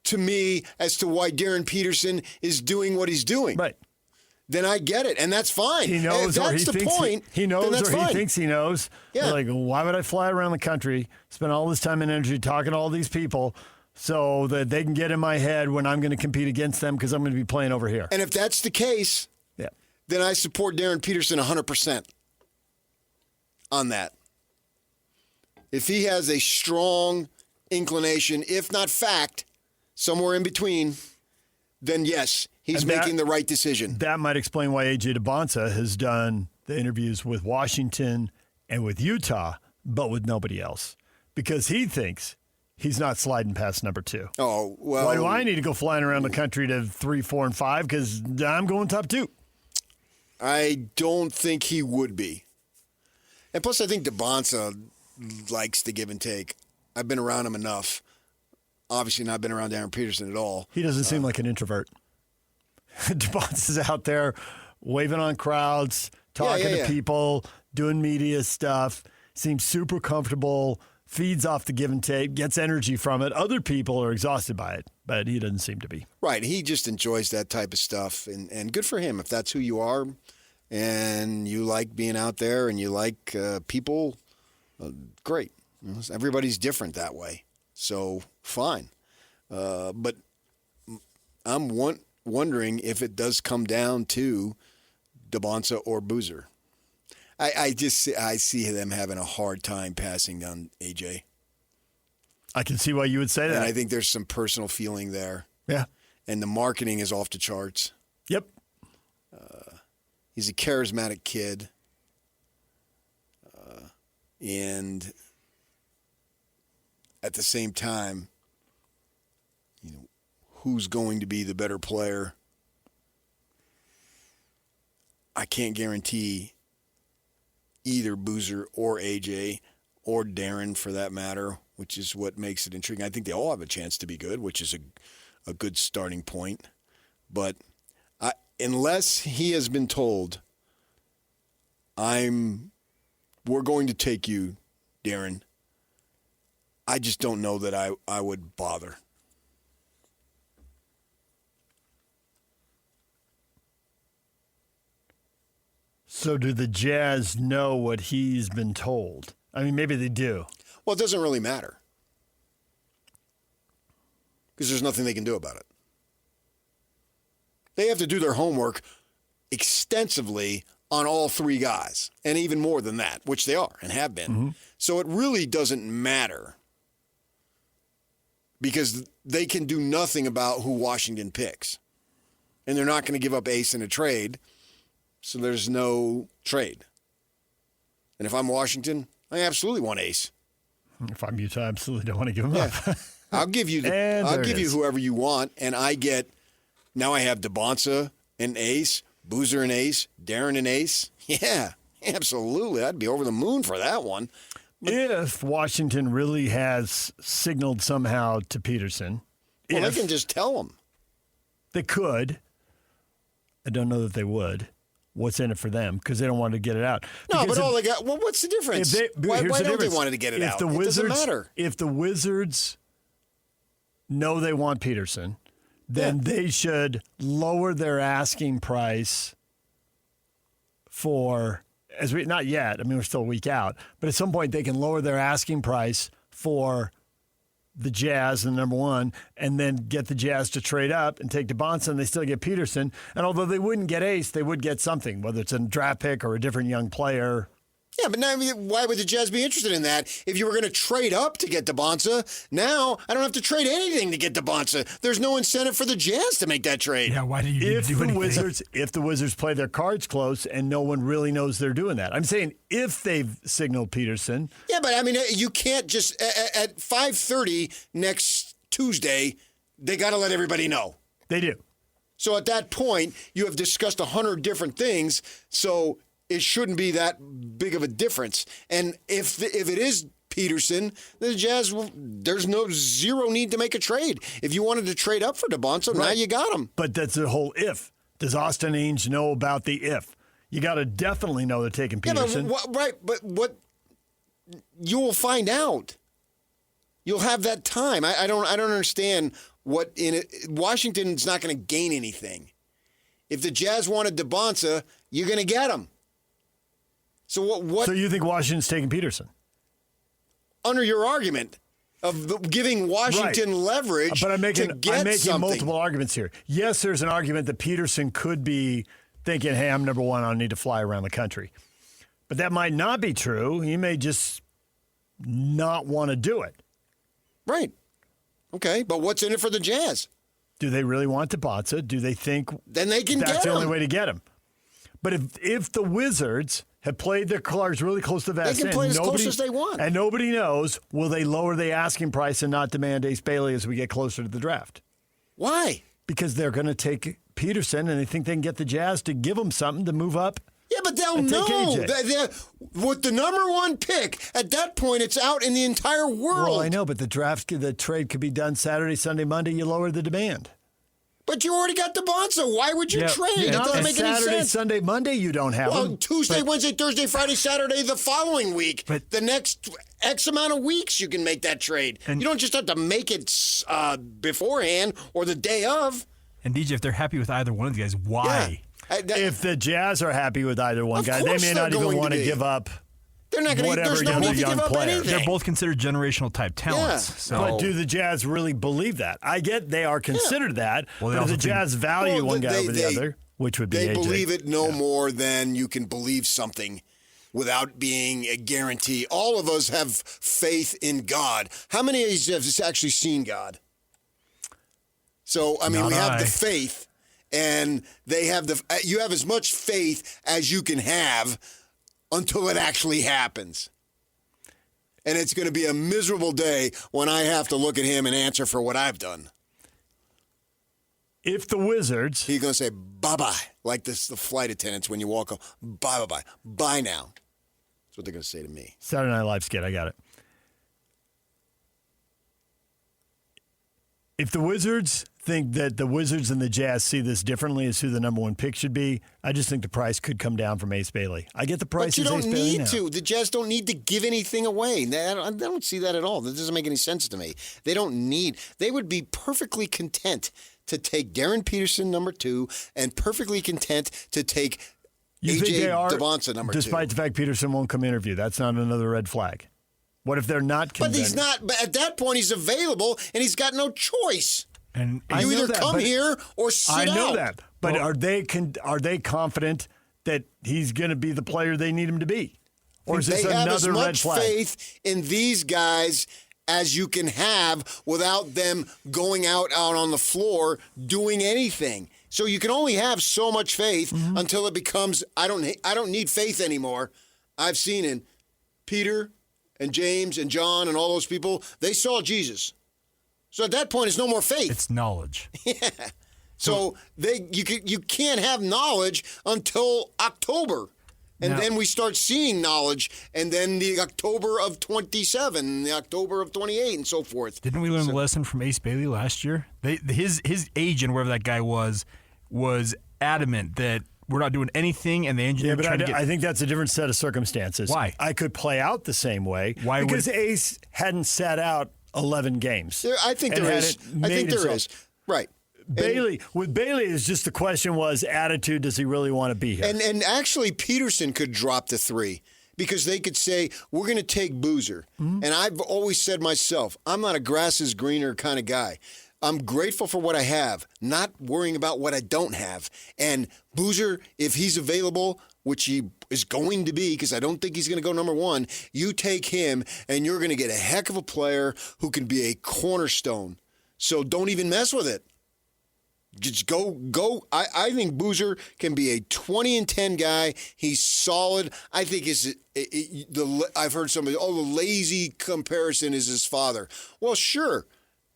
to me as to why Darryn Peterson is doing what he's doing. Right. then I get it, and that's fine. He knows, if or that's he the thinks point, he knows, then that's or fine. he thinks he knows. Yeah. Like, why would I fly around the country, spend all this time and energy talking to all these people so that they can get in my head when I'm going to compete against them because I'm going to be playing over here? And if that's the case, then I support Darryn Peterson 100% on that. If he has a strong inclination, if not fact, somewhere in between, then yes, he's making the right decision. That might explain why A.J. DeBonsa has done the interviews with Washington and with Utah, but with nobody else, because he thinks he's not sliding past number 2. Oh, well. Why do I need to go flying around the country to 3, 4, and 5? Because I'm going top 2. I don't think he would be. And plus, I think DeBonsa likes the give and take. I've been around him enough. Obviously not been around Darryn Peterson at all. He doesn't seem like an introvert. DeBonsa's out there waving on crowds, talking to people, doing media stuff, seems super comfortable, feeds off the give and take, gets energy from it. Other people are exhausted by it, but he doesn't seem to be. Right. He just enjoys that type of stuff, and good for him if that's who you are and you like being out there and you like people. Great. Everybody's different that way, so fine. But I'm wondering if it does come down to DeBonsa or Boozer. I see them having a hard time passing on AJ. I can see why you would say that. And I think there's some personal feeling there. Yeah. And the marketing is off the charts. Yep. He's a charismatic kid. And at the same time, who's going to be the better player? I can't guarantee either Boozer or AJ or Darryn for that matter, which is what makes it intriguing. I think they all have a chance to be good, which is a good starting point. But unless he has been told, we're going to take you, Darryn, I just don't know that I would bother. So do the Jazz know what he's been told? I mean, maybe they do. Well, it doesn't really matter because there's nothing they can do about it. They have to do their homework extensively on all 3 guys, and even more than that, which they are and have been. Mm-hmm. So it really doesn't matter because they can do nothing about who Washington picks. And they're not going to give up Ace in a trade, so there's no trade. And if I'm Washington, I absolutely want Ace. If I'm Utah, I absolutely don't want to give him up. I'll give you whoever you want, and now I have DeBonsa and Ace, Boozer and Ace, Darryn and Ace. Yeah, absolutely. I'd be over the moon for that one. If Washington really has signaled somehow to Peterson. Well, they can just tell him. They could. I don't know that they would. What's in it for them? Because they don't want to get it out. No, but all they got, well, what's the difference? Why don't they want to get it out? It doesn't matter. If the Wizards know they want Peterson, then they should lower their asking price for, not yet, I mean, we're still a week out, but at some point they can lower their asking price for the Jazz and number 1, and then get the Jazz to trade up and take DeBonsa, and they still get Peterson. And although they wouldn't get Ace, they would get something, whether it's a draft pick or a different young player. Yeah, but now, why would the Jazz be interested in that? If you were going to trade up to get DeBonsa, now I don't have to trade anything to get DeBonsa. There's no incentive for the Jazz to make that trade. Yeah, why do you need to do anything? If the Wizards play their cards close and no one really knows they're doing that. I'm saying if they've signaled Peterson. Yeah, but I mean, you can't just, at 5:30 next Tuesday, they got to let everybody know. They do. So at that point, you have discussed 100 different things, so it shouldn't be that big of a difference. And if it is Peterson, the Jazz, there's zero need to make a trade. If you wanted to trade up for DeBonsa, now you got him. But that's the whole if. Does Austin Ainge know about the if? You got to definitely know they're taking Peterson. Yeah, but what you will find out. You'll have that time. I don't understand what in it. Washington's not going to gain anything If the Jazz wanted DeBonsa, you're going to get him. So what? So you think Washington's taking Peterson? Under your argument of giving Washington leverage, but I'm making something. multiple arguments here. Yes, there's an argument that Peterson could be thinking, hey, I'm number one, I need to fly around the country. But that might not be true. He may just not want to do it. Right. Okay, but what's in it for the Jazz? Do they really want DeBonsa? Do they think then they can that's get the him. only way to get him? But if the Wizards have played their cards really close to the vest, they can play as close as they want. And nobody knows, will they lower the asking price and not demand Ace Bailey as we get closer to the draft? Why? Because they're going to take Peterson, and they think they can get the Jazz to give them something to move up. Yeah, but they'll know. With the number one pick, at that point, it's out in the entire world. Well, I know, but the trade could be done Saturday, Sunday, Monday. You lower the demand. But you already got DeBonsa. Why would you trade? It doesn't make any Saturday, sense. Sunday, Monday, you don't have them. Tuesday, Wednesday, Thursday, Friday, Saturday, the following week. But the next X amount of weeks, you can make that trade. You don't just have to make it beforehand or the day of. And DJ, if they're happy with either one of the guys, why? Yeah. If the Jazz are happy with either one guy, they course may they're not even going want to to be. give up. They're not going to. Whatever There's no need to young give up player. anything. They're both considered generational type talents. Yeah. So. But do the Jazz really believe that? I get they are considered that, Well, they but do also the Jazz value one guy over the other, which would be They AJ. believe it no more than you can believe something without being a guarantee. All of us have faith in God. How many of you have actually seen God? So, I mean, Not we have I. the faith, and they have you have as much faith as you can have until it actually happens. And it's going to be a miserable day when I have to look at him and answer for what I've done. If the Wizards... He's going to say, bye-bye, like the flight attendants when you walk up, bye-bye, bye now. That's what they're going to say to me. Saturday Night Live skit, I got it. If the Wizards think that the Wizards and the Jazz see this differently as who the number one pick should be, I just think the price could come down from Ace Bailey. I get the price is Ace Bailey now. But you don't need to. The Jazz don't need to give anything away. I don't see that at all. That doesn't make any sense to me. They don't need. They would be perfectly content to take Darryn Peterson, number 2, and perfectly content to take AJ DeBonsa, number 2. Despite the fact Peterson won't come interview. That's not another red flag. What if they're not convinced? But he's not. But at that point, he's available, and he's got no choice. And you either come here or sit out. I know that. But are they confident that he's going to be the player they need him to be? Or is this another red flag? They have as much faith in these guys as you can have without them going out on the floor doing anything. So you can only have so much faith until it becomes, I don't need faith anymore. I've seen in Peter and James and John and all those people, they saw Jesus. So at that point, it's no more faith. It's knowledge. Yeah. So you can't have knowledge until October. And then we start seeing knowledge, and then the October of 27, the October of 28, and so forth. Didn't we learn the lesson from Ace Bailey last year? His agent, whoever that guy was adamant that we're not doing anything, and the engineer tried to get... I think that's a different set of circumstances. Why? I could play out the same way. Why? Because Ace hadn't sat out 11 games. I think there is. Right. With Bailey, it's just the question was attitude. Does he really want to be here? And actually, Peterson could drop the 3 because they could say, we're going to take Boozer. And I've always said myself, I'm not a grass is greener kind of guy. I'm grateful for what I have, not worrying about what I don't have. And Boozer, if he's available, which he is going to be, because I don't think he's going to go number 1, you take him, and you're going to get a heck of a player who can be a cornerstone. So don't even mess with it. Just go. I think Boozer can be a 20-10 guy. He's solid. I think I've heard somebody, the lazy comparison is his father. Well, sure.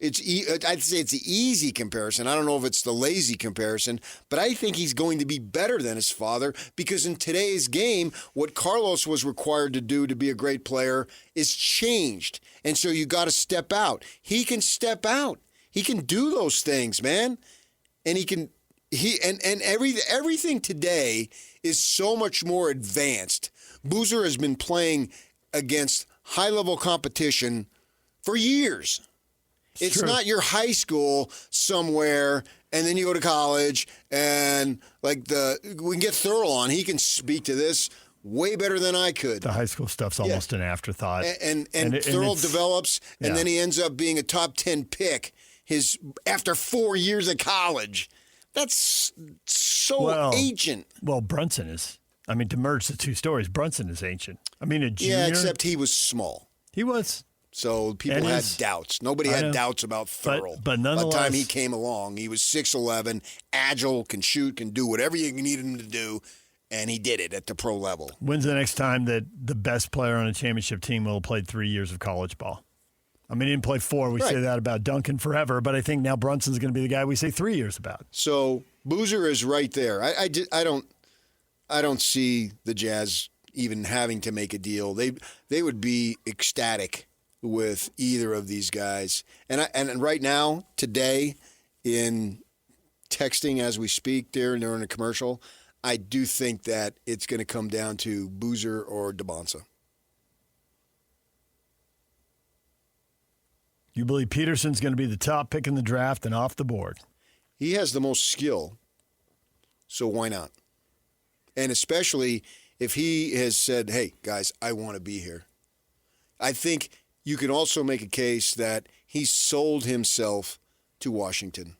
I'd say it's the easy comparison. I don't know if it's the lazy comparison, but I think he's going to be better than his father because in today's game, what Carlos was required to do to be a great player is changed. And so you got to step out. He can step out. He can do those things, man. And everything today is so much more advanced. Boozer has been playing against high-level competition for years. It's not your high school somewhere, and then you go to college, and we can get Thurl on. He can speak to this way better than I could. The high school stuff's almost an afterthought. And Thurl develops, and then he ends up being a top 10 pick after 4 years of college. That's so ancient. Well, Brunson is. I mean, to merge the two stories, Brunson is ancient. I mean, a junior. Yeah, except he was small. He was. So people had doubts. Nobody had doubts about Thurl. But nonetheless. By the time he came along, he was 6'11", agile, can shoot, can do whatever you need him to do, and he did it at the pro level. When's the next time that the best player on a championship team will have played 3 years of college ball? I mean, he didn't play 4. We say that about Duncan forever, but I think now Brunson's going to be the guy we say 3 years about. So Boozer is right there. I don't see the Jazz even having to make a deal. They would be ecstatic with either of these guys. And right now, today, in texting as we speak during a commercial, I do think that it's going to come down to Boozer or DeBonsa. You believe Peterson's going to be the top pick in the draft and off the board? He has the most skill, so why not? And especially if he has said, hey, guys, I want to be here. I think you can also make a case that he sold himself to Washington.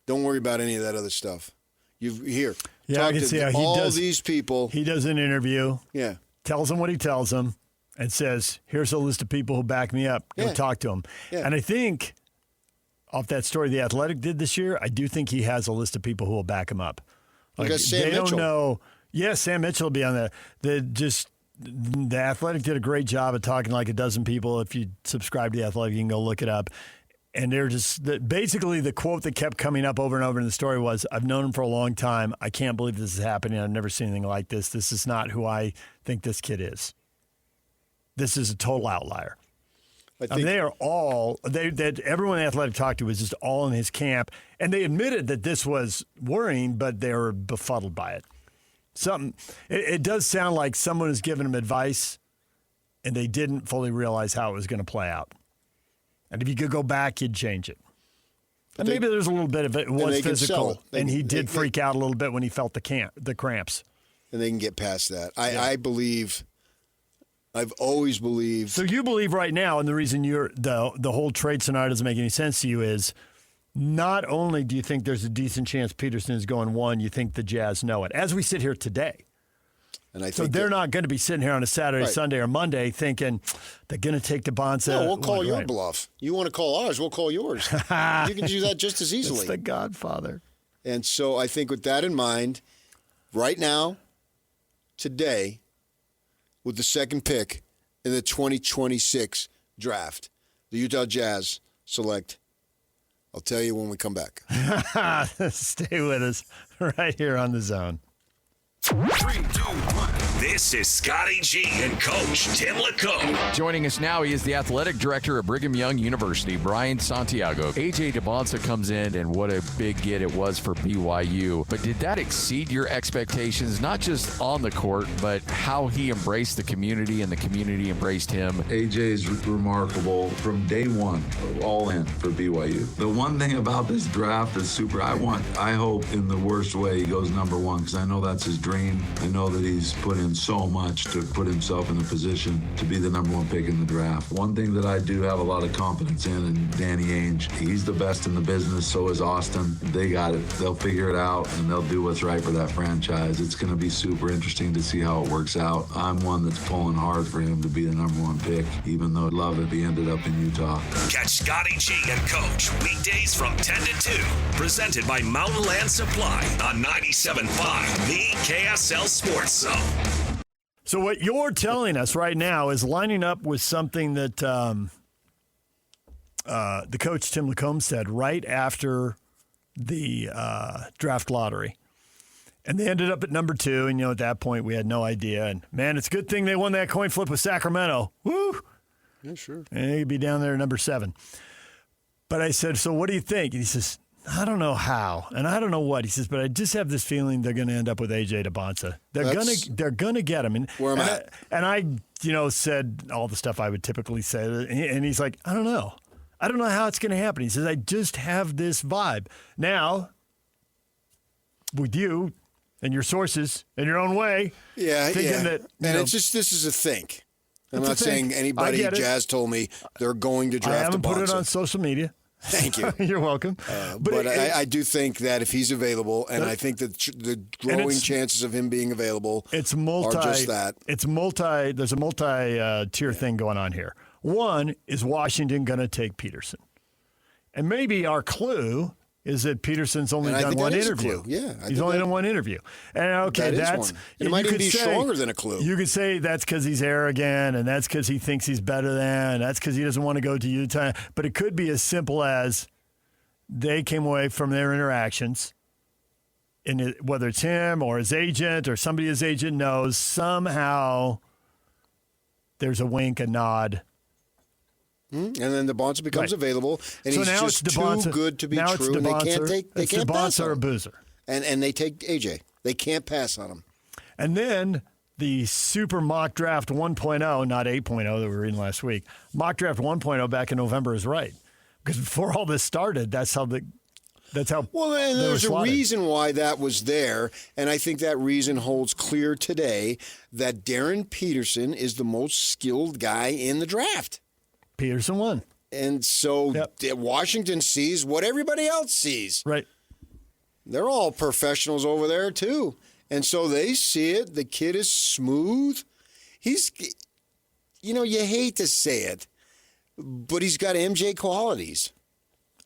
Don't worry about any of that other stuff. Talk to see how all these people. He does an interview. Yeah. Tells them what he tells them and says, here's a list of people who back me up. Go talk to them. Yeah. And I think off that story The Athletic did this year, I do think he has a list of people who will back him up. Because Sam Mitchell. Don't know. Yeah, Sam Mitchell will be on there. The Athletic did a great job of talking like a dozen people. If you subscribe to The Athletic, you can go look it up. And they're basically the quote that kept coming up over and over in the story was, I've known him for a long time. I can't believe this is happening. I've never seen anything like this. This is not who I think this kid is. This is a total outlier. They are all that everyone Athletic talked to was just all in his camp, and they admitted that this was worrying, but they were befuddled by it. It does sound like someone has given them advice, and they didn't fully realize how it was going to play out. And if you could go back, you'd change it. And maybe there's a little bit of it was physical, and he did freak out a little bit when he felt the cramps. And they can get past that. I believe. I've always believed. So you believe right now, and the reason the whole trade scenario doesn't make any sense to you is not only do you think there's a decent chance Peterson is going 1, you think the Jazz know it. As we sit here today. And I so think they're not going to be sitting here on a Saturday, Sunday, or Monday thinking they're going to take DeBonsa. No, we'll call your bluff. You want to call ours, we'll call yours. You can do that just as easily. It's the Godfather. And so I think with that in mind, right now, today, with the second pick in the 2026 draft, the Utah Jazz select. I'll tell you when we come back. Stay with us right here on The Zone. 3, 2, 1. This is Scotty G and Coach Tim Lacombe. Joining us now, he is the athletic director of Brigham Young University, Brian Santiago. A.J. DeBonsa comes in, and what a big get it was for BYU. But did that exceed your expectations, not just on the court, but how he embraced the community and the community embraced him? AJ's remarkable from day one, all in for BYU. The one thing about this draft is super. I hope in the worst way he goes number 1, because I know that's his dream. I know that he's put in so much to put himself in a position to be the number 1 pick in the draft. One thing that I do have a lot of confidence in, and Danny Ainge, he's the best in the business, so is Austin. They got it. They'll figure it out, and they'll do what's right for that franchise. It's going to be super interesting to see how it works out. I'm one that's pulling hard for him to be the number 1 pick, even though I'd love if he ended up in Utah. Catch Scotty G and Coach weekdays from 10 to 2. Presented by Mountain Land Supply on 97.5, the KSL Sports Zone. So what you're telling us right now is lining up with something that the coach Tim Lacombe said right after the draft lottery. And they ended up at number 2, and at that point we had no idea. And man, it's a good thing they won that coin flip with Sacramento. Woo! Yeah, sure. And they'd be down there at number 7. But I said, so what do you think? And he says, I don't know how, and I don't know what. He says, but I just have this feeling they're going to end up with A.J. DeBonsa. They're going to get him. Where I'm at. And I said all the stuff I would typically say. And he's like, I don't know. I don't know how it's going to happen. He says, I just have this vibe. Now, with you and your sources in your own way, thinking that. And it's just, this is a think. I'm not saying anybody, Jazz told me they're going to draft I haven't a Bonza. put it on social media. Thank you. You're welcome. But I do think that if he's available, and I think that the growing chances of him being available are just that. There's a multi-tier thing going on here. One, is Washington going to take Peterson? And maybe our clue is that Peterson's only done one interview. He's only done one interview. And that's one. It might even be stronger than a clue. You could say that's because he's arrogant, and that's because he thinks he's better than, and that's because he doesn't want to go to Utah. But it could be as simple as they came away from their interactions, and whether it's him or his agent or somebody his agent knows, somehow there's a wink, a nod. And then the Bonza becomes available, and he's just too good to be true. And they can't pass on him. Or Boozer. And they take AJ. They can't pass on him. And then the super mock draft 1.0, not 8.0 that we were reading last week, mock draft 1.0 back in November is right. Because before all this started, that's how. Well, and there's a reason why that was there, and I think that reason holds clear today that Darryn Peterson is the most skilled guy in the draft. Peterson won. And so Washington sees what everybody else sees. Right. They're all professionals over there, too. And so they see it. The kid is smooth. He's, you hate to say it, but he's got MJ qualities.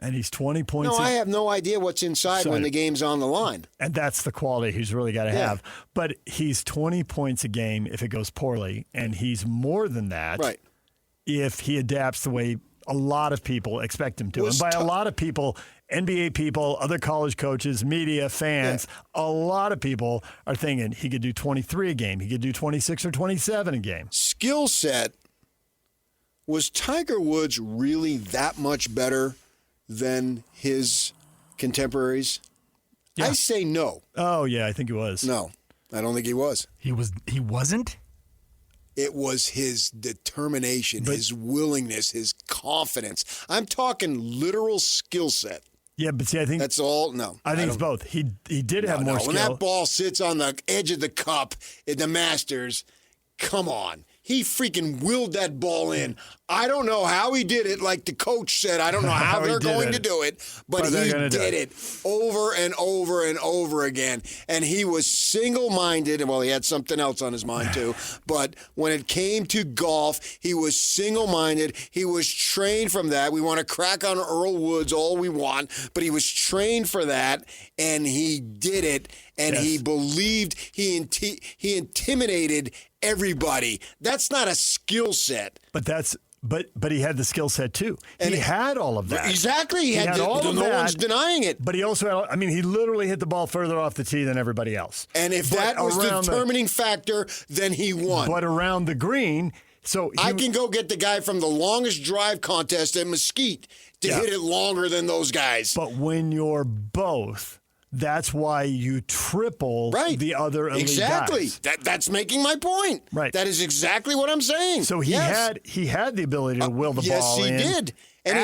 And he's 20 points. No, I have no idea what's inside when the game's on the line. And that's the quality he's really got to have. But he's 20 points a game if it goes poorly, and he's more than that. Right. If he adapts the way a lot of people expect him to. And by a lot of people, NBA people, other college coaches, media, fans, a lot of people are thinking he could do 23 a game. He could do 26 or 27 a game. Skill set, was Tiger Woods really that much better than his contemporaries? Yeah. I say no. Oh, yeah, I think he was. No, I don't think he was. He wasn't? It was his determination, his willingness, his confidence. I'm talking literal skill set. Yeah, but see, I think that's all. No, I think it's both. He did have more skill. When that ball sits on the edge of the cup in the Masters, come on. He freaking willed that ball in. I don't know how he did it. Like the coach said, I don't know how they're going to do it, but he did it over and over and over again. And he was single-minded. Well, he had something else on his mind, too. But when it came to golf, he was single-minded. He was trained from that. We want to crack on Earl Woods all we want, but he was trained for that, and he did it. And he believed, he intimidated everybody. That's not a skill set. But he had the skill set too. And he had all of that. Exactly. He had all of that. No one's denying it. But he also had, he literally hit the ball further off the tee than everybody else. And if that was the determining factor, then he won. But around the green, I can go get the guy from the longest drive contest at Mesquite to hit it longer than those guys. But when you're both, that's why you triple the other elite guys. That's making my point. Right. That is exactly what I'm saying. So he had the ability to will the ball in. Yes, he did. And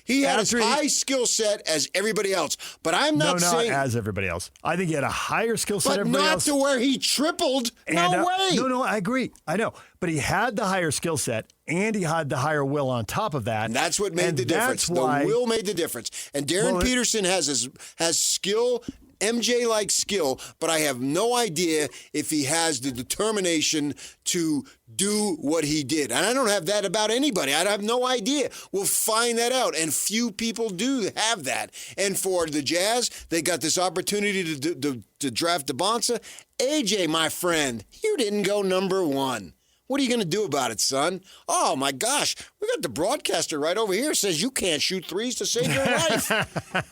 he had as high skill set as everybody else. But I'm not saying not as everybody else. I think he had a higher skill set than everybody else. But not to where he tripled. No way. No, I agree. I know. But he had the higher skill set, and he had the higher will on top of that. And that's what made the difference. The will made the difference. And Darryn Peterson has skill, MJ-like skill, but I have no idea if he has the determination to do what he did. And I don't have that about anybody. I have no idea. We'll find that out. And few people do have that. And for the Jazz, they got this opportunity to draft the Bonza. AJ, my friend, you didn't go number one. What are you going to do about it, son? Oh, my gosh. We got the broadcaster right over here says you can't shoot threes to save your life.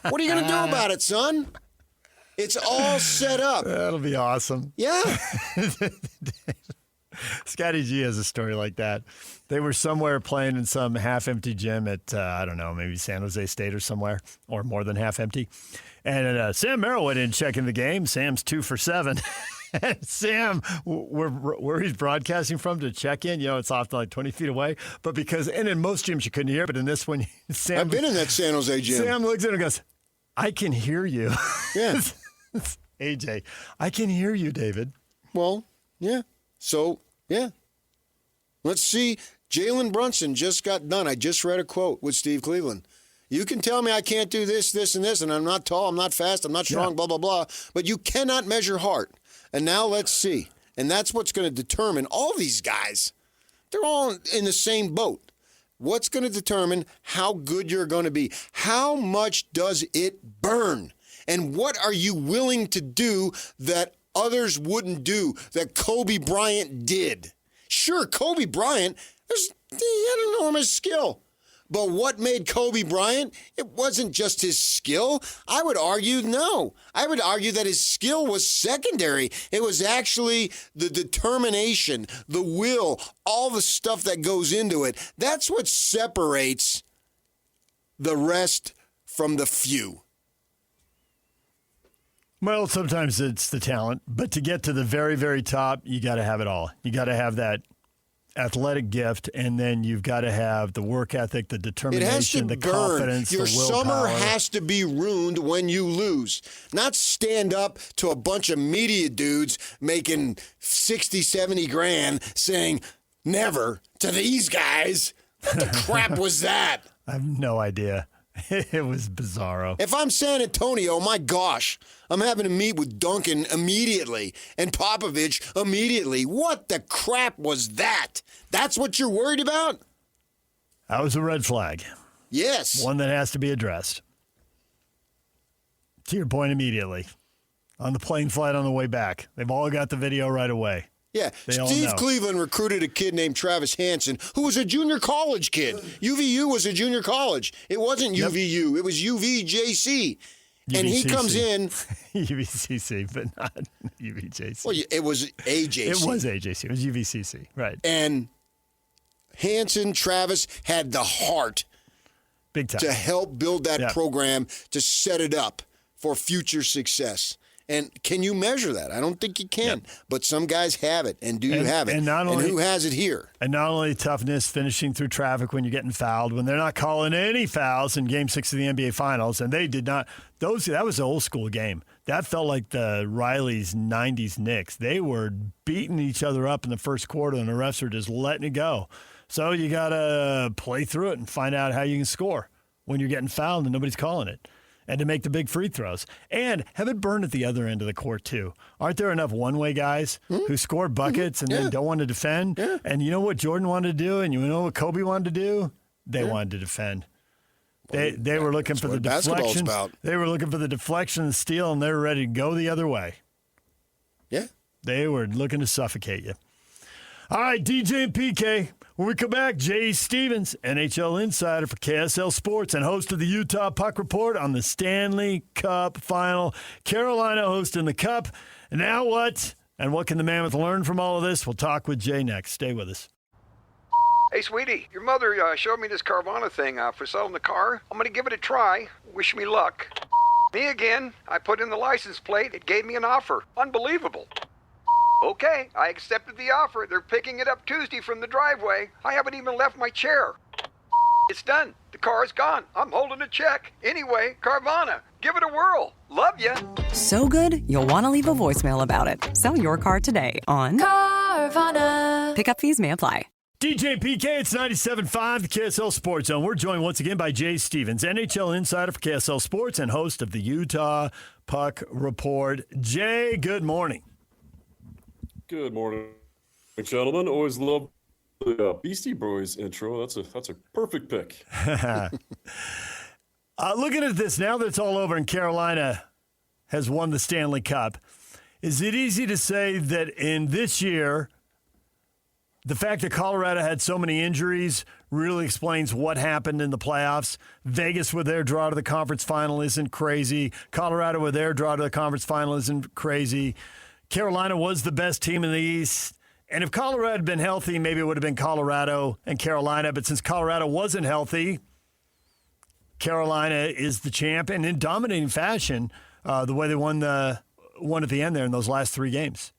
What are you going to do about it, son? It's all set up. That'll be awesome. Yeah. Scotty G has a story like that. They were somewhere playing in some half-empty gym at, I don't know, maybe San Jose State or somewhere, or more than half-empty. And Sam Merrill went in checking the game. Sam's 2 for 7. Sam, where he's broadcasting from to check in, it's off like 20 feet away. But and in most gyms you couldn't hear, but in this one, Sam. I've been in that San Jose gym. Sam looks at him and goes, I can hear you. Yeah. AJ, I can hear you, David. Well, yeah. So, yeah. Let's see. Jalen Brunson just got done. I just read a quote with Steve Cleveland. You can tell me I can't do this, this, and this, and I'm not tall, I'm not fast, I'm not strong, blah, blah, blah, but you cannot measure heart. And now let's see. And that's what's going to determine all these guys. They're all in the same boat. What's going to determine how good you're going to be? How much does it burn? And what are you willing to do that others wouldn't do, that Kobe Bryant did? Sure, Kobe Bryant, he had enormous skill. But what made Kobe Bryant? It wasn't just his skill. I would argue no. I would argue that his skill was secondary. It was actually the determination, the will, all the stuff that goes into it. That's what separates the rest from the few. Well, sometimes it's the talent, but to get to the very, very top, you got to have it all. You got to have that athletic gift, and then you've got to have the work ethic, the determination, the confidence, your the willpower. summer has to be ruined when you lose. Not stand up to a bunch of media dudes making 60, 70 grand saying never to these guys. What the crap was that? I have no idea. It was bizarro. If I'm San Antonio, my gosh, I'm having to meet with Duncan immediately and Popovich immediately. What the crap was that? That's what you're worried about? That was a red flag. Yes. One that has to be addressed. To your point immediately. On the plane flight on the way back. They've all got the video right away. Yeah, They all Steve know. Cleveland recruited a kid named Travis Hansen, who was a junior college kid. UVU was a junior college. It wasn't UVU. It was UVJC. And he comes in. UVCC, but not UVJC. Well, it was AJC. It was AJC. It was UVCC, right. And Hansen, Travis had the heart Big time. to help build that program, to set it up for future success. And can you measure that? I don't think you can. But some guys have it. And do you have it? And who has it here? And not only toughness, finishing through traffic when you're getting fouled, when they're not calling any fouls in Game 6 of the NBA Finals, and they did not. That was an old school game. That felt like the Riley's 90s Knicks. They were beating each other up in the first quarter, and the refs were just letting it go. So you got to play through it and find out how you can score when you're getting fouled and nobody's calling it. And to make the big free throws. And have it burn at the other end of the court, too. Aren't there enough one-way guys who score buckets and then don't want to defend? Yeah. And you know what Jordan wanted to do and you know what Kobe wanted to do? They wanted to defend. They were looking for the deflection. They were looking for the deflection and steal, and they were ready to go the other way. Yeah. They were looking to suffocate you. All right, DJ and PK. When we come back, Jay Stevens, NHL insider for KSL Sports and host of the Utah Puck Report on the Stanley Cup Final. Carolina hosting the Cup. Now what? And what can the Mammoth learn from all of this? We'll talk with Jay next. Stay with us. Hey, sweetie, your mother showed me this Carvana thing for selling the car. I'm going to give it a try. Wish me luck. Me again. I put in the license plate. It gave me an offer. Unbelievable. Okay, I accepted the offer. They're picking it up Tuesday from the driveway. I haven't even left my chair. It's done. The car's gone. I'm holding a check. Anyway, Carvana, give it a whirl. Love ya. So good, you'll want to leave a voicemail about it. Sell your car today on Carvana. Pickup fees may apply. DJ PK, it's 97.5, the KSL Sports Zone. We're joined once again by Jay Stevens, NHL insider for KSL Sports and host of the Utah Puck Report. Jay, good morning. Good morning, gentlemen. Always love the Beastie Boys intro. That's a perfect pick. Looking at this, now that it's all over and Carolina has won the Stanley Cup, is it easy to say that in this year, the fact that Colorado had so many injuries really explains what happened in the playoffs? Vegas with their draw to the conference final isn't crazy. Colorado with their draw to the conference final isn't crazy. Carolina was the best team in the East. And if Colorado had been healthy, maybe it would have been Colorado and Carolina. But since Colorado wasn't healthy, Carolina is the champ. And in dominating fashion, the way they won at the end there in those last three games.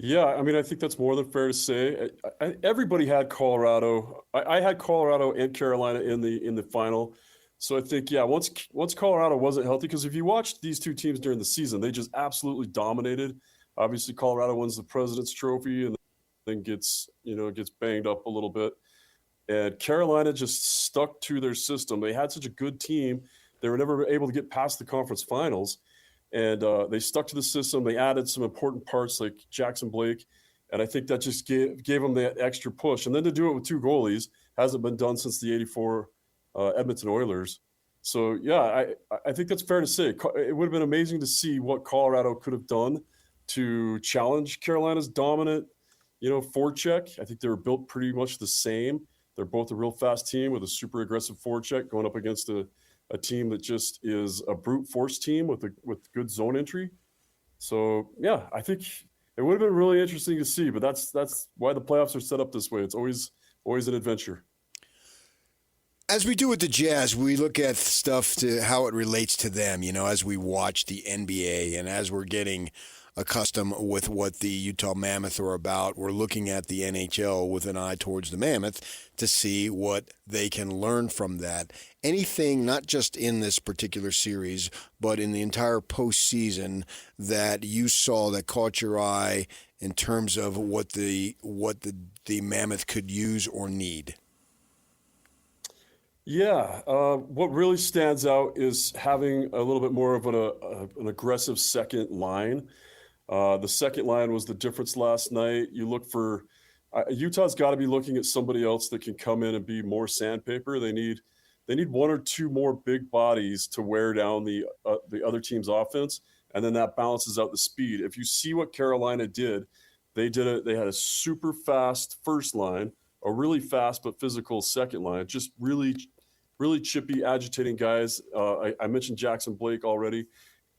Yeah, I mean, I think that's more than fair to say. Everybody had Colorado. I had Colorado and Carolina in the final. So I think, yeah, once Colorado wasn't healthy, because if you watched these two teams during the season, they just absolutely dominated. Obviously, Colorado wins the President's Trophy and then gets banged up a little bit. And Carolina just stuck to their system. They had such a good team. They were never able to get past the conference finals. And they stuck to the system. They added some important parts like Jackson Blake. And I think that just gave them that extra push. And then to do it with two goalies hasn't been done since the 84 Edmonton Oilers. So, yeah, I think that's fair to say. It would have been amazing to see what Colorado could have done to challenge Carolina's dominant, forecheck. I think they were built pretty much the same. They're both a real fast team with a super aggressive forecheck going up against a team that just is a brute force team with good zone entry. So, yeah, I think it would have been really interesting to see, but that's why the playoffs are set up this way. It's always an adventure. As we do with the Jazz, we look at stuff to how it relates to them, as we watch the NBA and as we're getting accustomed with what the Utah Mammoth are about, we're looking at the NHL with an eye towards the Mammoth to see what they can learn from that. Anything, not just in this particular series, but in the entire postseason that you saw that caught your eye in terms of what the Mammoth could use or need? Yeah, what really stands out is having a little bit more of an aggressive second line. The second line was the difference last night. You look for Utah's got to be looking at somebody else that can come in and be more sandpaper. They need one or two more big bodies to wear down the other team's offense, and then that balances out the speed. If you see what Carolina did, they did it. They had a super fast first line, a really fast but physical second line, just really chippy, agitating guys. I mentioned Jackson Blake already.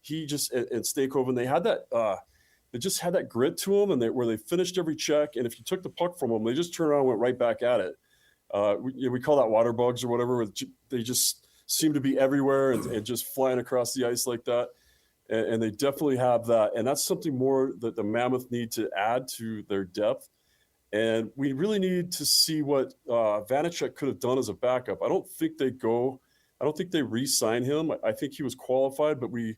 He just and Stakehoven, they had that. They just had that grit to them, and where they finished every check. And if you took the puck from them, they just turned around and went right back at it. We call that water bugs or whatever. They just seem to be everywhere and just flying across the ice like that. And they definitely have that. And that's something more that the Mammoth need to add to their depth. And we really need to see what Vanacek could have done as a backup. I don't think they re-sign him. I think he was qualified, but we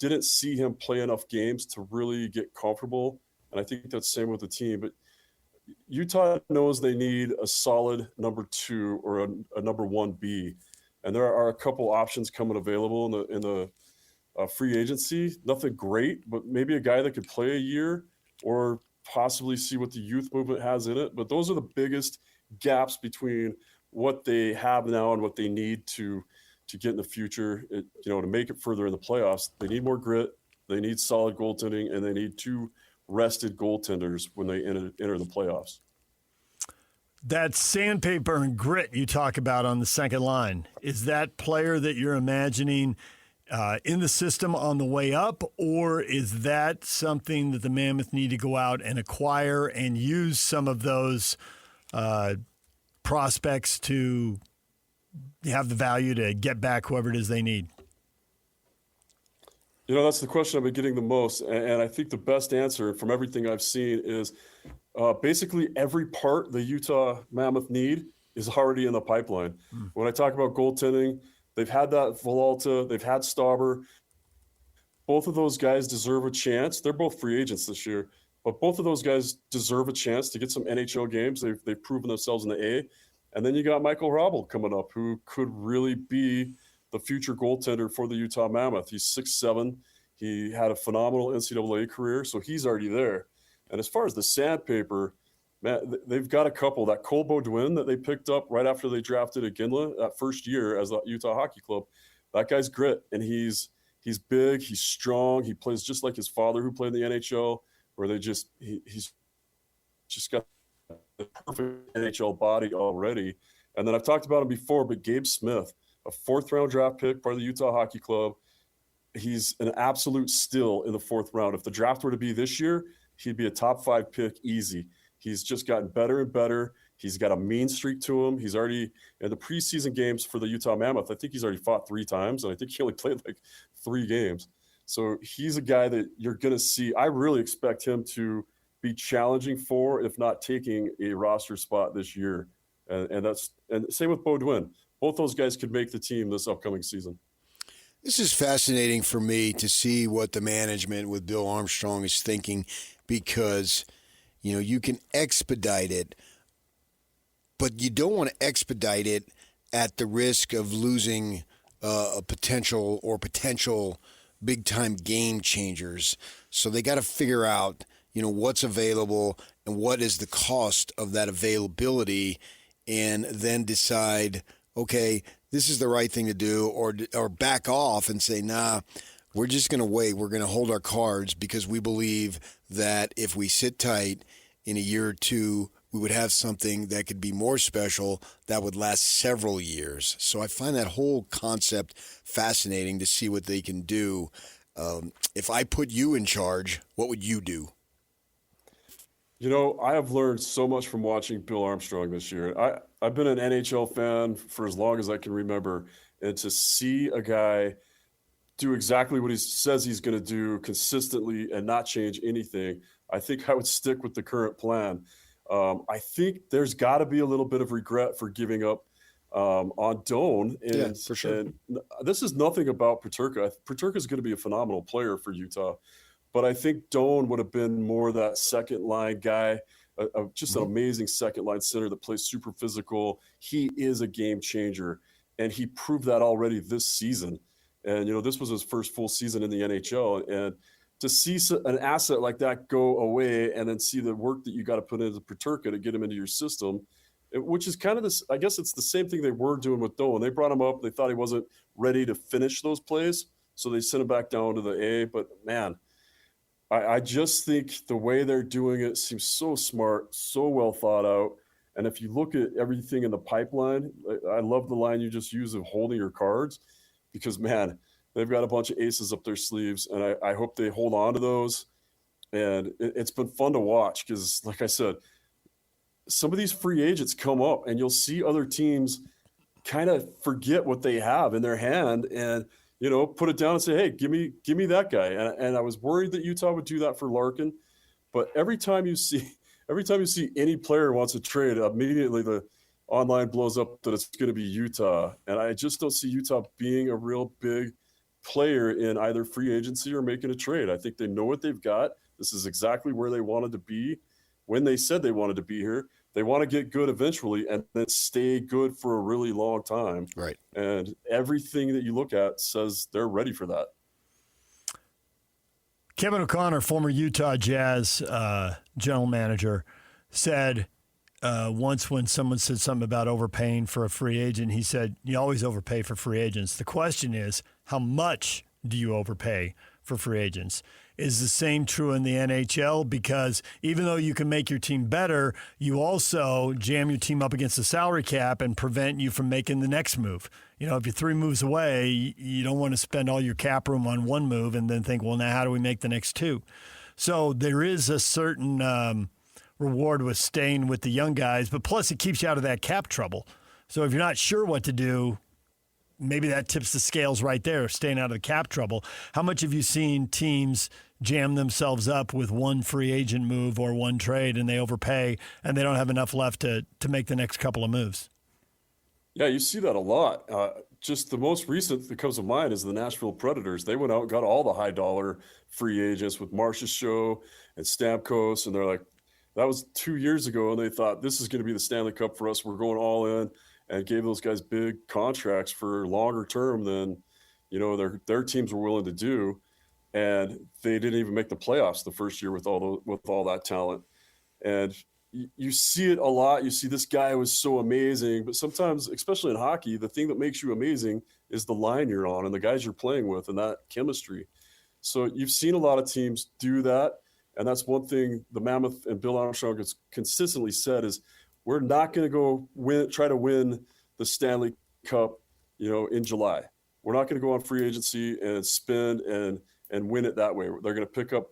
didn't see him play enough games to really get comfortable. And I think that's the same with the team. But Utah knows they need a solid number 2 or a number 1B. And there are a couple options coming available in the free agency. Nothing great, but maybe a guy that could play a year or possibly see what the youth movement has in it. But those are the biggest gaps between what they have now and what they need to get in the future, to make it further in the playoffs. They need more grit, they need solid goaltending, and they need 2 rested goaltenders when they enter the playoffs. That sandpaper and grit you talk about on the second line, is that player that you're imagining in the system on the way up, or is that something that the Mammoth need to go out and acquire and use some of those prospects to have the value to get back whoever it is they need? That's the question I've been getting the most. And I think the best answer from everything I've seen is basically every part the Utah Mammoth need is already in the pipeline. When I talk about goaltending, they've had that Villalta, they've had Stauber. Both of those guys deserve a chance. They're both free agents this year, but both of those guys deserve a chance to get some NHL games. They've proven themselves in the A. And then you got Michael Hrabal coming up, who could really be the future goaltender for the Utah Mammoth. He's 6'7". He had a phenomenal NCAA career, so he's already there. And as far as the sandpaper, man, they've got a couple. That Cole Beaudoin that they picked up right after they drafted Iginla that first year as the Utah Hockey Club, that guy's grit, and he's big, he's strong, he plays just like his father who played in the NHL, where he's just got the perfect NHL body already. And then I've talked about him before, but Gabe Smith, a 4th-round draft pick, part of the Utah Hockey Club. He's an absolute steal in the 4th round. If the draft were to be this year, he'd be a top 5 pick easy. He's just gotten better and better. He's got a mean streak to him. He's already in the preseason games for the Utah Mammoth. I think he's already fought 3 times, and I think he only played like 3 games. So he's a guy that you're going to see. I really expect him to be challenging for, if not taking a roster spot this year. And same with Beaudoin. Both those guys could make the team this upcoming season. This is fascinating for me to see what the management with Bill Armstrong is thinking, because, you can expedite it, but you don't want to expedite it at the risk of losing a potential big-time game changers. So they got to figure out, what's available and what is the cost of that availability, and then decide, okay, this is the right thing to do, or back off and say, nah, we're just going to wait. We're going to hold our cards because we believe that if we sit tight in a year or two, we would have something that could be more special that would last several years. So I find that whole concept fascinating to see what they can do. If I put you in charge, what would you do? I have learned so much from watching Bill Armstrong this year. I've been an NHL fan for as long as I can remember, and to see a guy do exactly what he says he's going to do consistently and not change anything, I think I would stick with the current plan. I think there's got to be a little bit of regret for giving up on Doan. Yeah, for sure. And this is nothing about Peterka. Peterka is going to be a phenomenal player for Utah. But I think Doan would have been more that second-line guy, just an amazing second-line center that plays super physical. He is a game changer, and he proved that already this season. And, this was his first full season in the NHL. And to see an asset like that go away and then see the work that you got to put into Peterka to get him into your system, which is kind of this, I guess it's the same thing they were doing with Doan. They brought him up. They thought he wasn't ready to finish those plays, so they sent him back down to the A. But, man, I just think the way they're doing it seems so smart, so well thought out. And if you look at everything in the pipeline, I love the line you just used of holding your cards, because, man, they've got a bunch of aces up their sleeves, and I hope they hold on to those. And it's been fun to watch because, like I said, some of these free agents come up, and you'll see other teams kind of forget what they have in their hand and – put it down and say, hey, give me that guy. And I was worried that Utah would do that for Larkin. But every time you see any player wants a trade, immediately the online blows up that it's going to be Utah. And I just don't see Utah being a real big player in either free agency or making a trade. I think they know what they've got. This is exactly where they wanted to be when they said they wanted to be here. They want to get good eventually and then stay good for a really long time. Right. And everything that you look at says they're ready for that. Kevin O'Connor, former Utah Jazz general manager, said once when someone said something about overpaying for a free agent, he said, you always overpay for free agents. The question is, how much do you overpay for free agents? Is the same true in the NHL? Because even though you can make your team better, you also jam your team up against the salary cap and prevent you from making the next move. If you're 3 moves away, you don't want to spend all your cap room on one move and then think, well, now how do we make the next 2? So there is a certain reward with staying with the young guys, but plus it keeps you out of that cap trouble. So if you're not sure what to do, maybe that tips the scales right there, staying out of the cap trouble. How much have you seen teams jam themselves up with one free agent move or one trade and they overpay and they don't have enough left to make the next couple of moves? Yeah, you see that a lot. Just the most recent that comes to mind is the Nashville Predators. They went out and got all the high-dollar free agents with Marcia Show and Stamkos, and they're like, that was 2 years ago, and they thought, this is going to be the Stanley Cup for us. We're going all in, and gave those guys big contracts for longer term than, their teams were willing to do. And they didn't even make the playoffs the first year with all that talent. And you see it a lot. You see this guy was so amazing, but sometimes, especially in hockey, the thing that makes you amazing is the line you're on and the guys you're playing with and that chemistry. So you've seen a lot of teams do that. And that's one thing the Mammoth and Bill Armstrong has consistently said is, we're not going to try to win the Stanley Cup, in July. We're not going to go on free agency and spend and win it that way. They're going to pick up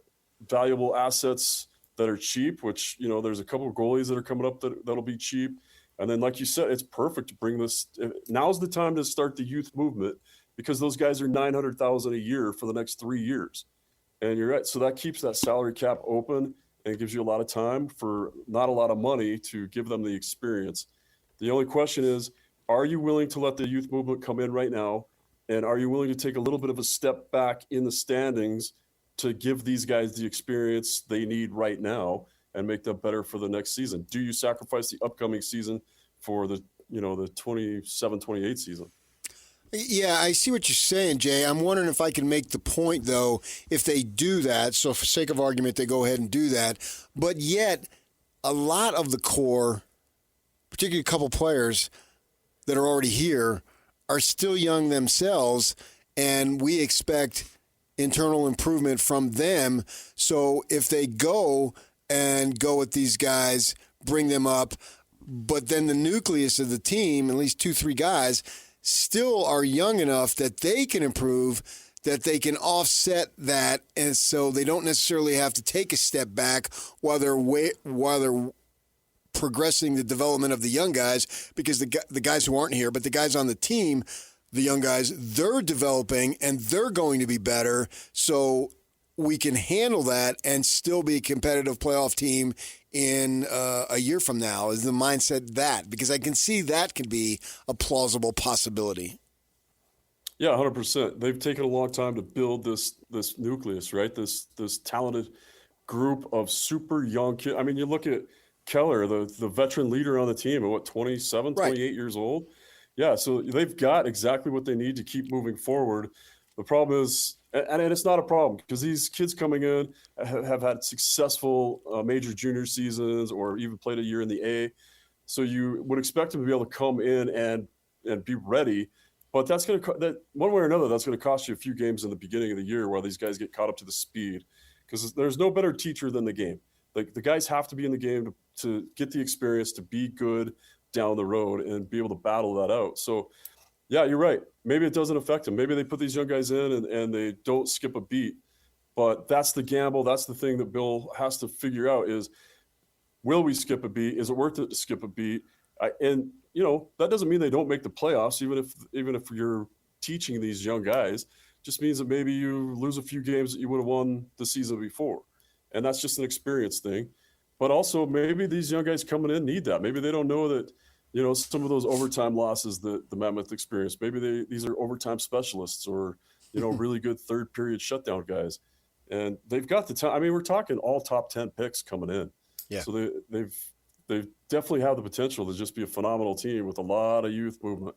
valuable assets that are cheap, which, there's a couple of goalies that are coming up that'll be cheap. And then, like you said, it's perfect to bring this. Now's the time to start the youth movement because those guys are $900,000 a year for the next 3 years. And you're right. So that keeps that salary cap open. and it gives you a lot of time for not a lot of money to give them the experience. The only question is, are you willing to let the youth movement come in right now? And are you willing to take a little bit of a step back in the standings to give these guys the experience they need right now and make them better for the next season? Do you sacrifice the upcoming season for the 27-28 season? Yeah, I see what you're saying, Jay. I'm wondering if I can make the point, though, if they do that. So for sake of argument, they go ahead and do that. But yet, a lot of the core, particularly a couple players that are already here, are still young themselves, and we expect internal improvement from them. So if they go with these guys, bring them up, but then the nucleus of the team, at least 2-3 guys, still are young enough that they can improve, that they can offset that, and so they don't necessarily have to take a step back while they're progressing the development of the young guys, because the guys who aren't here, but the guys on the team, the young guys, they're developing and they're going to be better, so we can handle that and still be a competitive playoff team in a year from now. Is the mindset that? Because I can see that could be a plausible possibility. Yeah, 100%. They've taken a long time to build this nucleus, right? This talented group of super young kids. I mean, you look at Keller, the veteran leader on the team, at 27, 28 years old. Yeah, so they've got exactly what they need to keep moving forward. The problem is, and it's not a problem, because these kids coming in have had successful major junior seasons or even played a year in the A. So you would expect them to be able to come in and be ready. But that's going to, one way or another, that's going to cost you a few games in the beginning of the year while these guys get caught up to the speed, because there's no better teacher than the game. Like, the guys have to be in the game to get the experience, to be good down the road and be able to battle that out. So, yeah, you're right. Maybe it doesn't affect them. Maybe they put these young guys in and they don't skip a beat. But that's the gamble. That's the thing that Bill has to figure out is, will we skip a beat? Is it worth it to skip a beat? And, you know, that doesn't mean they don't make the playoffs, even if you're teaching these young guys. It just means that maybe you lose a few games that you would have won the season before. And that's just an experience thing. But also, maybe these young guys coming in need that. Maybe they don't know that, you know, some of those overtime losses that the Mammoth experienced, maybe these are overtime specialists or, you know, really good third period shutdown guys. And they've got the time. I mean, we're talking all top 10 picks coming in. Yeah. So they definitely have the potential to just be a phenomenal team with a lot of youth movement.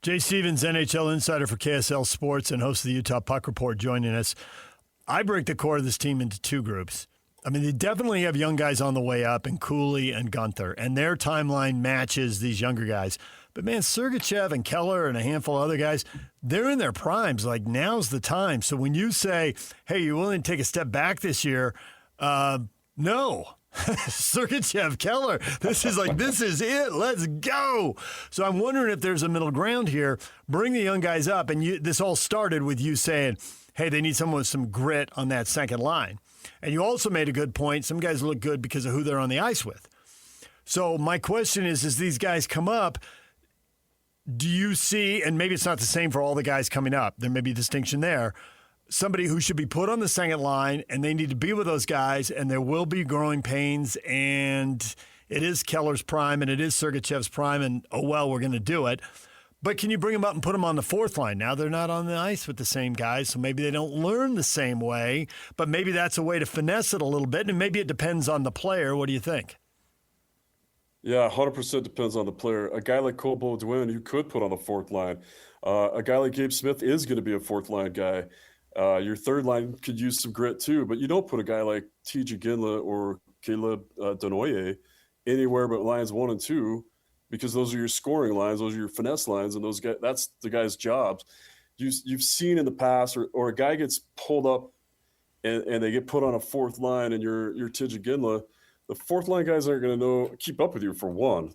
Jay Stevens, NHL insider for KSL Sports and host of the Utah Puck Report, joining us. I break the core of this team into two groups. I mean, they definitely have young guys on the way up in Cooley and Gunther, and their timeline matches these younger guys. But, man, Sergachev and Keller and a handful of other guys, they're in their primes. Like, now's the time. So when you say, hey, you're willing to take a step back this year, no. Sergachev, Keller, this is it. Let's go. So I'm wondering if there's a middle ground here. Bring the young guys up. And this all started with you saying, hey, they need someone with some grit on that second line. And you also made a good point. Some guys look good because of who they're on the ice with. So my question is, as these guys come up, do you see, and maybe it's not the same for all the guys coming up, there may be a distinction there, somebody who should be put on the second line, and they need to be with those guys, and there will be growing pains, and it is Keller's prime, and it is Sergachev's prime, and, oh, well, we're going to do it. But can you bring them up and put them on the fourth line? Now they're not on the ice with the same guys, so maybe they don't learn the same way, but maybe that's a way to finesse it a little bit, and maybe it depends on the player. What do you think? Yeah, 100% depends on the player. A guy like Cole Beaudoin, you could put on the fourth line. A guy like Gabe Smith is going to be a fourth line guy. Your third line could use some grit too, but you don't put a guy like T.J. Ginla or Caleb Denoye anywhere but lines 1 and 2, because those are your scoring lines, those are your finesse lines, and those guys, that's the guy's jobs. You've seen in the past, or a guy gets pulled up and they get put on a fourth line, and you're T.J. Ginla. The fourth line guys aren't going to keep up with you, for one,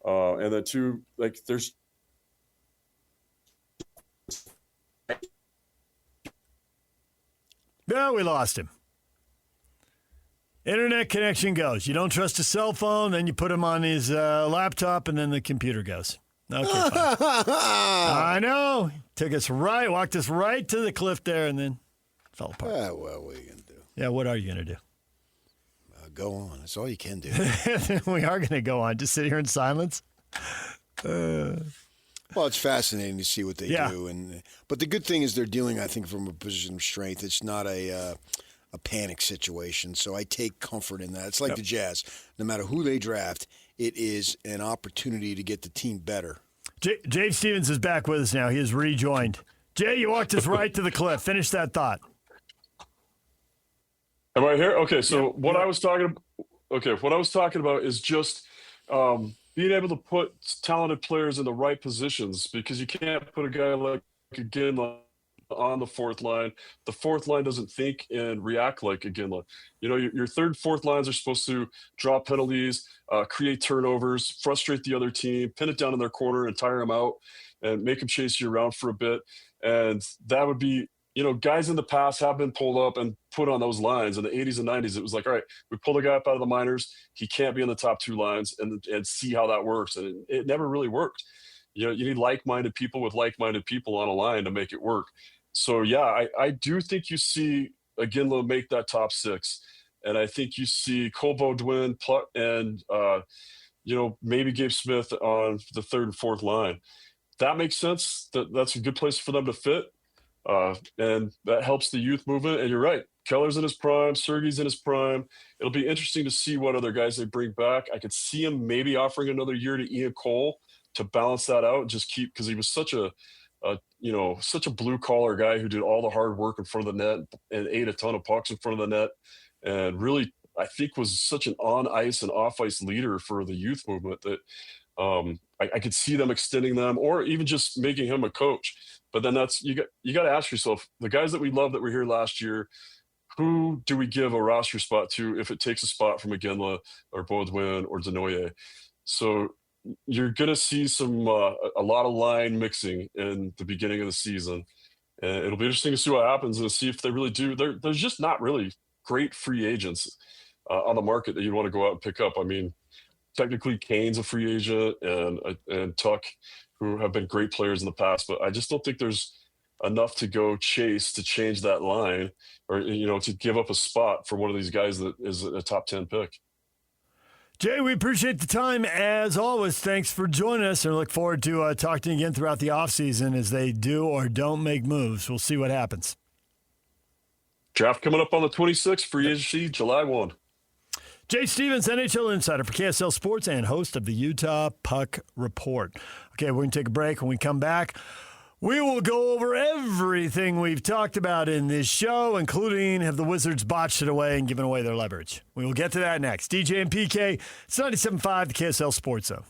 and then two, like there's. No, we lost him. Internet connection goes. You don't trust a cell phone, then you put him on his laptop, and then the computer goes. Okay, fine. I know. Walked us right to the cliff there, and then fell apart. Yeah, what are you going to do? Yeah, what are you going to do? go on. That's all you can do. We are going to go on. Just sit here in silence. Well, it's fascinating to see what they do, but the good thing is they're dealing, I think, from a position of strength. It's not a panic situation, so I take comfort in that. It's like the Jazz. No matter who they draft, it is an opportunity to get the team better. Jay Stevens is back with us now. He has rejoined. Jay, you walked us right to the cliff. Finish that thought. Am I here? Okay, so what I was talking about is just being able to put talented players in the right positions, because you can't put a guy like Iginla on the fourth line. The fourth line doesn't think and react like Iginla. You know, your third and fourth lines are supposed to draw penalties, create turnovers, frustrate the other team, pin it down in their corner and tire them out and make them chase you around for a bit. And that would be, you know, guys in the past have been pulled up and put on those lines. In the 80s and 90s, it was like, all right, we pull the guy up out of the minors. He can't be in the top two lines and see how that works. And it never really worked. You know, you need like-minded people with like-minded people on a line to make it work. So, yeah, I do think you see Iginla make that top six. And I think you see Cole Beaudoin and, you know, maybe Gabe Smith on the third and fourth line. That makes sense. That's a good place for them to fit. And that helps the youth movement. And you're right. Keller's in his prime. Sergei's in his prime. It'll be interesting to see what other guys they bring back. I could see him maybe offering another year to Ian Cole to balance that out and just keep, because he was such a blue collar guy who did all the hard work in front of the net and ate a ton of pucks in front of the net. And really, I think was such an on ice and off ice leader for the youth movement that I could see them extending them or even just making him a coach. But then that's, you got to ask yourself, the guys that we love that were here last year, who do we give a roster spot to if it takes a spot from Iginla or Beaudoin or Denoyer? So you're going to see some a lot of line mixing in the beginning of the season. And it'll be interesting to see what happens and see if they really do. There's just not really great free agents on the market that you want to go out and pick up. I mean, technically Kane's a free agent and Tuck, who have been great players in the past, but I just don't think there's enough to go chase to change that line or, you know, to give up a spot for one of these guys that is a top 10 pick. Jay, we appreciate the time as always. Thanks for joining us and look forward to talking to you again throughout the offseason as they do or don't make moves. We'll see what happens. Draft coming up on the 26th, free agency, July 1. Jay Stevens, NHL insider for KSL Sports and host of the Utah Puck Report. Okay, we're going to take a break. When we come back, we will go over everything we've talked about in this show, including have the Wizards botched it away and given away their leverage. We will get to that next. DJ and PK, it's 97.5, the KSL Sports Zone.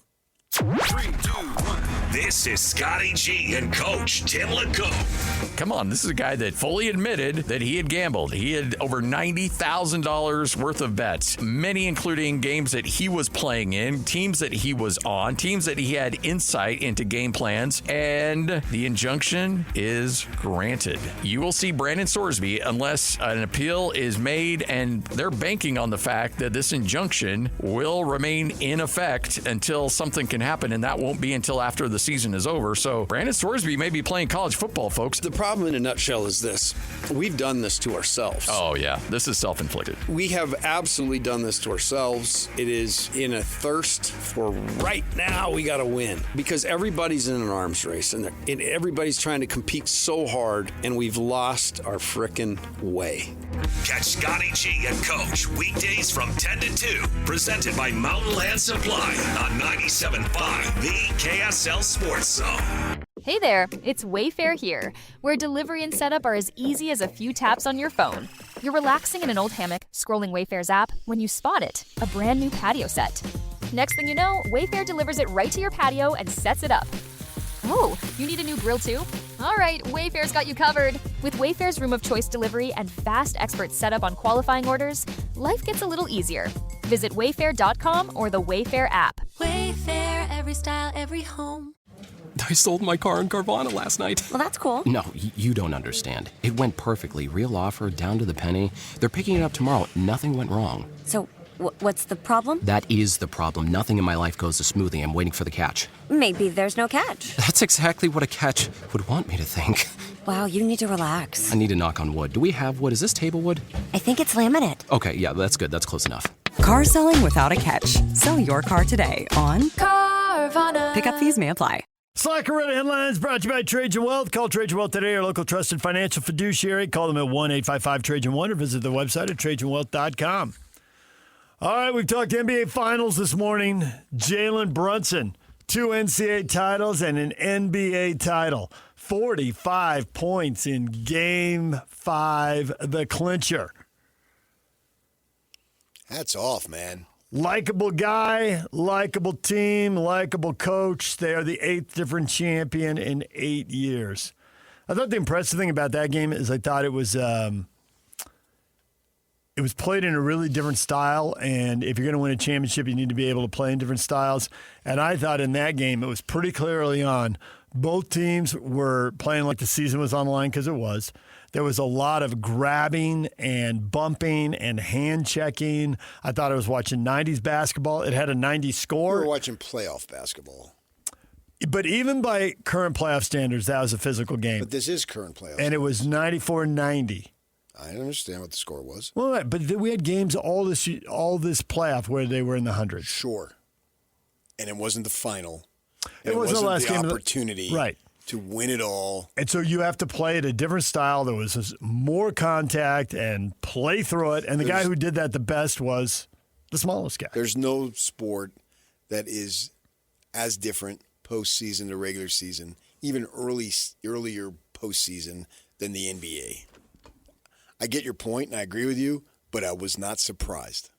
3, 2, 1. This is Scotty G and Coach Tim LeCoe. Come on, this is a guy that fully admitted that he had gambled. He had over $90,000 worth of bets, many including games that he was playing in, teams that he was on, teams that he had insight into game plans, and the injunction is granted. You will see Brandon Sorsby unless an appeal is made, and they're banking on the fact that this injunction will remain in effect until something can happen, and that won't be until after the season is over. So Brandon Sorsby may be playing college football, folks. The problem in a nutshell is this. We've done this to ourselves. Oh, yeah. This is self-inflicted. We have absolutely done this to ourselves. It is in a thirst for right now we got to win because everybody's in an arms race and everybody's trying to compete so hard and we've lost our frickin' way. Catch Scotty G and Coach weekdays from 10 to 2, presented by Mountain Land Supply on 97.5, the KSL Sports Zone. Hey there, it's Wayfair here, where delivery and setup are as easy as a few taps on your phone. You're relaxing in an old hammock, scrolling Wayfair's app, when you spot it, a brand new patio set. Next thing you know, Wayfair delivers it right to your patio and sets it up. Oh, you need a new grill too? All right, Wayfair's got you covered. With Wayfair's room of choice delivery and fast expert setup on qualifying orders, life gets a little easier. Visit wayfair.com or the Wayfair app. Wayfair, every style, every home. I sold my car in Carvana last night. Well, that's cool. No, you don't understand. It went perfectly. Real offer, down to the penny. They're picking it up tomorrow. Nothing went wrong. So, what's the problem? That is the problem. Nothing in my life goes as smoothly. I'm waiting for the catch. Maybe there's no catch. That's exactly what a catch would want me to think. Wow, you need to relax. I need to knock on wood. Do we have wood? Is this table wood? I think it's laminate. Okay, yeah, that's good. That's close enough. Car selling without a catch. Sell your car today on Carvana. Pickup fees may apply. Slacker Red Headlines brought to you by Trajan Wealth. Call Trajan Wealth today, your local trusted financial fiduciary. Call them at 1-855-TRAJAN1 or visit their website at TrajanWealth.com. All right, we've talked NBA Finals this morning. Jalen Brunson, 2 NCAA titles and an NBA title. 45 points in Game 5, the clincher. Hats off, man. Likeable guy, likeable team, likeable coach. They are the 8th different champion in 8 years. I thought the impressive thing about that game is I thought it was played in a really different style, and if you're going to win a championship, you need to be able to play in different styles. And I thought in that game, it was pretty clear early on, both teams were playing like the season was on the line, because it was. There was a lot of grabbing and bumping and hand checking. I thought I was watching 90s basketball. It had a 90s score. We were watching playoff basketball. But even by current playoff standards, that was a physical game. But this is current playoff. And it was 94-90. I understand what the score was. Well, but we had games all this playoff where they were in the hundreds. Sure. And it wasn't the final. It wasn't the last game. Opportunity. Right. To win it all. And so you have to play at a different style. There was more contact and play through it. And the guy who did that the best was the smallest guy. There's no sport that is as different postseason to regular season, even earlier postseason, than the NBA. I get your point, and I agree with you, but I was not surprised.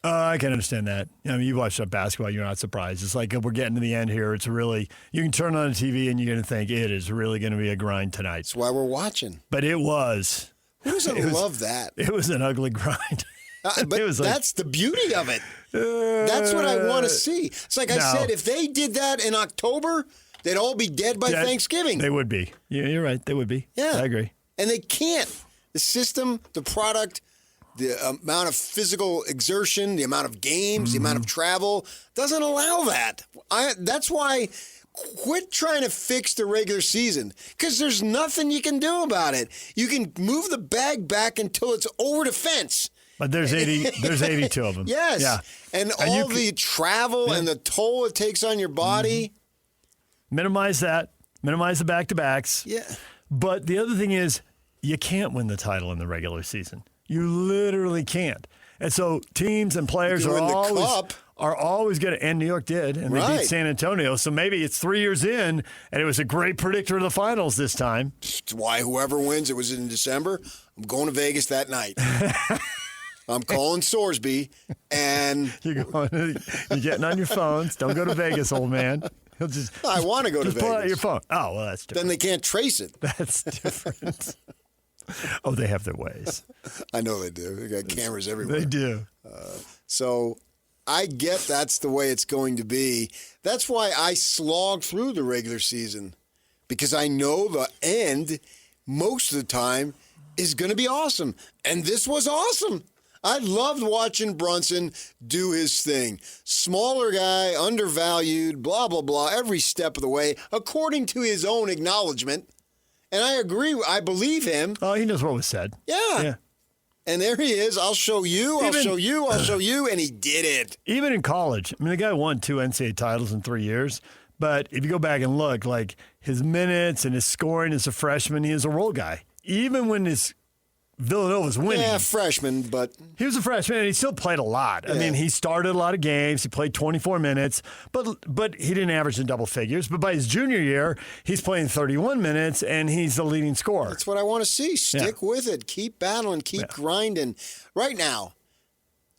I can understand that. I mean, you watch basketball, you're not surprised. It's like we're getting to the end here. It's really, you can turn on the TV and you're going to think it is really going to be a grind tonight. That's why we're watching. But it was. Who doesn't love that? It was an ugly grind. But that's the beauty of it. That's what I want to see. It's like I said, if they did that in October, they'd all be dead by Thanksgiving. They would be. Yeah, you're right. They would be. Yeah. I agree. And they can't. The system, the product, the amount of physical exertion, the amount of games, the amount of travel doesn't allow that. That's why quit trying to fix the regular season, because there's nothing you can do about it. You can move the bag back until it's over the fence. But there's 82 of them. Yes. Yeah. And all the travel and the toll it takes on your body. Minimize that. Minimize the back-to-backs. Yeah. But the other thing is, you can't win the title in the regular season. You literally can't. And so teams and players are always going to, and New York did, and they beat San Antonio. So maybe it's 3 years in, and it was a great predictor of the finals this time. That's why whoever wins, it was in December, I'm going to Vegas that night. I'm calling Sorsby, and you're getting on your phones. Don't go to Vegas, old man. I want to go to Vegas. Just pull out your phone. Oh, well, that's different. Then they can't trace it. That's different. Oh, they have their ways. I know they do. They got cameras everywhere. They do. So I get that's the way it's going to be. That's why I slog through the regular season, because I know the end most of the time is going to be awesome. And this was awesome. I loved watching Brunson do his thing. Smaller guy, undervalued, blah, blah, blah, every step of the way, according to his own acknowledgement. And I agree. I believe him. Oh, he knows what was said. Yeah. And there he is. I'll show you. I'll show you. I'll show you. And he did it. Even in college. I mean, the guy won 2 NCAA titles in 3 years. But if you go back and look, like his minutes and his scoring as a freshman, he is a role guy. Even when Villanova's winning. Yeah, freshman, but he was a freshman and he still played a lot. I mean, he started a lot of games. He played 24 minutes, but he didn't average in double figures. But by his junior year, he's playing 31 minutes and he's the leading scorer. That's what I want to see. Stick with it. Keep battling. Keep grinding. Right now,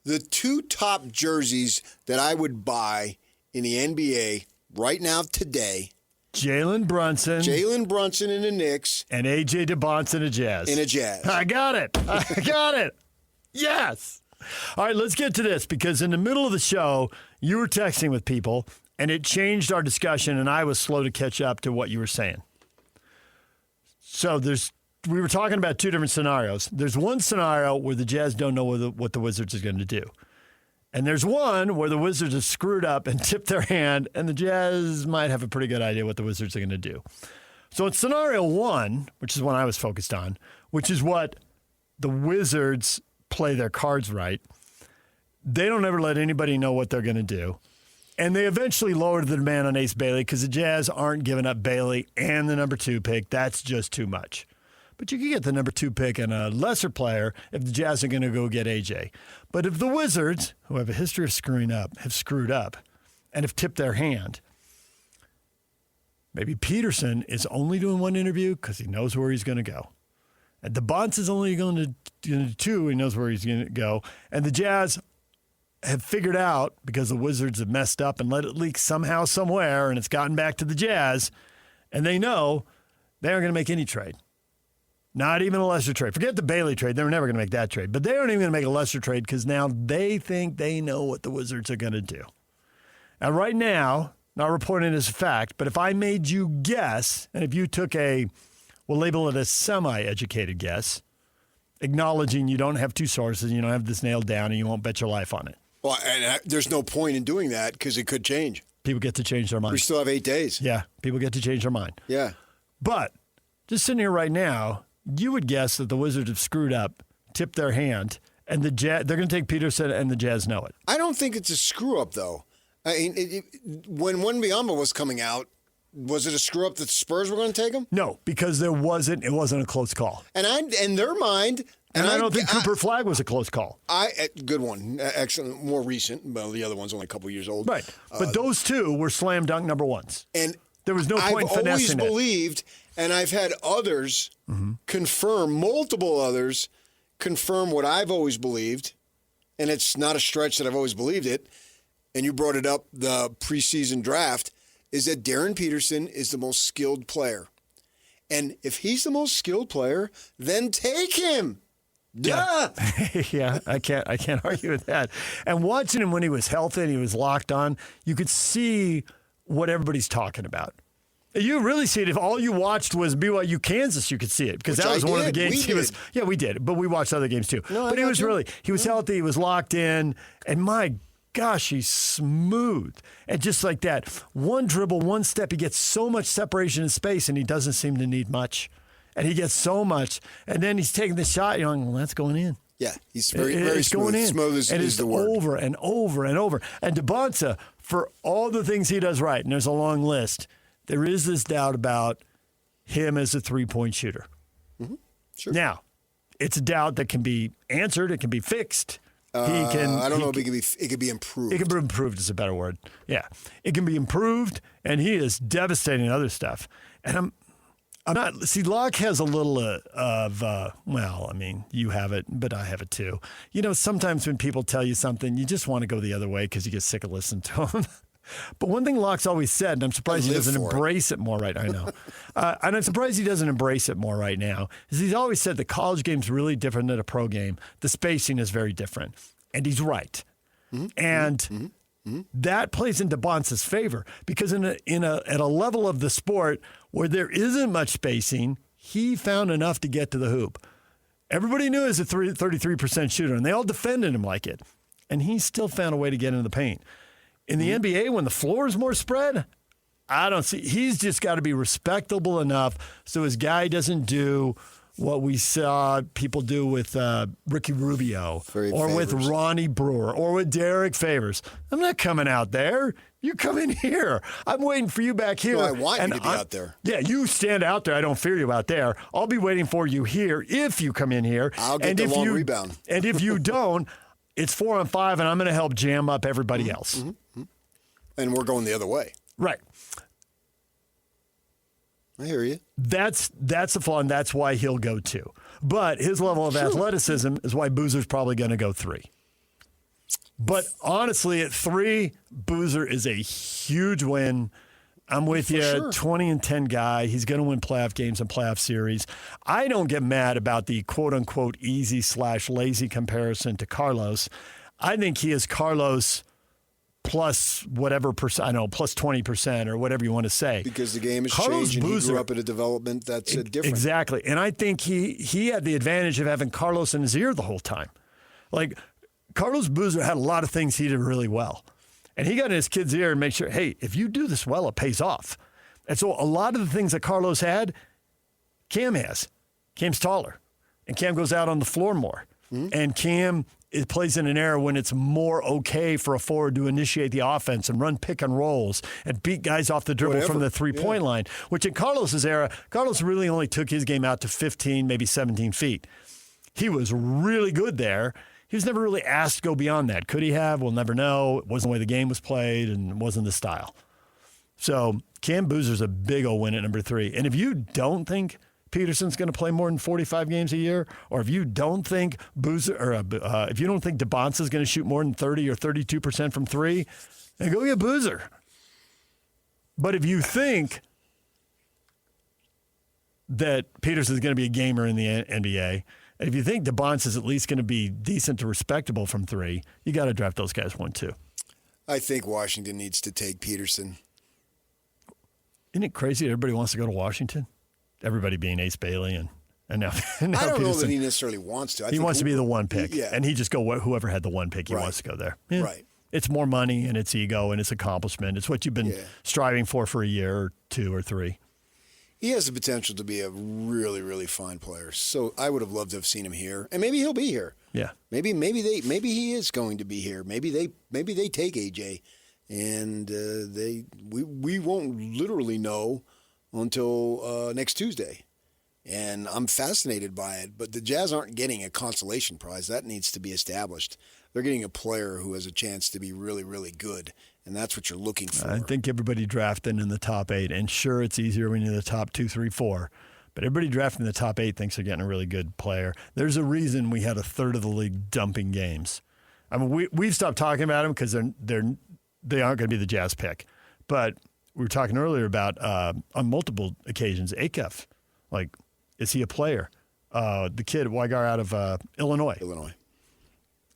the 2 top jerseys that I would buy in the NBA right now today. Jalen Brunson in the Knicks. And A.J. DeBonson in the Jazz. In a Jazz. I got it. Yes. All right, let's get to this, because in the middle of the show, you were texting with people, and it changed our discussion, and I was slow to catch up to what you were saying. So we were talking about 2 different scenarios. There's one scenario where the Jazz don't know what the Wizards is going to do. And there's one where the Wizards have screwed up and tipped their hand, and the Jazz might have a pretty good idea what the Wizards are going to do. So in scenario 1, which is one I was focused on, which is what the Wizards play their cards right, They don't ever let anybody know what they're going to do. And they eventually lowered the demand on Ace Bailey because the Jazz aren't giving up Bailey and the number 2 pick. That's just too much. But you can get the number 2 pick and a lesser player if the Jazz are going to go get AJ. But if the Wizards, who have a history of screwing up, have screwed up and have tipped their hand, maybe Peterson is only doing one interview because he knows where he's going to go. And DeBonce is only going to do 2. He knows where he's going to go. And the Jazz have figured out, because the Wizards have messed up and let it leak somehow, somewhere, and it's gotten back to the Jazz, and they know they aren't going to make any trade. Not even a lesser trade. Forget the Bailey trade. They were never going to make that trade. But they aren't even going to make a lesser trade because now they think they know what the Wizards are going to do. And right now, not reporting it as a fact, but if I made you guess, and if you took we'll label it a semi-educated guess, acknowledging you don't have 2 sources, you don't have this nailed down, and you won't bet your life on it. Well, and there's no point in doing that because it could change. People get to change their mind. We still have 8 days. Yeah, people get to change their mind. Yeah. But just sitting here right now, you would guess that the Wizards have screwed up, tipped their hand, and the Jazz, they're going to take Peterson, and the Jazz know it. I don't think it's a screw-up, though. I mean, when Wembanyama was coming out, was it a screw-up that the Spurs were going to take him? No, because it wasn't a close call. And in their mind... And I don't think Cooper Flagg was a close call. Good one. Excellent. More recent. Well, the other one's only a couple years old. Right. But those 2 were slam dunk number 1s. And there was no point I've always finessing believed, and I've had others confirm, multiple others confirm what I've always believed, and it's not a stretch that I've always believed it, and you brought it up, the preseason draft, is that Darryn Peterson is the most skilled player. And if he's the most skilled player, then take him. Duh. Yeah, I can't argue with that. And watching him when he was healthy and he was locked on, you could see what everybody's talking about. You really see it. If all you watched was BYU Kansas, you could see it because that was one of the games he was. Yeah, we did, but we watched other games too. But he was healthy. He was locked in, and my gosh, he's smooth. And just like that, one dribble, one step, he gets so much separation in space, and he doesn't seem to need much. And he gets so much, and then he's taking the shot. You're like, well, that's going in. Yeah, he's very smooth. Going in. Smooth is the word. Over and over and over. And DeBonce, for all the things he does right, and there's a long list, there is this doubt about him as a three-point shooter. Mm-hmm. Sure. Now, it's a doubt that can be answered. It can be fixed. I don't know if it could be improved. It can be improved is a better word. Yeah. It can be improved, and he is devastating other stuff. And I'm not. See, Locke has a little you have it, but I have it too. You know, sometimes when people tell you something, you just want to go the other way because you get sick of listening to them. But one thing Locke's always said, and I'm surprised he doesn't embrace it more right now. I know. And I'm surprised he doesn't embrace it more right now, is he's always said the college game's really different than a pro game. The spacing is very different. And he's right. Mm-hmm. And that plays into Bonce's favor because at a level of the sport where there isn't much spacing, he found enough to get to the hoop. Everybody knew he was a 33% shooter, and they all defended him like it. And he still found a way to get into the paint. In the NBA, when the floor is more spread, I don't see. He's just got to be respectable enough so his guy doesn't do what we saw people do with Ricky Rubio with Ronnie Brewer or with Derek Favors. I'm not coming out there. You come in here. I'm waiting for you back here. No, I want you to be out there. Yeah, you stand out there. I don't fear you out there. I'll be waiting for you here if you come in here. I'll get the long rebound. And if you don't, it's 4-on-5, and I'm going to help jam up everybody else. Mm-hmm. And we're going the other way. Right. I hear you. That's the flaw, and that's why he'll go 2. But his level of athleticism is why Boozer's probably going to go 3. But honestly, at 3, Boozer is a huge win. I'm with you, sure. 20-10 guy. He's going to win playoff games and playoff series. I don't get mad about the quote-unquote easy/lazy comparison to Carlos. I think he is Carlos plus whatever percent, I don't know, plus 20% or whatever you want to say. Because the game has Carlos changed and Boozer, he grew up in a development that's different. Exactly. And I think he had the advantage of having Carlos in his ear the whole time. Like, Carlos Boozer had a lot of things he did really well. And he got in his kid's ear and made sure, hey, if you do this well, it pays off. And so a lot of the things that Carlos had, Cam has. Cam's taller. And Cam goes out on the floor more. Mm-hmm. And Cam it plays in an era when it's more okay for a forward to initiate the offense and run pick and rolls and beat guys off the dribble from the three-point line, which in Carlos's era, Carlos really only took his game out to 15, maybe 17 feet. He was really good there. He was never really asked to go beyond that. Could he have? We'll never know. It wasn't the way the game was played and it wasn't the style. So Cam Boozer's a big old win at number 3. And if you don't think Peterson's going to play more than 45 games a year, or if you don't think if you don't think DeBonce's going to shoot more than 30 or 32% from 3, then go get Boozer. But if you think that Peterson's going to be a gamer in the NBA, and if you think DeBonce is at least going to be decent to respectable from 3, you got to draft those guys 1, 2. I think Washington needs to take Peterson. Isn't it crazy? Everybody wants to go to Washington. Everybody being Ace Bailey and now I don't Peterson. know that he necessarily wants to. He wants to be the 1 pick, yeah. and he just whoever had the 1 pick. He wants to go there. Yeah. Right. It's more money and it's ego and it's accomplishment. It's what you've been striving for a year or 2 or 3. He has the potential to be a really, really fine player. So I would have loved to have seen him here, and maybe he'll be here. Yeah. Maybe he is going to be here. Maybe they take AJ, and we won't literally know until next Tuesday. And I'm fascinated by it. But the Jazz aren't getting a consolation prize. That needs to be established. They're getting a player who has a chance to be really, really good. And that's what you're looking for. I think everybody drafting in the top 8, and sure, it's easier when you're in the top 2, 3, 4. But everybody drafting in the top 8 thinks they're getting a really good player. There's a reason we had a third of the league dumping games. I mean, we've stopped talking about them because they aren't going to be the Jazz pick. But we were talking earlier about on multiple occasions, Akef. Like, is he a player? The kid, Weigar out of Illinois.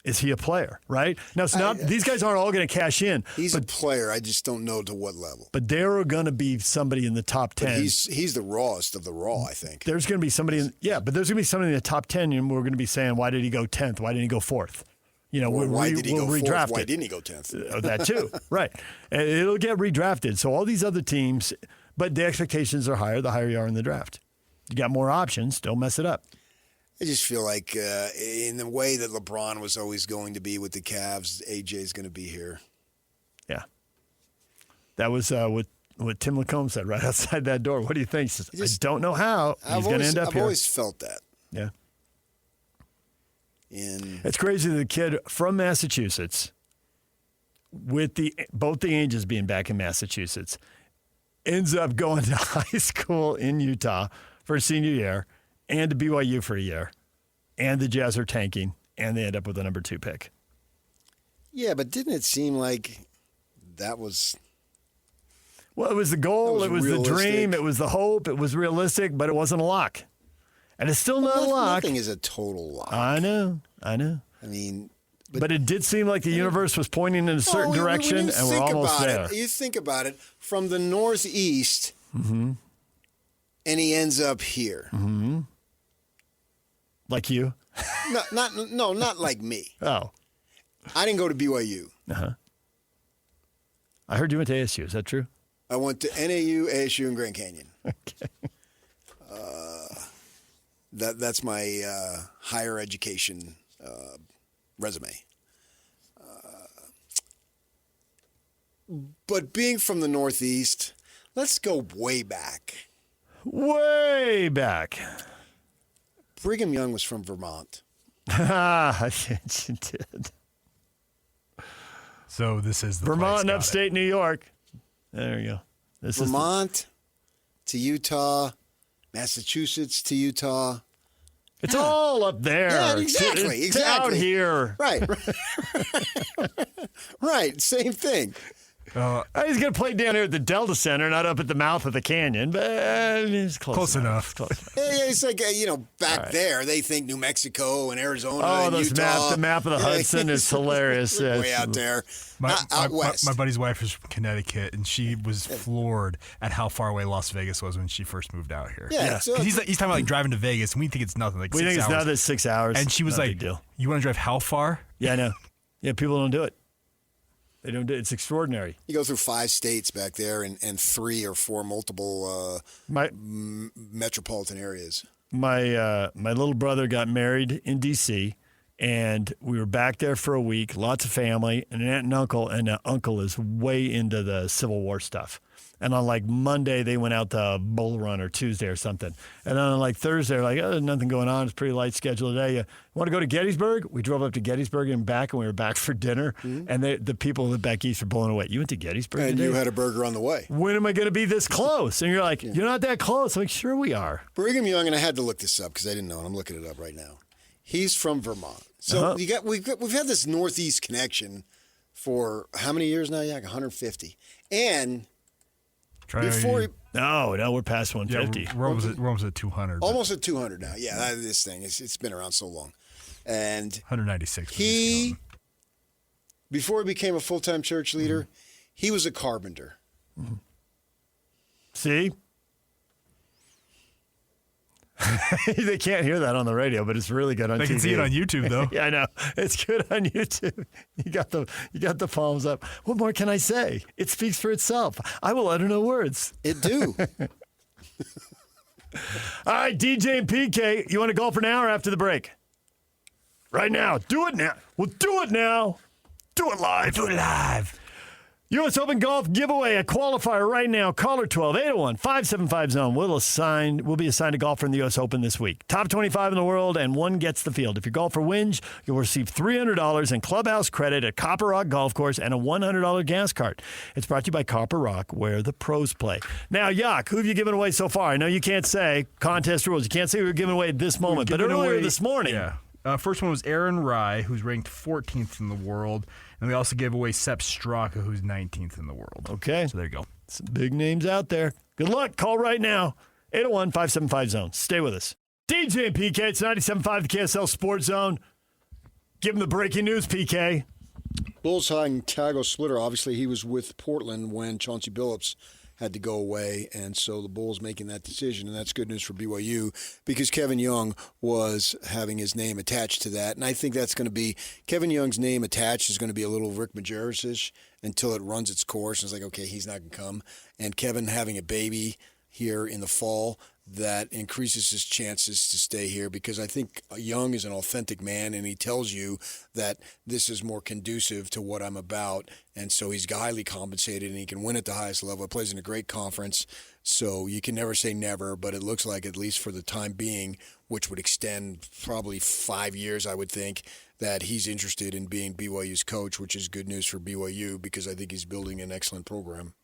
Is he a player, right? Now, it's not. These guys aren't all going to cash in. He's a player. I just don't know to what level. But there are going to be somebody in the top 10. But he's the rawest of the raw, I think. There's going to be somebody but there's going to be somebody in the top 10, and we're going to be saying, why did he go 10th? Why didn't he go 4th? You know, why did he go 4th? Redraft Why it. didn't he go 10th? That too, right. And it'll get redrafted. So all these other teams, but the expectations are higher the higher you are in the draft. You got more options. Don't mess it up. I just feel like in the way that LeBron was always going to be with the Cavs, AJ's going to be here. Yeah. That was what Tim Lacombe said right outside that door. What do you think? I don't know how he's going to end up here. I've always felt that. Yeah. It's crazy that the kid from Massachusetts, with both the Angels being back in Massachusetts, ends up going to high school in Utah for a senior year and to BYU for a year, and the Jazz are tanking, and they end up with a number 2 pick. Yeah, but didn't it seem like that was... Well, it was the goal, it was realistic. the dream, it was the hope, it was realistic, but it wasn't a lock. And it's still not a lock. Nothing is a total lock. I know. I mean... But it did seem like the universe was pointing in a certain direction, and we're almost there. You think about it, from the Northeast, Mm-hmm. and he ends up here. Mm-hmm. Like you? Not like me. Oh. I didn't go to BYU. Uh-huh. I heard you went to ASU. Is that true? I went to NAU, ASU, and Grand Canyon. Okay. That's my higher education resume. But being from the Northeast, let's go way back. Way back. Brigham Young was from Vermont. Yes, you did. So this is the Vermont and upstate New York. There you go. Vermont to Utah, Massachusetts to Utah. It's all up there. Yeah, exactly. It's out here. Right. Right. Same thing. He's going to play down here at the Delta Center, not up at the mouth of the canyon, but it's close enough. It's like, back there, they think New Mexico and Arizona and Utah. The map of the Hudson is hilarious. Way out there. Out west. My buddy's wife is from Connecticut, and she was floored at how far away Las Vegas was when she first moved out here. Yeah. Because he's talking about like driving to Vegas, and we think it's nothing. Like we 6 think hours. it's nothing. 6 hours. And she was not like, a big deal. "You want to drive how far?" Yeah, I know. Yeah, people don't do it. They don't do it. It's extraordinary. You go through 5 states back there and 3 or 4 multiple metropolitan areas. My little brother got married in D.C., And we were back there for a week, lots of family, and an aunt and uncle is way into the Civil War stuff. And on like Monday, they went out to Bull Run, or Tuesday or something. And on like Thursday, they're like, oh, there's nothing going on. It's a pretty light schedule today. You want to go to Gettysburg? We drove up to Gettysburg and back, and we were back for dinner. Mm-hmm. And the people who live back east were blown away. You went to Gettysburg And today? you had a burger on the way. When am I going to be this close? And you're like, You're not that close. I'm like, sure we are. Brigham Young, and I had to look this up because I didn't know, and I'm looking it up right now. He's from Vermont. So we've had this Northeast connection for how many years now? Yeah, like 150. And No, we're past 150. Yeah, we're almost at 200. Almost at 200 now. Yeah, this thing, it's been around so long. And 196. Before he became a full-time church leader, he was a carpenter. Mm-hmm. See? They can't hear that on the radio, but it's really good on TV. They can see it on YouTube, though. Yeah, I know. It's good on YouTube. You got the palms up. What more can I say? It speaks for itself. I will utter no words. It do. All right, DJ and PK, you want to golf for now or after the break? Right now. Do it now. We'll do it now. Do it live. Do it live. U.S. Open Golf giveaway, a qualifier right now. Caller 12-801-575-ZONE. We'll be assigned a golfer in the U.S. Open this week. Top 25 in the world, and one gets the field. If your golfer wins, you'll receive $300 in clubhouse credit at Copper Rock Golf Course and a $100 gas card. It's brought to you by Copper Rock, where the pros play. Now, Yak, who have you given away so far? I know you can't say contest rules. You can't say we were giving away at this moment, but earlier this morning. Yeah. First one was Aaron Rye, who's ranked 14th in the world. And we also gave away Sepp Straka, who's 19th in the world. Okay. So there you go. Some big names out there. Good luck. Call right now. 801-575-ZONE. Stay with us. DJ and PK, it's 97.5 the KSL Sports Zone. Give him the breaking news, PK. Bulls hiring Thiago Splitter. Obviously, he was with Portland when Chauncey Billups had to go away, and so the Bulls making that decision, and that's good news for BYU because Kevin Young was having his name attached to that, and I think that's going to be Kevin Young's name attached is going to be a little Rick Majerus-ish until it runs its course, and it's like, okay, he's not going to come, and Kevin having a baby here in the fall, that increases his chances to stay here because I think Young is an authentic man and he tells you that this is more conducive to what I'm about. And so he's highly compensated and he can win at the highest level. He plays in a great conference. So you can never say never, but it looks like at least for the time being, which would extend probably 5 years, I would think, that he's interested in being BYU's coach, which is good news for BYU because I think he's building an excellent program.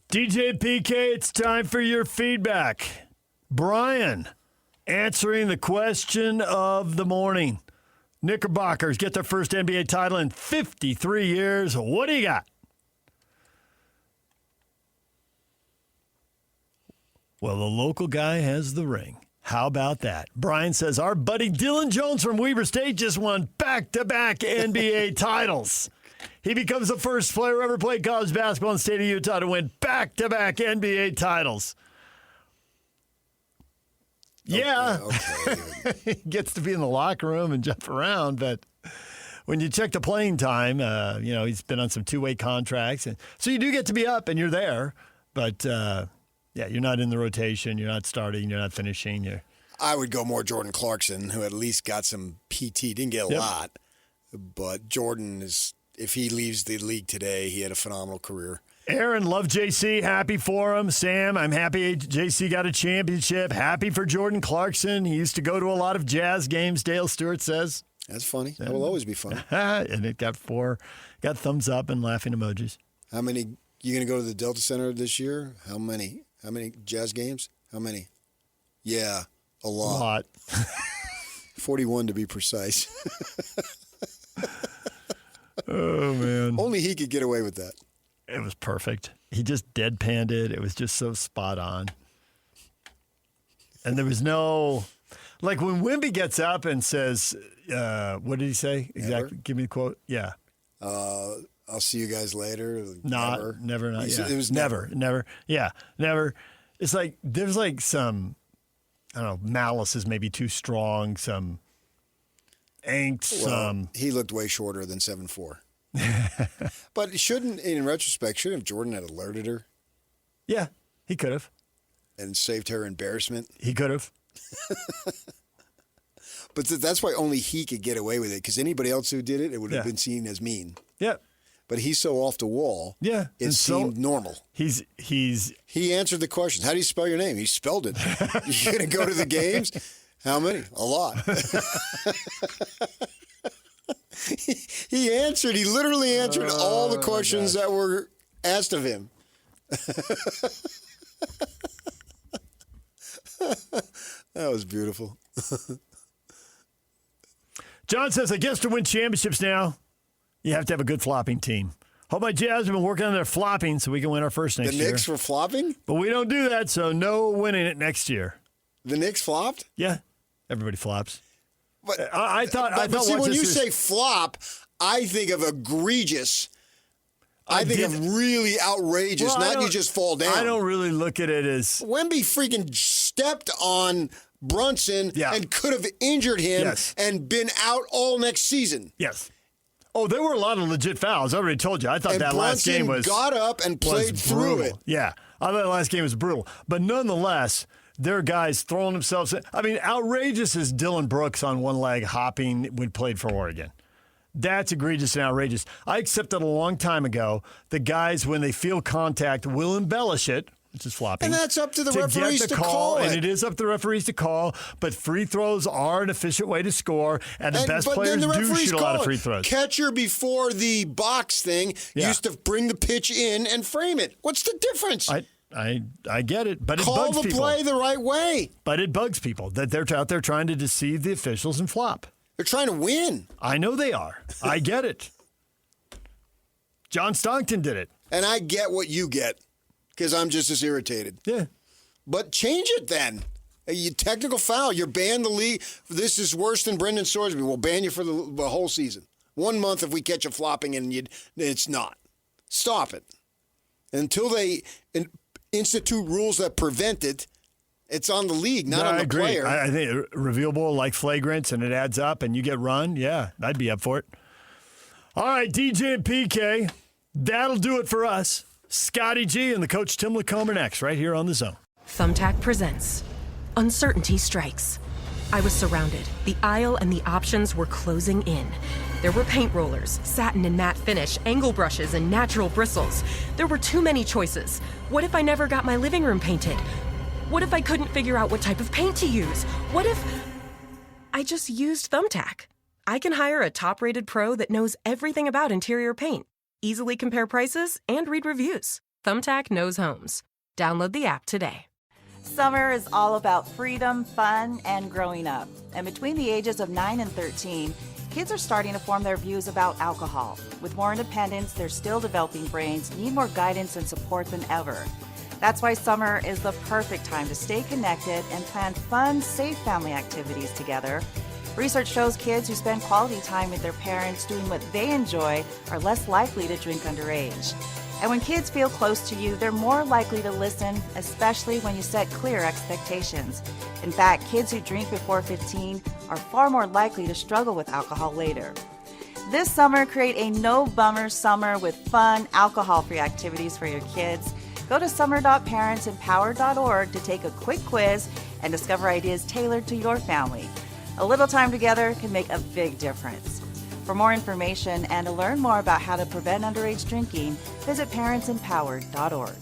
DJ PK, it's time for your feedback. Brian, answering the question of the morning. Knickerbockers get their first NBA title in 53 years. What do you got? Well, the local guy has the ring. How about that? Brian says, our buddy Dylan Jones from Weber State just won back-to-back NBA titles. He becomes the first player ever played college basketball in the state of Utah to win back-to-back NBA titles. Yeah. Okay. He gets to be in the locker room and jump around, but when you check the playing time, he's been on some two-way contracts. And so you do get to be up and you're there, but, you're not in the rotation. You're not starting. You're not finishing. I would go more Jordan Clarkson, who at least got some PT. Didn't get a lot, but Jordan is... If he leaves the league today, he had a phenomenal career. Aaron, love JC. Happy for him. Sam, I'm happy JC got a championship. Happy for Jordan Clarkson. He used to go to a lot of Jazz games, Dale Stewart says. That's funny. That will always be fun. And it got thumbs up and laughing emojis. How many? You going to go to the Delta Center this year? How many? How many Jazz games? How many? Yeah, a lot. 41 to be precise. Oh, man. Only he could get away with that. It was perfect. He just deadpanned it. It was just so spot on. And there was no... Like when Wimby gets up and says, what did he say? Exactly. Never? Give me the quote. Yeah. I'll see you guys later. Never. Yeah. It was never. Yeah, never. It's like there's like some, I don't know, malice is maybe too strong, some... angst, he looked way shorter than 7'4". But in retrospect, shouldn't have Jordan had alerted her? Yeah, he could have. And saved her embarrassment? He could have. But that's why only he could get away with it, because anybody else who did it, it would have been seen as mean. Yeah. But he's so off the wall. Yeah. It seemed normal. He answered the question. How do you spell your name? He spelled it. You going to go to the games? How many? A lot. He answered. He literally answered all the questions that were asked of him. That was beautiful. John says, I guess to win championships now, you have to have a good flopping team. Hope my Jazz have been working on their flopping so we can win our first next year. The Knicks were flopping? But we don't do that, so no winning it next year. The Knicks flopped? Yeah. Everybody flops. But I thought see, when you say flop, I think of egregious. I think of really outrageous, not you just fall down. I don't really look at it as... Wemby freaking stepped on Brunson and could have injured him and been out all next season. Yes. Oh, there were a lot of legit fouls. I already told you. I thought that last game was... got up and played through it. Yeah. I thought the last game was brutal. But nonetheless, there are guys throwing themselves... I mean, outrageous is Dylan Brooks on one leg hopping when he played for Oregon. That's egregious and outrageous. I accepted a long time ago the guys, when they feel contact, will embellish it, which is flopping. And that's up to the referees to call it. And it is up to the referees to call, but free throws are an efficient way to score, and the best players do shoot a lot of free throws. Catcher before the box thing used to bring the pitch in and frame it. What's the difference? I get it, but it bugs people. Call the play the right way. But it bugs people that they're out there trying to deceive the officials and flop. They're trying to win. I know they are. I get it. John Stockton did it. And I get what you get, because I'm just as irritated. Yeah. But change it then. A technical foul. You're banned the league. This is worse than Brendan Sorsby. We'll ban you for the whole season. 1 month if we catch you flopping and it's not. Stop it. Until they institute rules that prevent it, it's on the league, not on the player. I think reviewable like flagrants, and it adds up, and you get run. Yeah, I'd be up for it. All right, DJ and PK, that'll do it for us. Scotty G and the coach Tim Lacombe next, right here on The Zone. Thumbtack presents Uncertainty Strikes. I was surrounded. The aisle and the options were closing in. There were paint rollers, satin and matte finish, angle brushes, and natural bristles. There were too many choices. What if I never got my living room painted? What if I couldn't figure out what type of paint to use? What if I just used Thumbtack? I can hire a top-rated pro that knows everything about interior paint, easily compare prices, and read reviews. Thumbtack knows homes. Download the app today. Summer is all about freedom, fun, and growing up. And between the ages of 9 and 13, kids are starting to form their views about alcohol. With more independence, their still developing brains need more guidance and support than ever. That's why summer is the perfect time to stay connected and plan fun, safe family activities together. Research shows kids who spend quality time with their parents doing what they enjoy are less likely to drink underage. And when kids feel close to you, they're more likely to listen, especially when you set clear expectations. In fact, kids who drink before 15 are far more likely to struggle with alcohol later. This summer, create a no-bummer summer with fun, alcohol-free activities for your kids. Go to summer.parentsempowered.org to take a quick quiz and discover ideas tailored to your family. A little time together can make a big difference. For more information and to learn more about how to prevent underage drinking, visit parentsempowered.org.